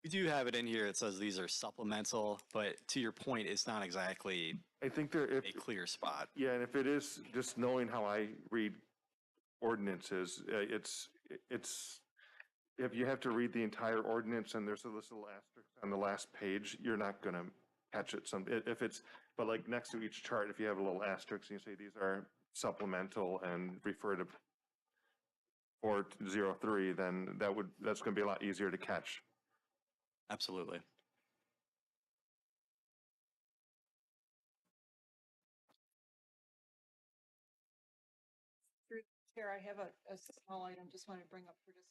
We do have it in here. It says these are supplemental, but to your point, it's not exactly I think a clear spot. Yeah, and if it is just knowing how I read ordinances, it's if you have to read the entire ordinance and there's a little asterisk on the last page, you're not going to catch it. But like next to each chart, if you have a little asterisk and you say these are supplemental and refer to 403, then that's going to be a lot easier to catch. Absolutely. Through the chair, I have a small item just want to bring up for discussion.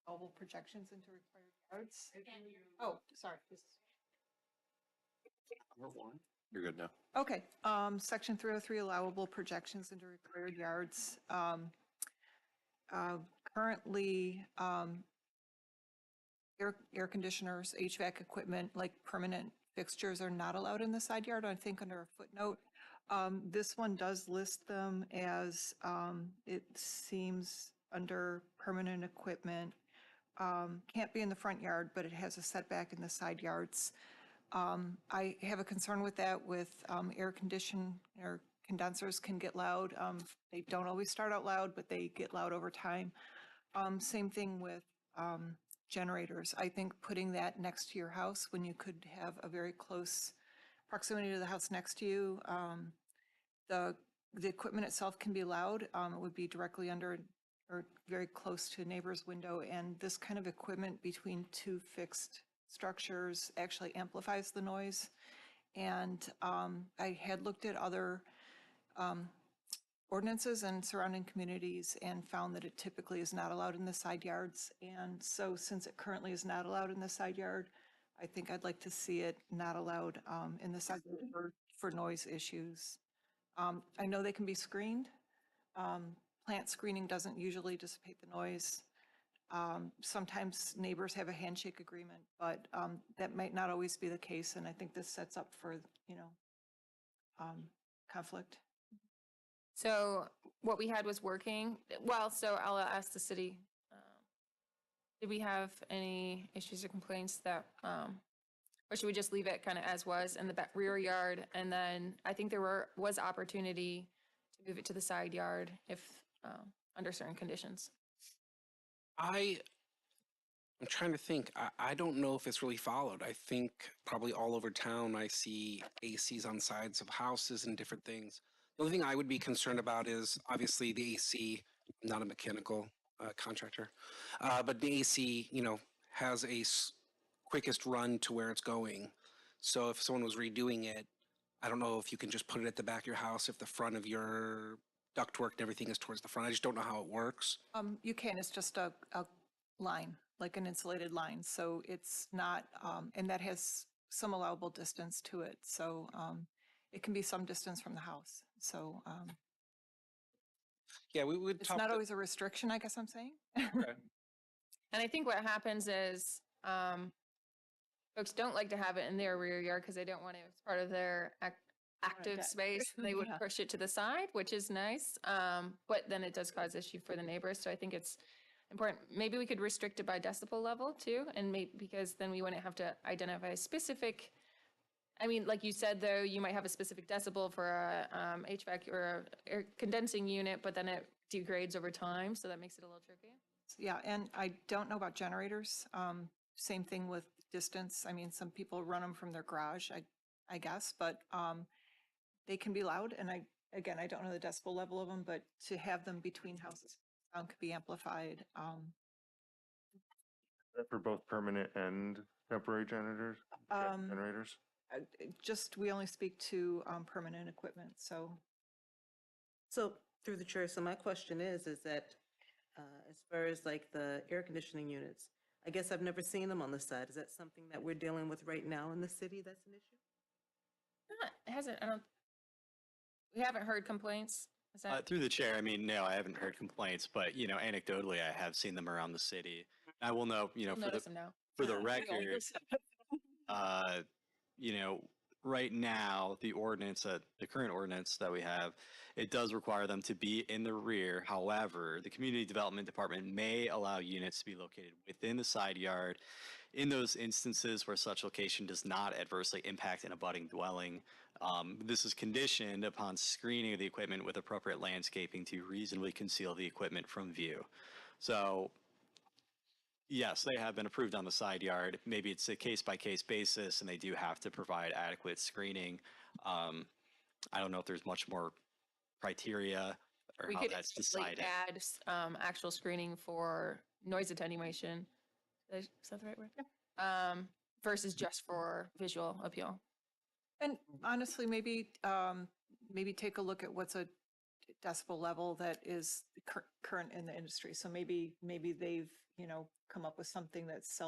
Allowable projections into required yards. Oh, sorry. You're good now. Okay, section 303, allowable projections into required yards. Currently, air conditioners, HVAC equipment, like permanent fixtures are not allowed in the side yard, I think under a footnote. This one does list them as, it seems, under permanent equipment. Can't be in the front yard, but it has a setback in the side yards. I have a concern with that with air condensers can get loud. They don't always start out loud, but they get loud over time. Same thing with generators. I think putting that next to your house when you could have a very close proximity to the house next to you, the equipment itself can be loud. It would be directly under or very close to a neighbor's window, and this kind of equipment between two fixed structures actually amplifies the noise. And I had looked at other ordinances and surrounding communities and found that it typically is not allowed in the side yards. And so since it currently is not allowed in the side yard, I think I'd like to see it not allowed in the side yard for noise issues. I know they can be screened. Plant screening doesn't usually dissipate the noise. Sometimes neighbors have a handshake agreement, but that might not always be the case. And I think this sets up for, conflict. So what we had was working. Well, so I'll ask the city, did we have any issues or complaints that, or should we just leave it kind of as was in the rear yard? And then I think there was opportunity to move it to the side yard if, under certain conditions. I'm trying to think. I don't know if it's really followed. I think probably all over town I see ACs on sides of houses and different things. The only thing I would be concerned about is obviously the AC. I'm not a mechanical contractor, but the AC, has a quickest run to where it's going. So if someone was redoing it, I don't know if you can just put it at the back of your house if the front of your ductwork and everything is towards the front. I just don't know how it works. You can, it's just a line, like an insulated line. So it's not, and that has some allowable distance to it. So it can be some distance from the house. So yeah, we would. It's not always a restriction, I guess I'm saying. Okay. And I think what happens is folks don't like to have it in their rear yard because they don't want it as part of their active space. They would Yeah. push it to the side, which is nice. But then it does cause issue for the neighbors. So I think it's important. Maybe we could restrict it by decibel level too. And maybe because then we wouldn't have to identify specific. I mean, like you said, though, you might have a specific decibel for a HVAC or a air condensing unit, but then it degrades over time. So that makes it a little tricky. Yeah, and I don't know about generators. Same thing with distance. I mean, some people run them from their garage, I guess, but they can be loud. And I don't know the decibel level of them, but to have them between houses, sound could be amplified. For both permanent and temporary generators? Generators? We only speak to permanent equipment, so. So through the chair, so my question is that as far as like the air conditioning units, I guess I've never seen them on the side. Is that something that we're dealing with right now in the city that's an issue? It hasn't, we haven't heard complaints. Is that? Through the chair, I mean, no, I haven't heard complaints, but, anecdotally, I have seen them around the city. I will know, We'll notice them now. for the record, right now, the current ordinance that we have, it does require them to be in the rear. However, the Community Development Department may allow units to be located within the side yard in those instances where such location does not adversely impact an abutting dwelling. This is conditioned upon screening of the equipment with appropriate landscaping to reasonably conceal the equipment from view. So, yes, they have been approved on the side yard. Maybe it's a case-by-case basis, and they do have to provide adequate screening. I don't know if there's much more criteria or We how could that's like decided. add actual screening for noise attenuation. Is that the right word? Versus just for visual appeal. And honestly, maybe take a look at what's a decibel level that is current in the industry. So maybe they've, come up with something that's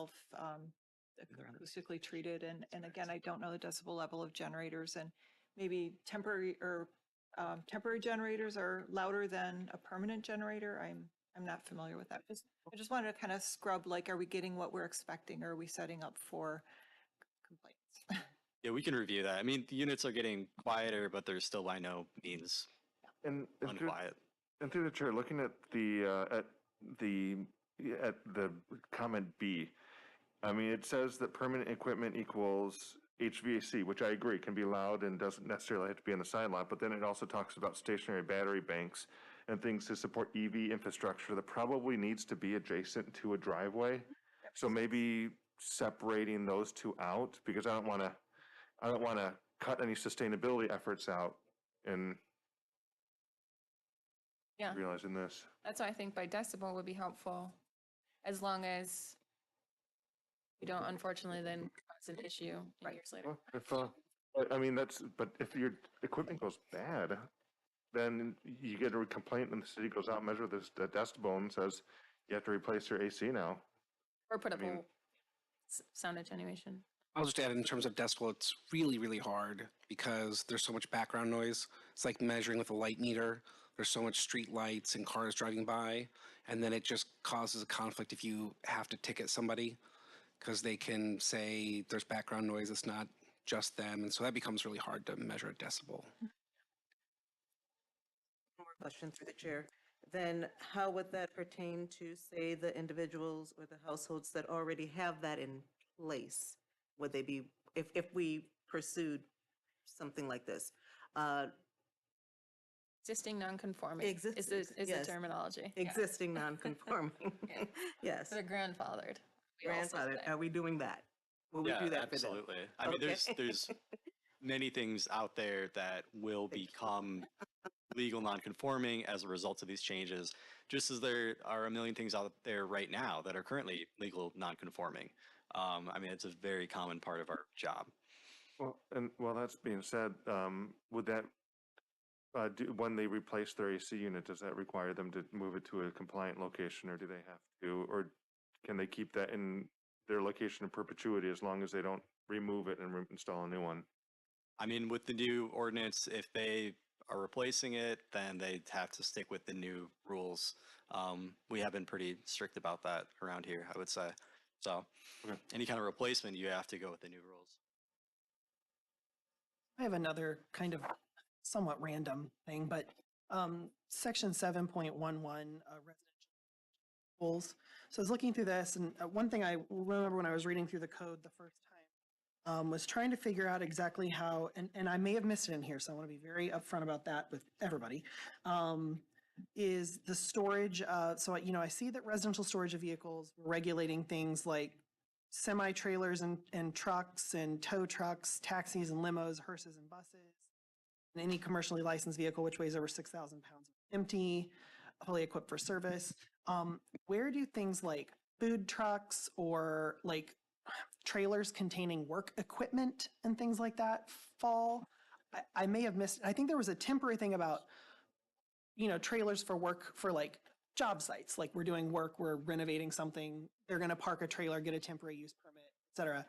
acoustically treated. And again, I don't know the decibel level of generators, and maybe temporary generators are louder than a permanent generator. I'm not familiar with that. I just wanted to kind of scrub, like, are we getting what we're expecting, or are we setting up for complaints? Yeah, we can review that. I mean, the units are getting quieter, but they're still by no means And unquiet. And through the chair, looking at the comment B, I mean, it says that permanent equipment equals HVAC, which I agree can be loud and doesn't necessarily have to be on the side lot. But then it also talks about stationary battery banks and things to support EV infrastructure that probably needs to be adjacent to a driveway. So maybe separating those two out, because I don't want to cut any sustainability efforts out in Yeah, realizing this. that's why I think by decibel would be helpful, as long as we don't unfortunately then cause an issue years later. Well, if I mean but if your equipment goes bad, then you get a complaint and the city goes out and measures the decibel and says you have to replace your AC now. Or put up a sound attenuation. I'll just add in terms of decibel, it's really, really hard because there's so much background noise. It's like measuring with a light meter. There's so much street lights and cars driving by, and then it just causes a conflict if you have to ticket somebody because they can say there's background noise, it's not just them, and so that becomes really hard to measure a decibel. More question through the chair. Then how would that pertain to, say, the individuals or the households that already have that in place? Would they be, if we pursued something like this? Existing non-conforming is the yes. terminology. Existing non-conforming. Yes. That are grandfathered. Grandfathered. Are we doing that? Will we Yeah, do that for them? absolutely. I mean, there's many things out there that will become legal non-conforming as a result of these changes, just as there are a million things out there right now that are currently legal non-conforming. I mean, it's a very common part of our job. Well, and while that's being said, would that when they replace their AC unit, does that require them to move it to a compliant location, or do they have to, or can they keep that in their location in perpetuity as long as they don't remove it and install a new one? I mean, with the new ordinance, if they are replacing it, then they have to stick with the new rules. We have been pretty strict about that around here, I would say. So any kind of replacement, you have to go with the new rules. I have another kind of somewhat random thing, but section 7.11 residential rules. So I was looking through this, and one thing I remember when I was reading through the code the first time was trying to figure out exactly how, and I may have missed it in here, so I want to be very upfront about that with everybody, is the storage. So, I see that residential storage of vehicles, we're regulating things like semi-trailers and trucks and tow trucks, taxis and limos, hearses and buses, and any commercially licensed vehicle which weighs over 6,000 pounds empty, fully equipped for service. Where do things like food trucks or like trailers containing work equipment and things like that fall? I may have missed, I think there was a temporary thing about, trailers for work for like job sites, like we're doing work, we're renovating something, they're going to park a trailer, get a temporary use permit, et cetera.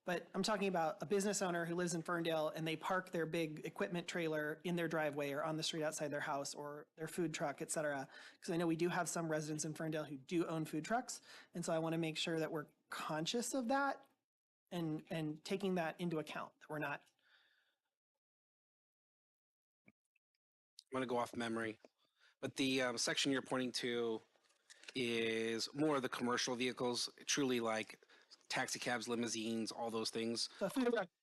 But I'm talking about a business owner who lives in Ferndale and they park their big equipment trailer in their driveway or on the street outside their house or their food truck, et cetera. Because I know we do have some residents in Ferndale who do own food trucks. And so I want to make sure that we're conscious of that and taking that into account, that we're not. I'm going to go off memory, but the section you're pointing to is more of the commercial vehicles, truly like taxi cabs, limousines, all those things. So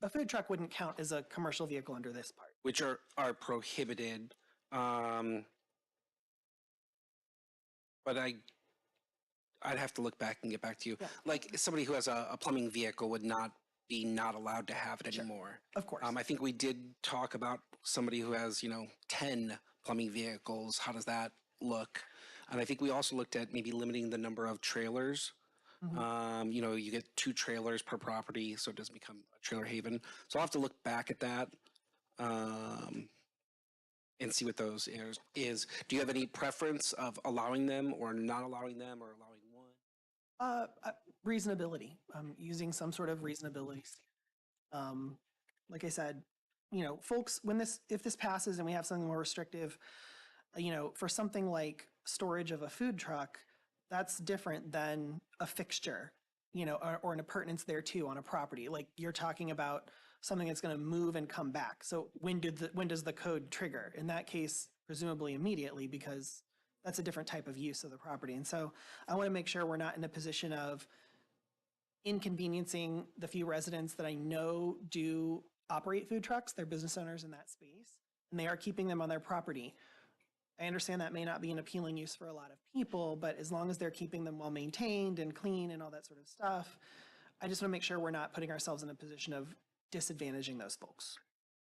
a food truck wouldn't count as a commercial vehicle under this part. Which are prohibited. But I'd have to look back and get back to you. Yeah. Like somebody who has a plumbing vehicle would not allowed to have it anymore. Of course. I think we did talk about somebody who has, 10 plumbing vehicles. How does that look? And I think we also looked at maybe limiting the number of trailers. Mm-hmm. You get 2 trailers per property, so it doesn't become a trailer haven. So I'll have to look back at that and see what those is. Do you have any preference of allowing them or not allowing them or allowing one? Reasonability, using some sort of reasonability. Like I said, folks, if this passes and we have something more restrictive, for something like storage of a food truck, that's different than a fixture. or an appurtenance there too on a property. Like you're talking about something that's going to move and come back. So when does the code trigger? In that case, presumably immediately, because that's a different type of use of the property. And so I want to make sure we're not in a position of inconveniencing the few residents that I know do operate food trucks. They're business owners in that space, and they are keeping them on their property. I understand that may not be an appealing use for a lot of people, but as long as they're keeping them well maintained and clean and all that sort of stuff, I just want to make sure we're not putting ourselves in a position of disadvantaging those folks.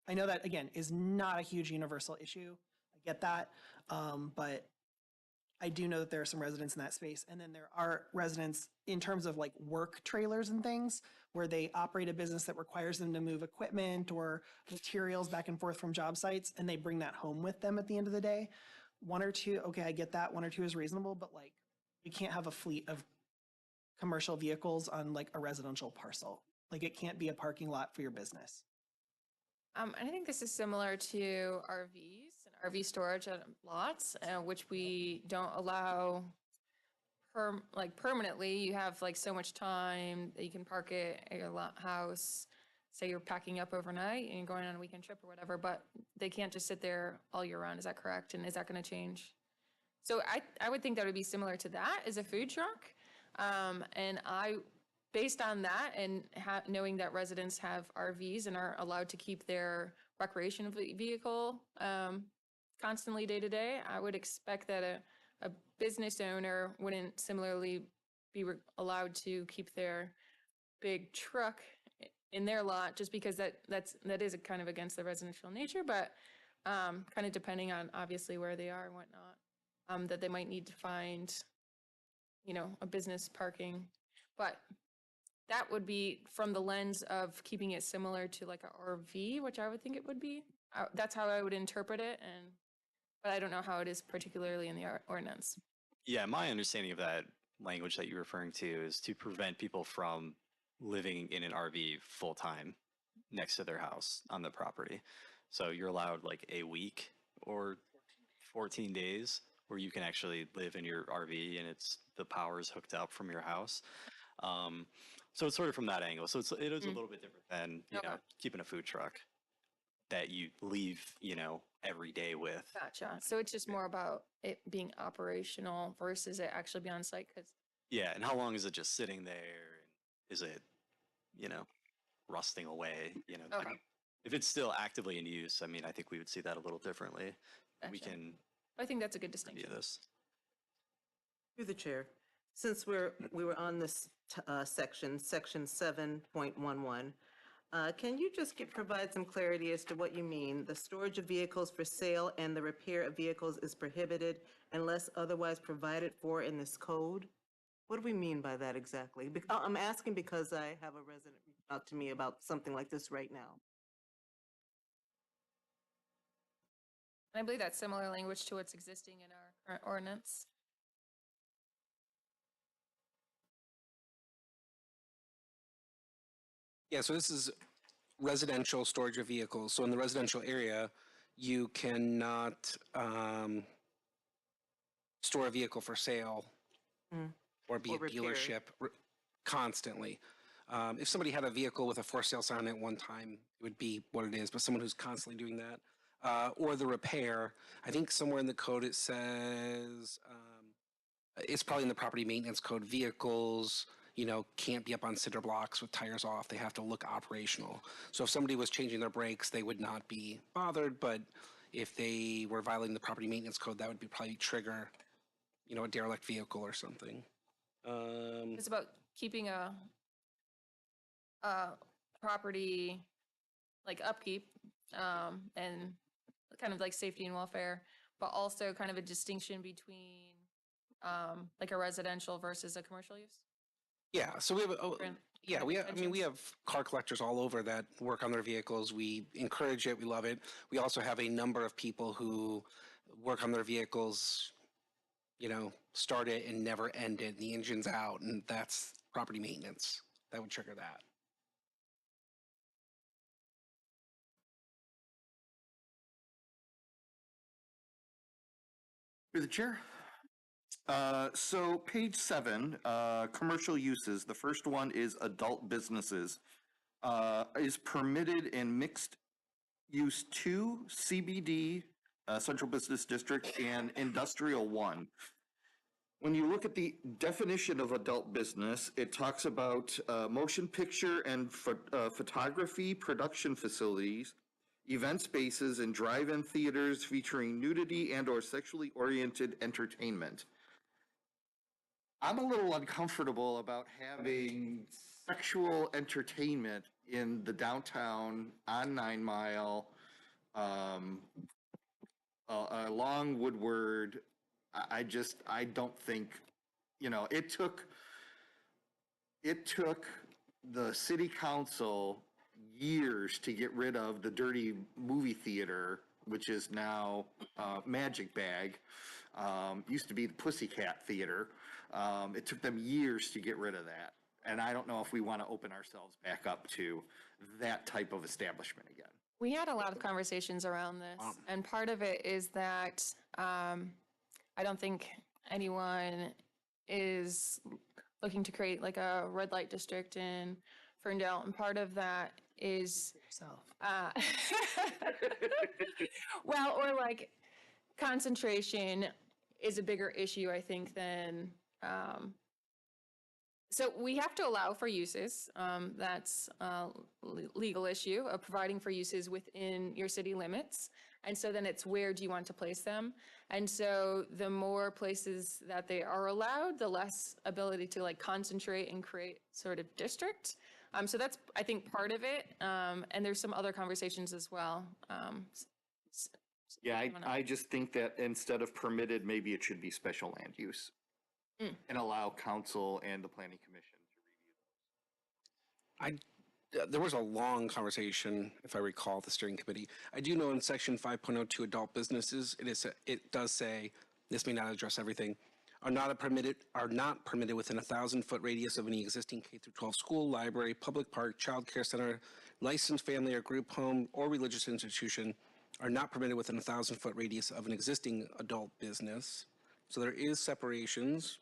I know that, again, is not a huge universal issue. I get that. But I do know that there are some residents in that space. And then there are residents in terms of like work trailers and things where they operate a business that requires them to move equipment or materials back and forth from job sites, and they bring that home with them at the end of the day. One or two, okay, I get that. One or two is reasonable, but like you can't have a fleet of commercial vehicles on like a residential parcel. Like it can't be a parking lot for your business. I think this is similar to RVs and RV storage at lots, which we don't allow permanently. You have like so much time that you can park it at your house. Say you're packing up overnight and you're going on a weekend trip or whatever, but they can't just sit there all year round. Is that correct? And is that going to change? So I would think that would be similar to that as a food truck. And based on that and knowing that residents have RVs and are allowed to keep their recreation vehicle constantly day to day, I would expect that a business owner wouldn't similarly be allowed to keep their big truck in their lot, just because that is kind of against the residential nature, but kind of depending on obviously where they are and whatnot, that they might need to find, a business parking. But that would be from the lens of keeping it similar to like a RV, which I would think it would be. That's how I would interpret it, but I don't know how it is particularly in the ordinance. Yeah, my understanding of that language that you're referring to is to prevent people from living in an RV full time next to their house on the property. So you're allowed like a week or 14 days where you can actually live in your RV and the power is hooked up from your house. So it's sort of from that angle. So it is a little bit different than, keeping a food truck that you leave, every day with. Gotcha. So it's just more about it being operational versus it actually be on site. Yeah, and how long is it just sitting there? Is it, rusting away? Okay. If it's still actively in use, I mean, I think we would see that a little differently. We Gotcha. can I think that's a good distinction. view this. Through the chair, since we were on this section 7.11, can you just provide some clarity as to what you mean? The storage of vehicles for sale and the repair of vehicles is prohibited unless otherwise provided for in this code? What do we mean by that exactly? I'm asking because I have a resident reach out to me about something like this right now. And I believe that's similar language to what's existing in our current ordinance. Yeah, so this is residential storage of vehicles. So in the residential area, you cannot store a vehicle for sale or be Or a repair. dealership constantly. If somebody had a vehicle with a for sale sign at one time, it would be what it is, but someone who's constantly doing that, or the repair, I think somewhere in the code it says, it's probably in the property maintenance code, vehicles, can't be up on cinder blocks with tires off. They have to look operational. So if somebody was changing their brakes, they would not be bothered, but if they were violating the property maintenance code, that would probably trigger, a derelict vehicle or something. It's about keeping a property like upkeep and kind of like safety and welfare, but also kind of a distinction between like a residential versus a commercial use. Yeah, so we have car collectors all over that work on their vehicles. We encourage it. We love it. We also have a number of people who work on their vehicles, start it and never end it. The engine's out, and that's property maintenance. That would trigger that. Through the chair. So page 7, commercial uses. The first one is adult businesses. Is permitted in mixed use 2, CBD, Central Business District, and Industrial 1. When you look at the definition of adult business, it talks about motion picture and photography production facilities, event spaces, and drive-in theaters featuring nudity and or sexually oriented entertainment. I'm a little uncomfortable about having sexual entertainment in the downtown on 9 Mile, along Woodward. I don't think, it took the city council years to get rid of the dirty movie theater, which is now Magic Bag. Used to be the Pussycat Theater. It took them years to get rid of that. And I don't know if we want to open ourselves back up to that type of establishment again. We had a lot of conversations around this, and part of it is that I don't think anyone is looking to create like a red light district in Ferndale, and part of that is well, or like concentration is a bigger issue, I think, than so we have to allow for uses. That's a legal issue of providing for uses within your city limits. And so then it's where do you want to place them? And so the more places that they are allowed, the less ability to like concentrate and create sort of district. So that's, I think, part of it. And there's some other conversations as well. Yeah, I just think that instead of permitted, maybe it should be special land use and allow council and the planning commission to review those. There was a long conversation, if I recall, at the steering committee. I do know in section 5.02 adult businesses, it does say, this may not address everything, are not permitted within a 1,000-foot radius of any existing K through 12 school, library, public park, child care center, licensed family or group home, or religious institution, are not permitted within a 1,000-foot radius of an existing adult business. So there is separations.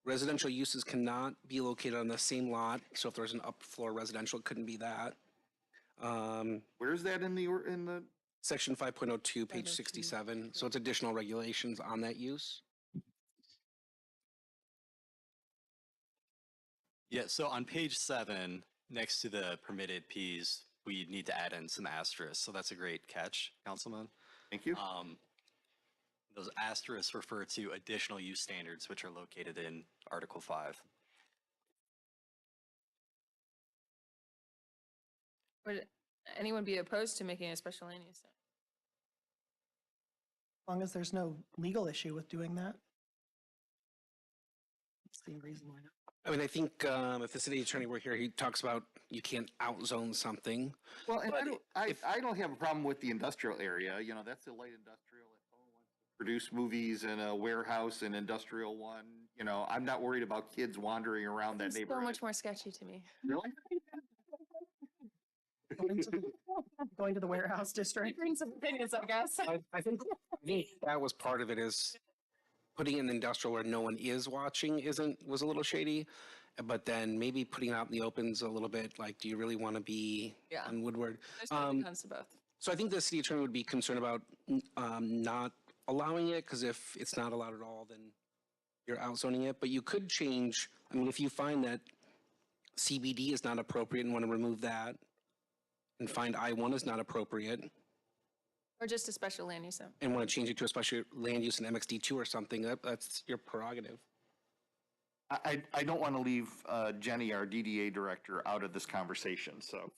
Residential uses cannot be located on the same lot. So if there's an upfloor residential, it couldn't be that. Where's that in the section 5.02, page 67. So it's additional regulations on that use. Yeah, so on page 7, next to the permitted Ps, we need to add in some asterisks. So that's a great catch, Councilman. Thank you. Those asterisks refer to additional use standards, which are located in Article 5. Would anyone be opposed to making a special land use? As long as there's no legal issue with doing that. That's the reason why not. I mean, I think if the city attorney were here, he talks about you can't outzone something. Well, and I don't have a problem with the industrial area. That's the light industrial. If someone wants to produce movies in a warehouse in Industrial 1, I'm not worried about kids wandering around that neighborhood. So much more sketchy to me. Really? Going to the warehouse district. Bring some opinions, I guess. I think that was part of it, is putting in industrial where no one is watching was a little shady. But then maybe putting it out in the opens a little bit, like, do you really want to be on Woodward? There's pros and cons to both. So I think the city attorney would be concerned about not allowing it, because if it's not allowed at all, then you're outzoning it. But you could change, if you find that CBD is not appropriate and want to remove that, and find I-1 is not appropriate, Or just a special land use zone. and want to change it to a special land use in MXD2 or something, that's your prerogative. I don't want to leave Jenny, our DDA director, out of this conversation. So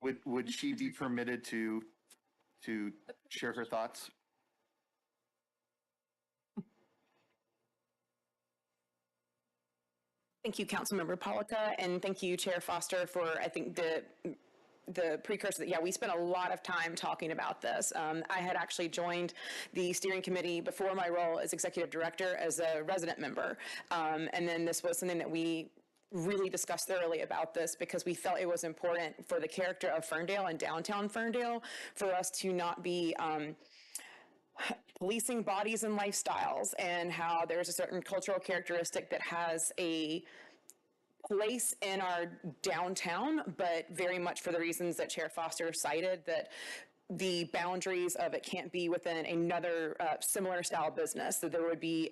would she be permitted to share her thoughts? Thank you, Councilmember Polika, and thank you, Chair Foster, for, I think, the precursor that, we spent a lot of time talking about this. I had actually joined the steering committee before my role as executive director as a resident member. And then this was something that we really discussed thoroughly about this, because we felt it was important for the character of Ferndale and downtown Ferndale for us to not be policing bodies and lifestyles, and how there's a certain cultural characteristic that has a place in our downtown, but very much for the reasons that Chair Foster cited, that the boundaries of it can't be within another similar style business, that there would be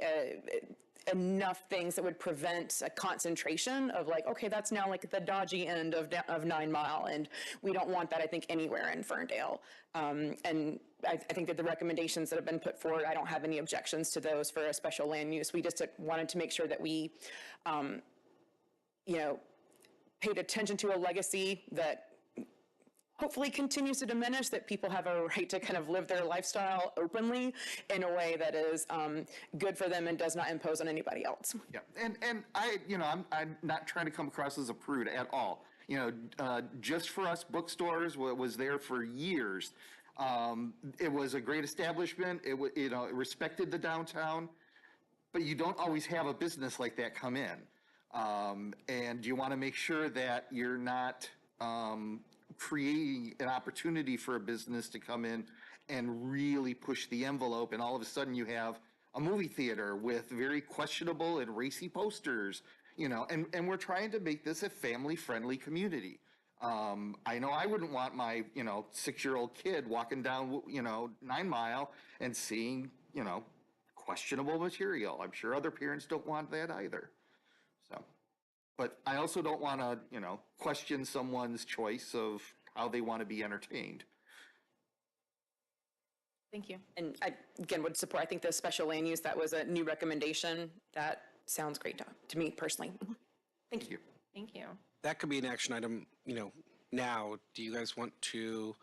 enough things that would prevent a concentration of like, okay, that's now like the dodgy end of 9 Mile, and we don't want that, I think, anywhere in Ferndale. And I think that the recommendations that have been put forward, I don't have any objections to those for a special land use. We just wanted to make sure that we, paid attention to a legacy that hopefully continues to diminish, that people have a right to kind of live their lifestyle openly in a way that is good for them and does not impose on anybody else. Yeah, and I, I'm not trying to come across as a prude at all. Just for Us bookstores was there for years. It was a great establishment. It respected the downtown, but you don't always have a business like that come in. And you want to make sure that you're not creating an opportunity for a business to come in and really push the envelope, and all of a sudden you have a movie theater with very questionable and racy posters, and we're trying to make this a family-friendly community. I know I wouldn't want my, 6-year-old kid walking down, 9 Mile and seeing, questionable material. I'm sure other parents don't want that either. So, but I also don't want to, question someone's choice of how they want to be entertained. Thank you. And I, again, would support, I think the special land use, that was a new recommendation. That sounds great to me personally. Thank you. Thank you. That could be an action item, now. Do you guys want to,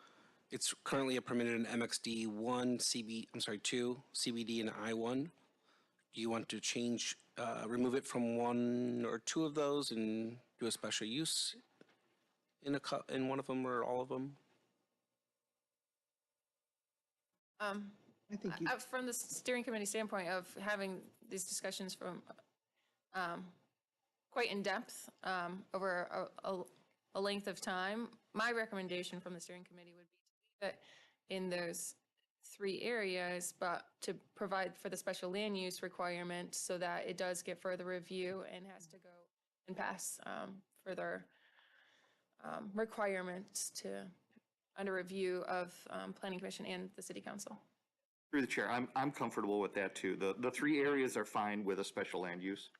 it's currently permitted in MXD 2, CBD and I1. Do you want to change, remove it from one or two of those and do a special use in one of them or all of them? I think From the steering committee standpoint of having these discussions from quite in depth over a length of time, my recommendation from the steering committee would be to leave it in those 3 areas, but to provide for the special land use requirement so that it does get further review and has to go and pass further requirements under review of Planning Commission and the City Council. Through the chair, I'm comfortable with that too. The 3 areas are fine with a special land use.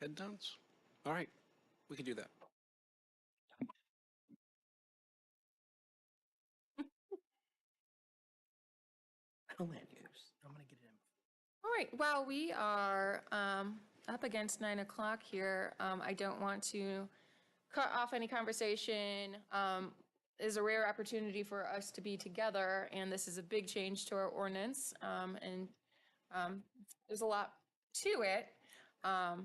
Head downs? All right, we can do that. Land use. I'm going to get it in. All right, well, we are up against 9 o'clock here. I don't want to cut off any conversation. Is a rare opportunity for us to be together, and this is a big change to our ordinance, and there's a lot to it. But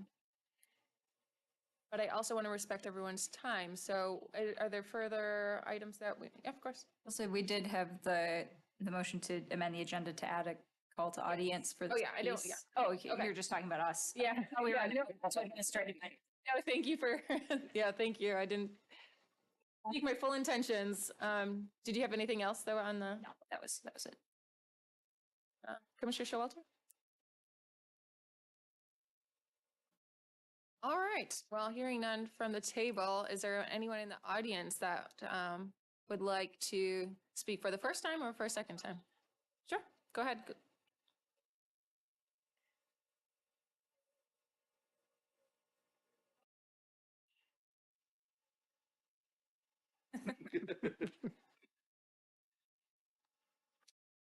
I also want to respect everyone's time. So are there further items that we, yeah, of course. Also, we did have the motion to amend the agenda to add a call to audience for this Oh, yeah, I know, piece. yeah. Oh, okay, Okay. you're just talking about us. Yeah. Oh, we were, Yeah, no. so I'm gonna start again. No, thank you for, yeah, thank you. I didn't speak my full intentions. Did you have anything else though on the? No, that was it. Commissioner Showalter? All right, well, hearing none from the table, is there anyone in the audience that would like to speak for the first time or for a second time? Sure, go ahead.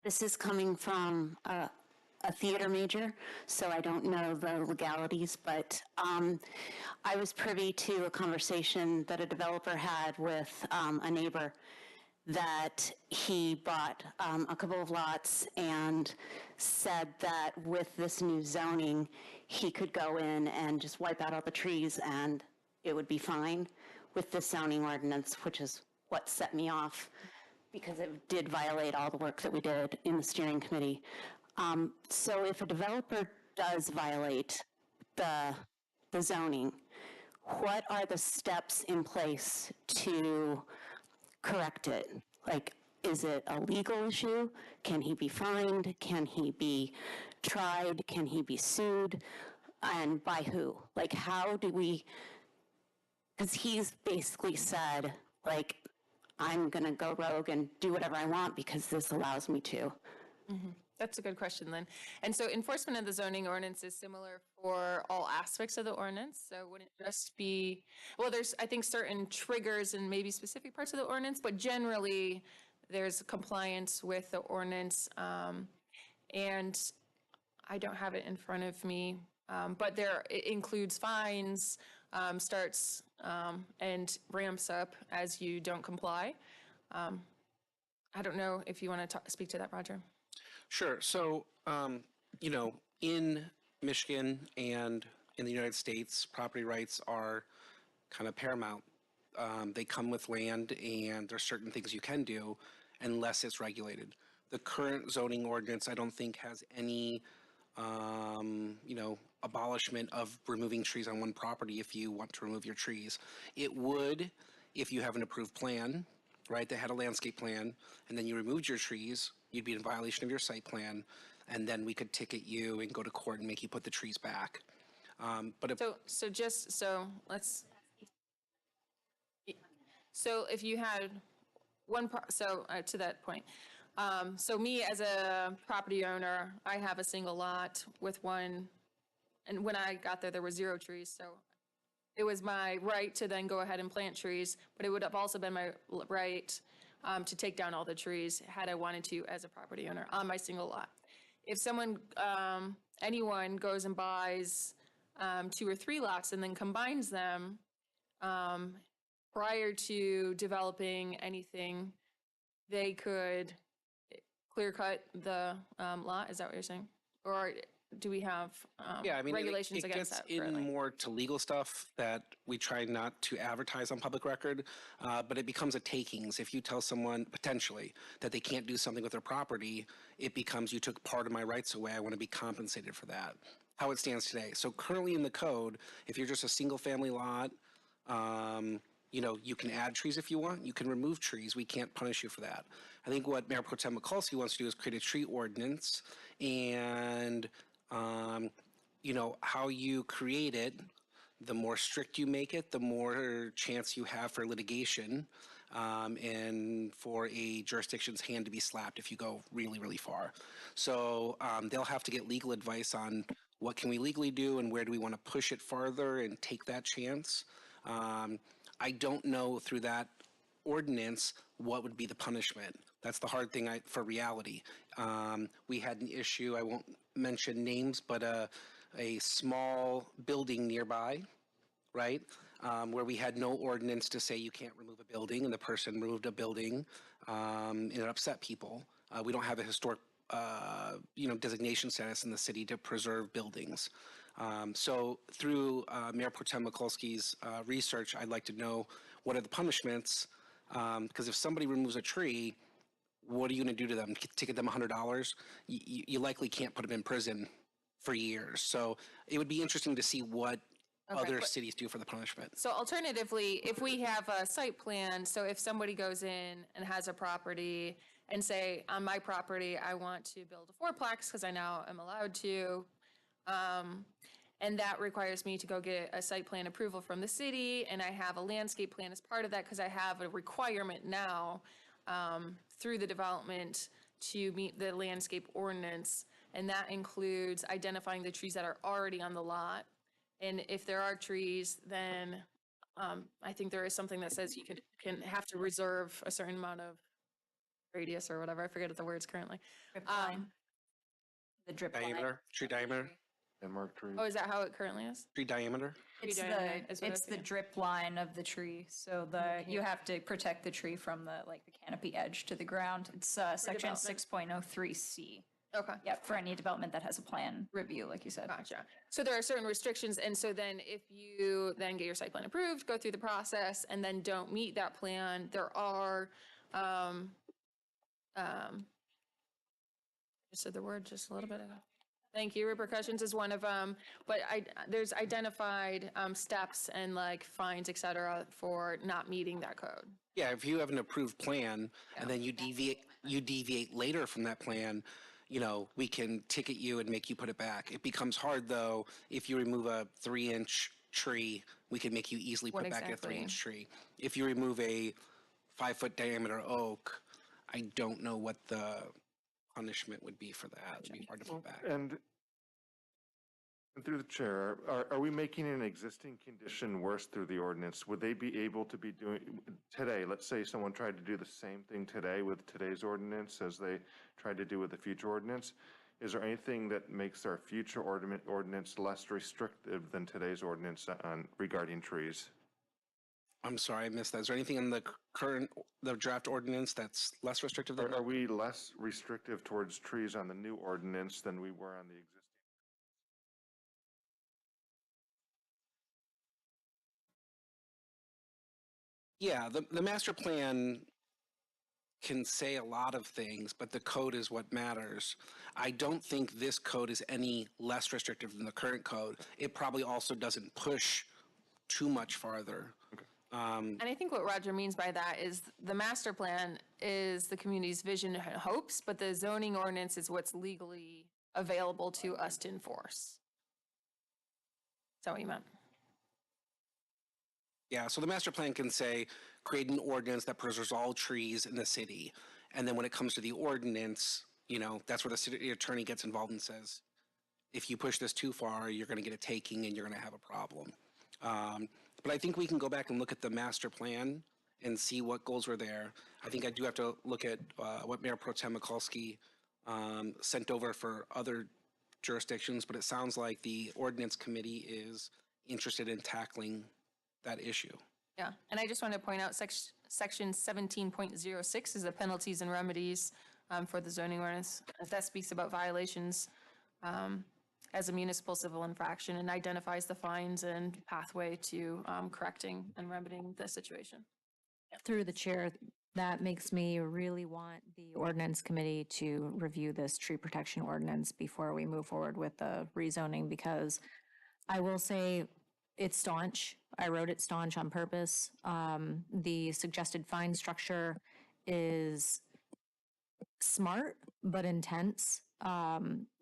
This is coming from a theater major, so I don't know the legalities, but I was privy to a conversation that a developer had with a neighbor that he bought a couple of lots and said that with this new zoning, he could go in and just wipe out all the trees and it would be fine with this zoning ordinance, which is what set me off, because it did violate all the work that we did in the steering committee. So if a developer does violate the zoning, what are the steps in place to correct it? Like, is it a legal issue? Can he be fined? Can he be tried? Can he be sued? And by who? Like, how do we, because he's basically said, like, I'm going to go rogue and do whatever I want because this allows me to. That's a good question then. And so enforcement of the zoning ordinance is similar for all aspects of the ordinance. So wouldn't it just be, well, there's, I think, certain triggers and maybe specific parts of the ordinance, but generally there's compliance with the ordinance. And I don't have it in front of me, but it includes fines, starts and ramps up as you don't comply. I don't know if you want to speak to that, Roger. Sure. So, you know, in Michigan and in the United States, property rights are kind of paramount. They come with land, and there's certain things you can do unless it's regulated. The current zoning ordinance, I don't think, has any, you know, abolishment of removing trees on one property if you want to remove your trees. It would if you have an approved plan, right, that had a landscape plan, and then you removed your trees, you'd be in violation of your site plan, and then we could ticket you and go to court and make you put the trees back. But if, so if you had one, to that point, so me as a property owner, I have a single lot with one, and when I got there were 0 trees, so it was my right to then go ahead and plant trees, but it would have also been my right to take down all the trees had I wanted to as a property owner on my single lot. If someone, anyone goes and buys 2 or 3 lots and then combines them prior to developing anything, they could clear cut the lot. Is that what you're saying? Or do we have yeah, I mean, regulations it against gets that? in currently? more to legal stuff that we try not to advertise on public record, but it becomes a takings. If you tell someone potentially that they can't do something with their property, it becomes you took part of my rights away. I want to be compensated for that. How it stands today. So currently in the code, if you're just a single family lot, you know, you can add trees if you want. You can remove trees. We can't punish you for that. I think what Mayor Pro Tem Mikulski wants to do is create a tree ordinance, and you know, how you create it, the more strict you make it, the more chance you have for litigation and for a jurisdiction's hand to be slapped if you go really, really far. So they'll have to get legal advice on what can we legally do and where do we want to push it farther and take that chance. I don't know through that ordinance what would be the punishment. That's the hard thing for reality. We had an issue, I won't mention names, but a small building nearby, right, where we had no ordinance to say you can't remove a building, and the person removed a building, and it upset people. We don't have a historic, you know, designation status in the city to preserve buildings. So through Mayor Pro Tem Mikulski's research, I'd like to know what are the punishments, because if somebody removes a tree, what are you going to do to them? Ticket them $100? You likely can't put them in prison for years. So it would be interesting to see what other cities do for the punishment. So alternatively, if we have a site plan, so if somebody goes in and has a property and say, on my property, I want to build a 4-plex because I now am allowed to, and that requires me to go get a site plan approval from the city, and I have a landscape plan as part of that because I have a requirement now through the development to meet the landscape ordinance, and that includes identifying the trees that are already on the lot. And if there are trees, then I think there is something that says you can have to reserve a certain amount of radius or whatever. I forget what the words currently. The drip Diameter, line. tree diameter. And mark trees. Oh, is that how it currently is? Tree diameter. It's the drip line of the tree. So you have to protect the tree from the canopy edge to the ground. It's section 6.03C. Okay. Yep, for any development that has a plan review, like you said. Gotcha. So there are certain restrictions, and so then if you then get your site plan approved, go through the process, and then don't meet that plan, there are, I said the word just a little bit ago. Thank you. Repercussions is one of them, but there's identified steps and like fines, et cetera, for not meeting that code. Yeah, if you have an approved plan and then you deviate later from that plan, you know, we can ticket you and make you put it back. It becomes hard though, if you remove a 3-inch tree, we can make you easily put back a 3-inch tree. If you remove a 5-foot diameter oak, I don't know what the punishment would be for that. It'd be hard to put back. And through the chair, are we making an existing condition worse through the ordinance? Would they be able to be doing, today, let's say someone tried to do the same thing today with today's ordinance as they tried to do with the future ordinance? Is there anything that makes our future ordinance less restrictive than today's ordinance regarding trees? I'm sorry, I missed that. Is there anything in the draft ordinance that's less restrictive than that? Are we less restrictive towards trees on the new ordinance than we were on the existing? Yeah, the master plan can say a lot of things, but the code is what matters. I don't think this code is any less restrictive than the current code. It probably also doesn't push too much farther. Okay. And I think what Roger means by that is the master plan is the community's vision and hopes, but the zoning ordinance is what's legally available to us to enforce. Is that what you meant? Yeah, so the master plan can say, create an ordinance that preserves all trees in the city. And then when it comes to the ordinance, you know, that's where the city attorney gets involved and says, if you push this too far, you're going to get a taking and you're going to have a problem. But I think we can go back and look at the master plan and see what goals were there. I think I do have to look at what Mayor Pro Tem Mikulski sent over for other jurisdictions, but it sounds like the ordinance committee is interested in tackling that issue. Yeah, and I just want to point out section 17.06 is the penalties and remedies for the zoning ordinance. That speaks about violations as a municipal civil infraction and identifies the fines and pathway to correcting and remedying the situation. Through the chair, that makes me really want the ordinance committee to review this tree protection ordinance before we move forward with the rezoning, because I will say it's staunch. I wrote it staunch on purpose. The suggested fine structure is smart but intense,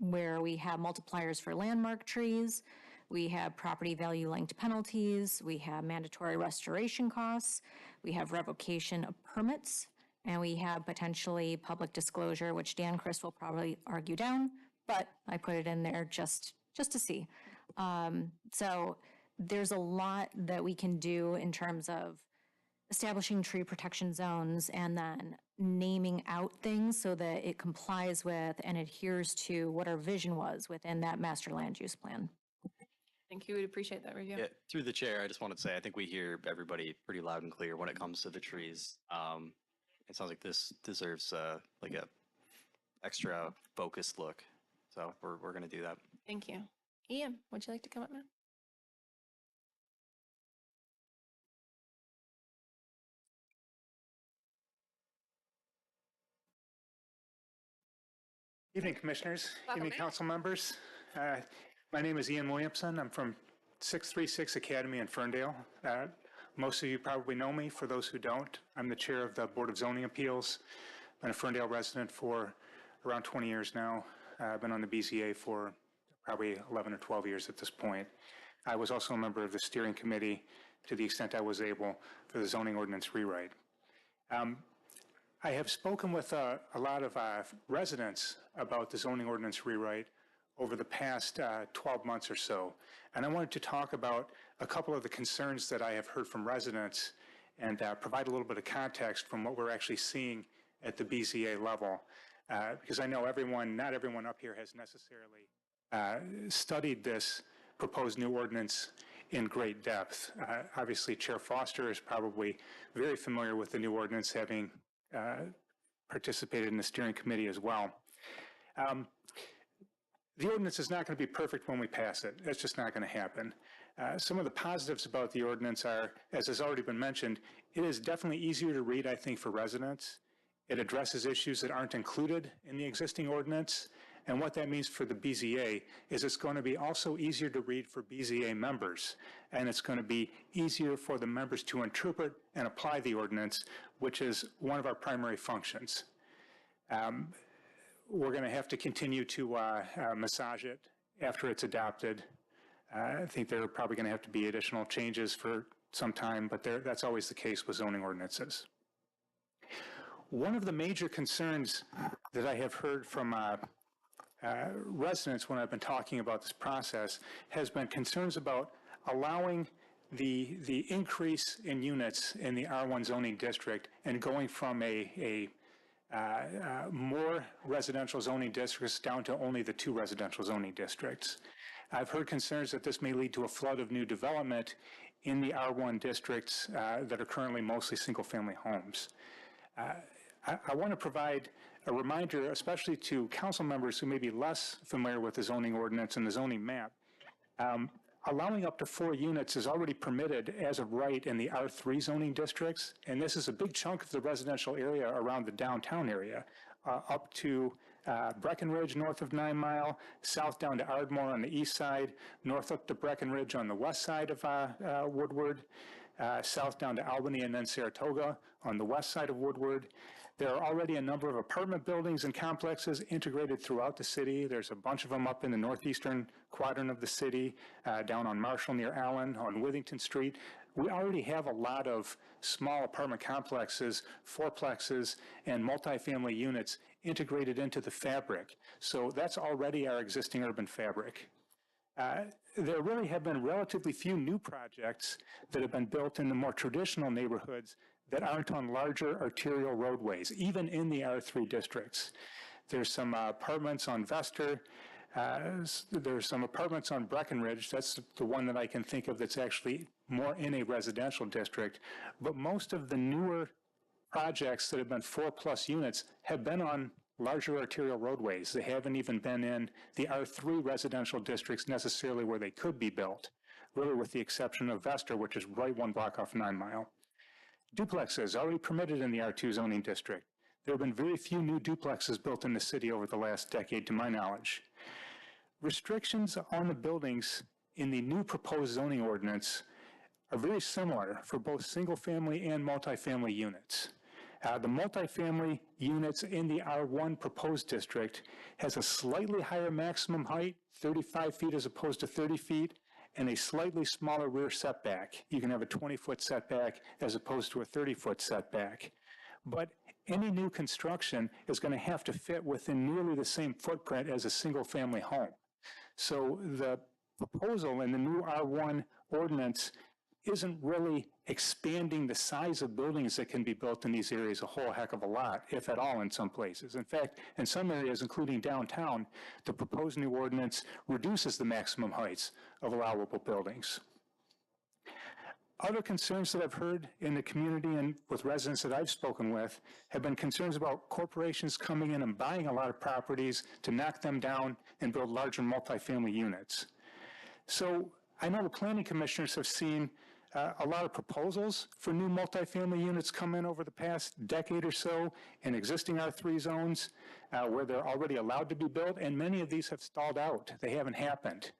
where we have multipliers for landmark trees, we have property value linked penalties, we have mandatory restoration costs, we have revocation of permits, and we have potentially public disclosure, which Dan Chris will probably argue down, but I put it in there just to see. So there's a lot that we can do in terms of establishing tree protection zones and then naming out things so that it complies with and adheres to what our vision was within that master land use plan. Thank you. We'd appreciate that review. Yeah, through the chair, I just wanted to say, I think we hear everybody pretty loud and clear when it comes to the trees. It sounds like this deserves like a extra focused look. So we're going to do that. Thank you. Ian, would you like to come up now? Evening, Commissioners, evening, council members. My name is Ian Williamson. I'm from 636 Academy in Ferndale. Most of you probably know me. For those who don't, I'm the chair of the Board of Zoning Appeals. Been a Ferndale resident for around 20 years now. I've been on the BZA for probably 11 or 12 years at this point. I was also a member of the steering committee to the extent I was able for the zoning ordinance rewrite. I have spoken with a lot of residents about the zoning ordinance rewrite over the past 12 months or so. And I wanted to talk about a couple of the concerns that I have heard from residents and provide a little bit of context from what we're actually seeing at the BZA level. Because I know not everyone up here has necessarily studied this proposed new ordinance in great depth. Obviously, Chair Foster is probably very familiar with the new ordinance, having participated in the steering committee as well. The ordinance is not going to be perfect when we pass it. That's just not going to happen. Some of the positives about the ordinance are, as has already been mentioned, it is definitely easier to read, I think, for residents. It addresses issues that aren't included in the existing ordinance. And what that means for the BZA is it's going to be also easier to read for BZA members, and it's going to be easier for the members to interpret and apply the ordinance, which is one of our primary functions. We're going to have to continue to massage it after it's adopted. I think there are probably going to have to be additional changes for some time, but that's always the case with zoning ordinances. One of the major concerns that I have heard from residents when I've been talking about this process has been concerns about allowing the increase in units in the R1 zoning district and going from more residential zoning districts down to only the 2 residential zoning districts. I've heard concerns that this may lead to a flood of new development in the R1 districts that are currently mostly single-family homes. I want to provide a reminder, especially to council members who may be less familiar with the zoning ordinance and the zoning map. Allowing up to 4 units is already permitted as of right in the R3 zoning districts, and this is a big chunk of the residential area around the downtown area, up to Breckenridge north of 9 Mile, south down to Ardmore on the east side, north up to Breckenridge on the west side of Woodward, south down to Albany and then Saratoga on the west side of Woodward. There are already a number of apartment buildings and complexes integrated throughout the city. There's a bunch of them up in the northeastern quadrant of the city, down on Marshall near Allen, on Withington Street. We already have a lot of small apartment complexes, fourplexes, and multifamily units integrated into the fabric. So that's already our existing urban fabric. There really have been relatively few new projects that have been built in the more traditional neighborhoods that aren't on larger arterial roadways, even in the R3 districts. There's some apartments on Vester. There's some apartments on Breckenridge. That's the one that I can think of that's actually more in a residential district. But most of the newer projects that have been 4+ units have been on larger arterial roadways. They haven't even been in the R3 residential districts necessarily where they could be built, really with the exception of Vester, which is right 1 block off 9 Mile. Duplexes already permitted in the R2 zoning district. There have been very few new duplexes built in the city over the last decade, to my knowledge. Restrictions on the buildings in the new proposed zoning ordinance are very similar for both single-family and multifamily units. The multifamily units in the R1 proposed district has a slightly higher maximum height, 35 feet as opposed to 30 feet, and a slightly smaller rear setback. You can have a 20-foot setback as opposed to a 30-foot setback. But any new construction is going to have to fit within nearly the same footprint as a single-family home. So the proposal in the new R1 ordinance isn't really expanding the size of buildings that can be built in these areas a whole heck of a lot, if at all in some places. In fact, in some areas, including downtown, the proposed new ordinance reduces the maximum heights of allowable buildings. Other concerns that I've heard in the community and with residents that I've spoken with have been concerns about corporations coming in and buying a lot of properties to knock them down and build larger multifamily units. So I know the planning commissioners have seen a lot of proposals for new multifamily units come in over the past decade or so in existing R3 zones where they're already allowed to be built, and many of these have stalled out. They haven't happened.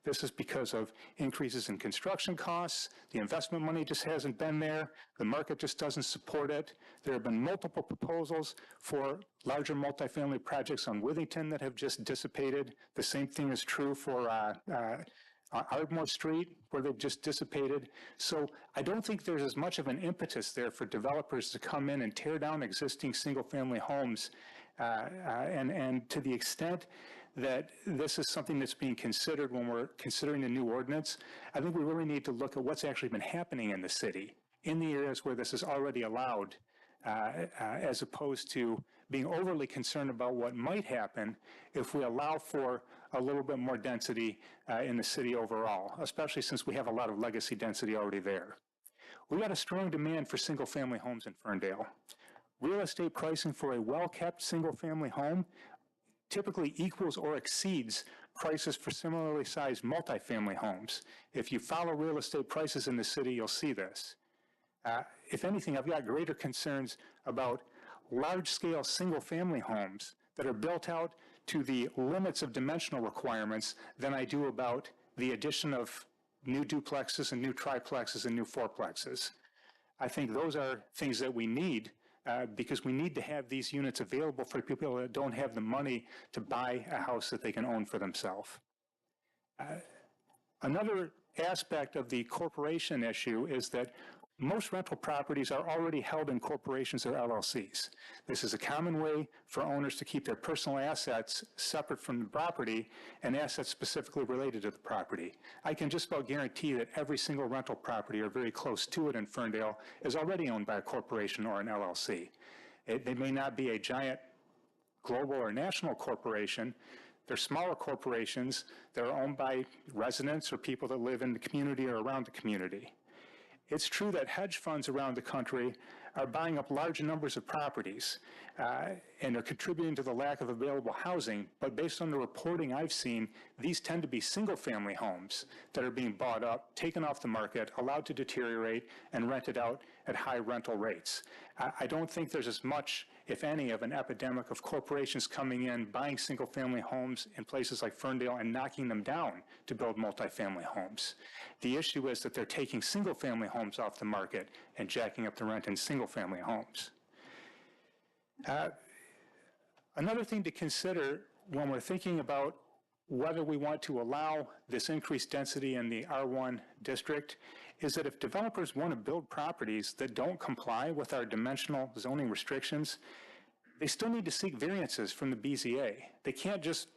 This is because of increases in construction costs. The investment money just hasn't been there. The market just doesn't support it. There have been multiple proposals for larger multifamily projects on Withington that have just dissipated. The same thing is true for Ardmore Street, where they've just dissipated. So I don't think there's as much of an impetus there for developers to come in and tear down existing single-family homes. And to the extent that this is something that's being considered when we're considering the new ordinance, I think we really need to look at what's actually been happening in the city, in the areas where this is already allowed, as opposed to being overly concerned about what might happen if we allow for a little bit more density in the city overall, especially since we have a lot of legacy density already there. We've got a strong demand for single-family homes in Ferndale. Real estate pricing for a well-kept single-family home typically equals or exceeds prices for similarly sized multifamily homes. If you follow real estate prices in the city, you'll see this. If anything, I've got greater concerns about large-scale single-family homes that are built out to the limits of dimensional requirements than I do about the addition of new duplexes and new triplexes and new fourplexes. I think those are things that we need because we need to have these units available for people that don't have the money to buy a house that they can own for themselves. Another aspect of the corporation issue is that most rental properties are already held in corporations or LLCs. This is a common way for owners to keep their personal assets separate from the property and assets specifically related to the property. I can just about guarantee that every single rental property or very close to it in Ferndale is already owned by a corporation or an LLC. They may not be a giant global or national corporation. They're smaller corporations that are owned by residents or people that live in the community or around the community. It's true that hedge funds around the country are buying up large numbers of properties and are contributing to the lack of available housing, but based on the reporting I've seen, these tend to be single-family homes that are being bought up, taken off the market, allowed to deteriorate, and rented out at high rental rates. I don't think there's as much, if any, of an epidemic of corporations coming in, buying single-family homes in places like Ferndale and knocking them down to build multifamily homes. The issue is that they're taking single-family homes off the market and jacking up the rent in single-family homes. Another thing to consider when we're thinking about whether we want to allow this increased density in the R1 district is that if developers want to build properties that don't comply with our dimensional zoning restrictions, they still need to seek variances from the BZA. They can't just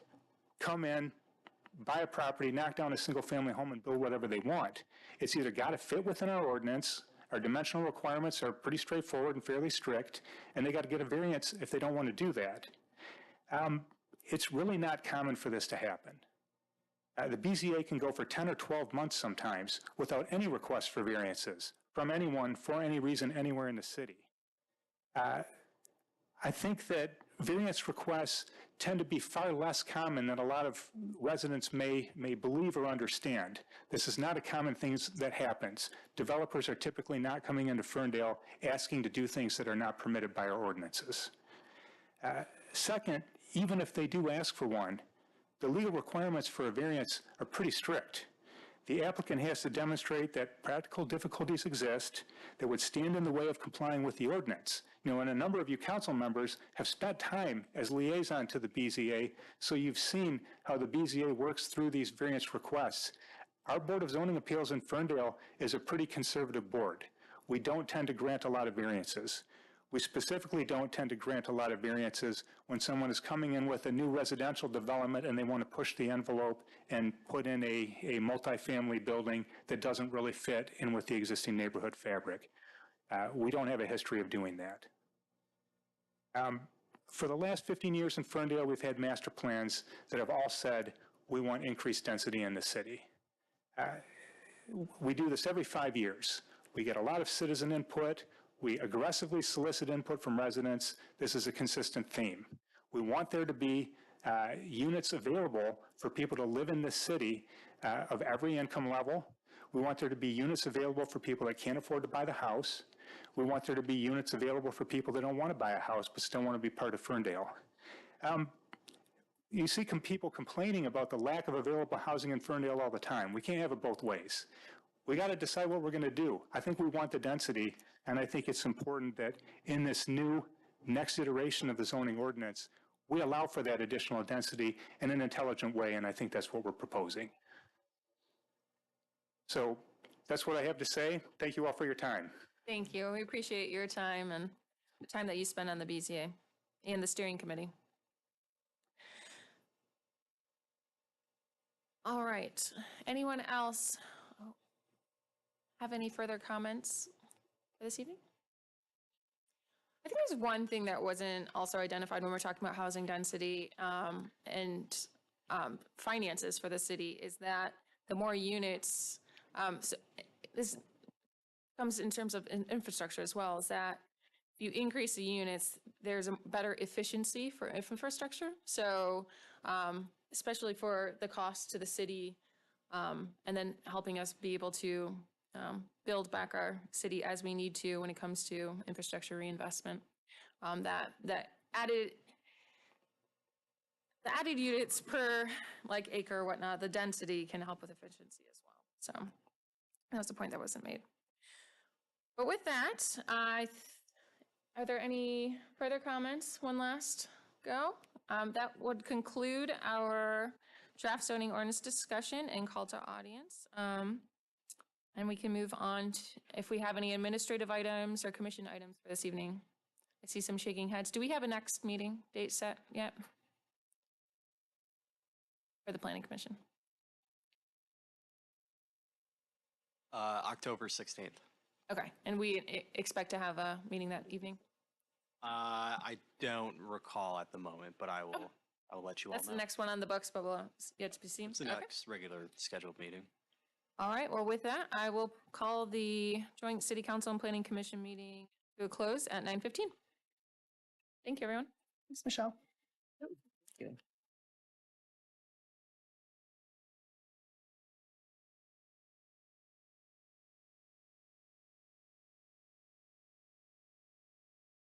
come in, buy a property, knock down a single-family home, and build whatever they want. It's either got to fit within our ordinance, our dimensional requirements are pretty straightforward and fairly strict, and they got to get a variance if they don't want to do that. It's really not common for this to happen. The BZA can go for 10 or 12 months sometimes without any request for variances from anyone for any reason anywhere in the city. I think that variance requests tend to be far less common than a lot of residents may believe or understand. This is not a common thing that happens. Developers are typically not coming into Ferndale asking to do things that are not permitted by our ordinances. Second, even if they do ask for one, the legal requirements for a variance are pretty strict. The applicant has to demonstrate that practical difficulties exist that would stand in the way of complying with the ordinance. You know, and a number of you council members have spent time as liaison to the BZA, so you've seen how the BZA works through these variance requests. Our Board of Zoning Appeals in Ferndale is a pretty conservative board. We don't tend to grant a lot of variances. We specifically don't tend to grant a lot of variances when someone is coming in with a new residential development and they want to push the envelope and put in a multifamily building that doesn't really fit in with the existing neighborhood fabric. We don't have a history of doing that. For the last 15 years in Ferndale, we've had master plans that have all said we want increased density in the city. We do this every 5 years. We get a lot of citizen input. We aggressively solicit input from residents. This is a consistent theme. We want there to be units available for people to live in this city of every income level. We want there to be units available for people that can't afford to buy the house. We want there to be units available for people that don't want to buy a house but still want to be part of Ferndale. You see people complaining about the lack of available housing in Ferndale all the time. We can't have it both ways. We got to decide what we're going to do. I think we want the density, and I think it's important that in this new next iteration of the zoning ordinance, we allow for that additional density in an intelligent way, and I think that's what we're proposing. So that's what I have to say. Thank you all for your time. Thank you. We appreciate your time and the time that you spend on the BZA and the steering committee. All right. Anyone else have any further comments for this evening? I think there's one thing that wasn't also identified when we're talking about housing density and finances for the city is that the more units, so this comes in terms of infrastructure as well, is that if you increase the units, there's a better efficiency for infrastructure. So especially for the cost to the city and then helping us be able to build back our city as we need to when it comes to infrastructure reinvestment. That the added units per like acre or whatnot, the density can help with efficiency as well. So that was the point that wasn't made. But with that, are there any further comments? One last go. That would conclude our draft zoning ordinance discussion and call to audience. And we can move on to, if we have any administrative items or commission items for this evening. I see some shaking heads. Do we have a next meeting date set yet? For the Planning Commission? October 16th. Okay, and we expect to have a meeting that evening? I don't recall at the moment, but I will let you all know. That's the next one on the books, but we'll yet to be seen. It's the next regular scheduled meeting. All right, well, with that, I will call the joint City Council and Planning Commission meeting to a close at 9:15. Thank you, everyone. Thanks, Michelle. Thank you.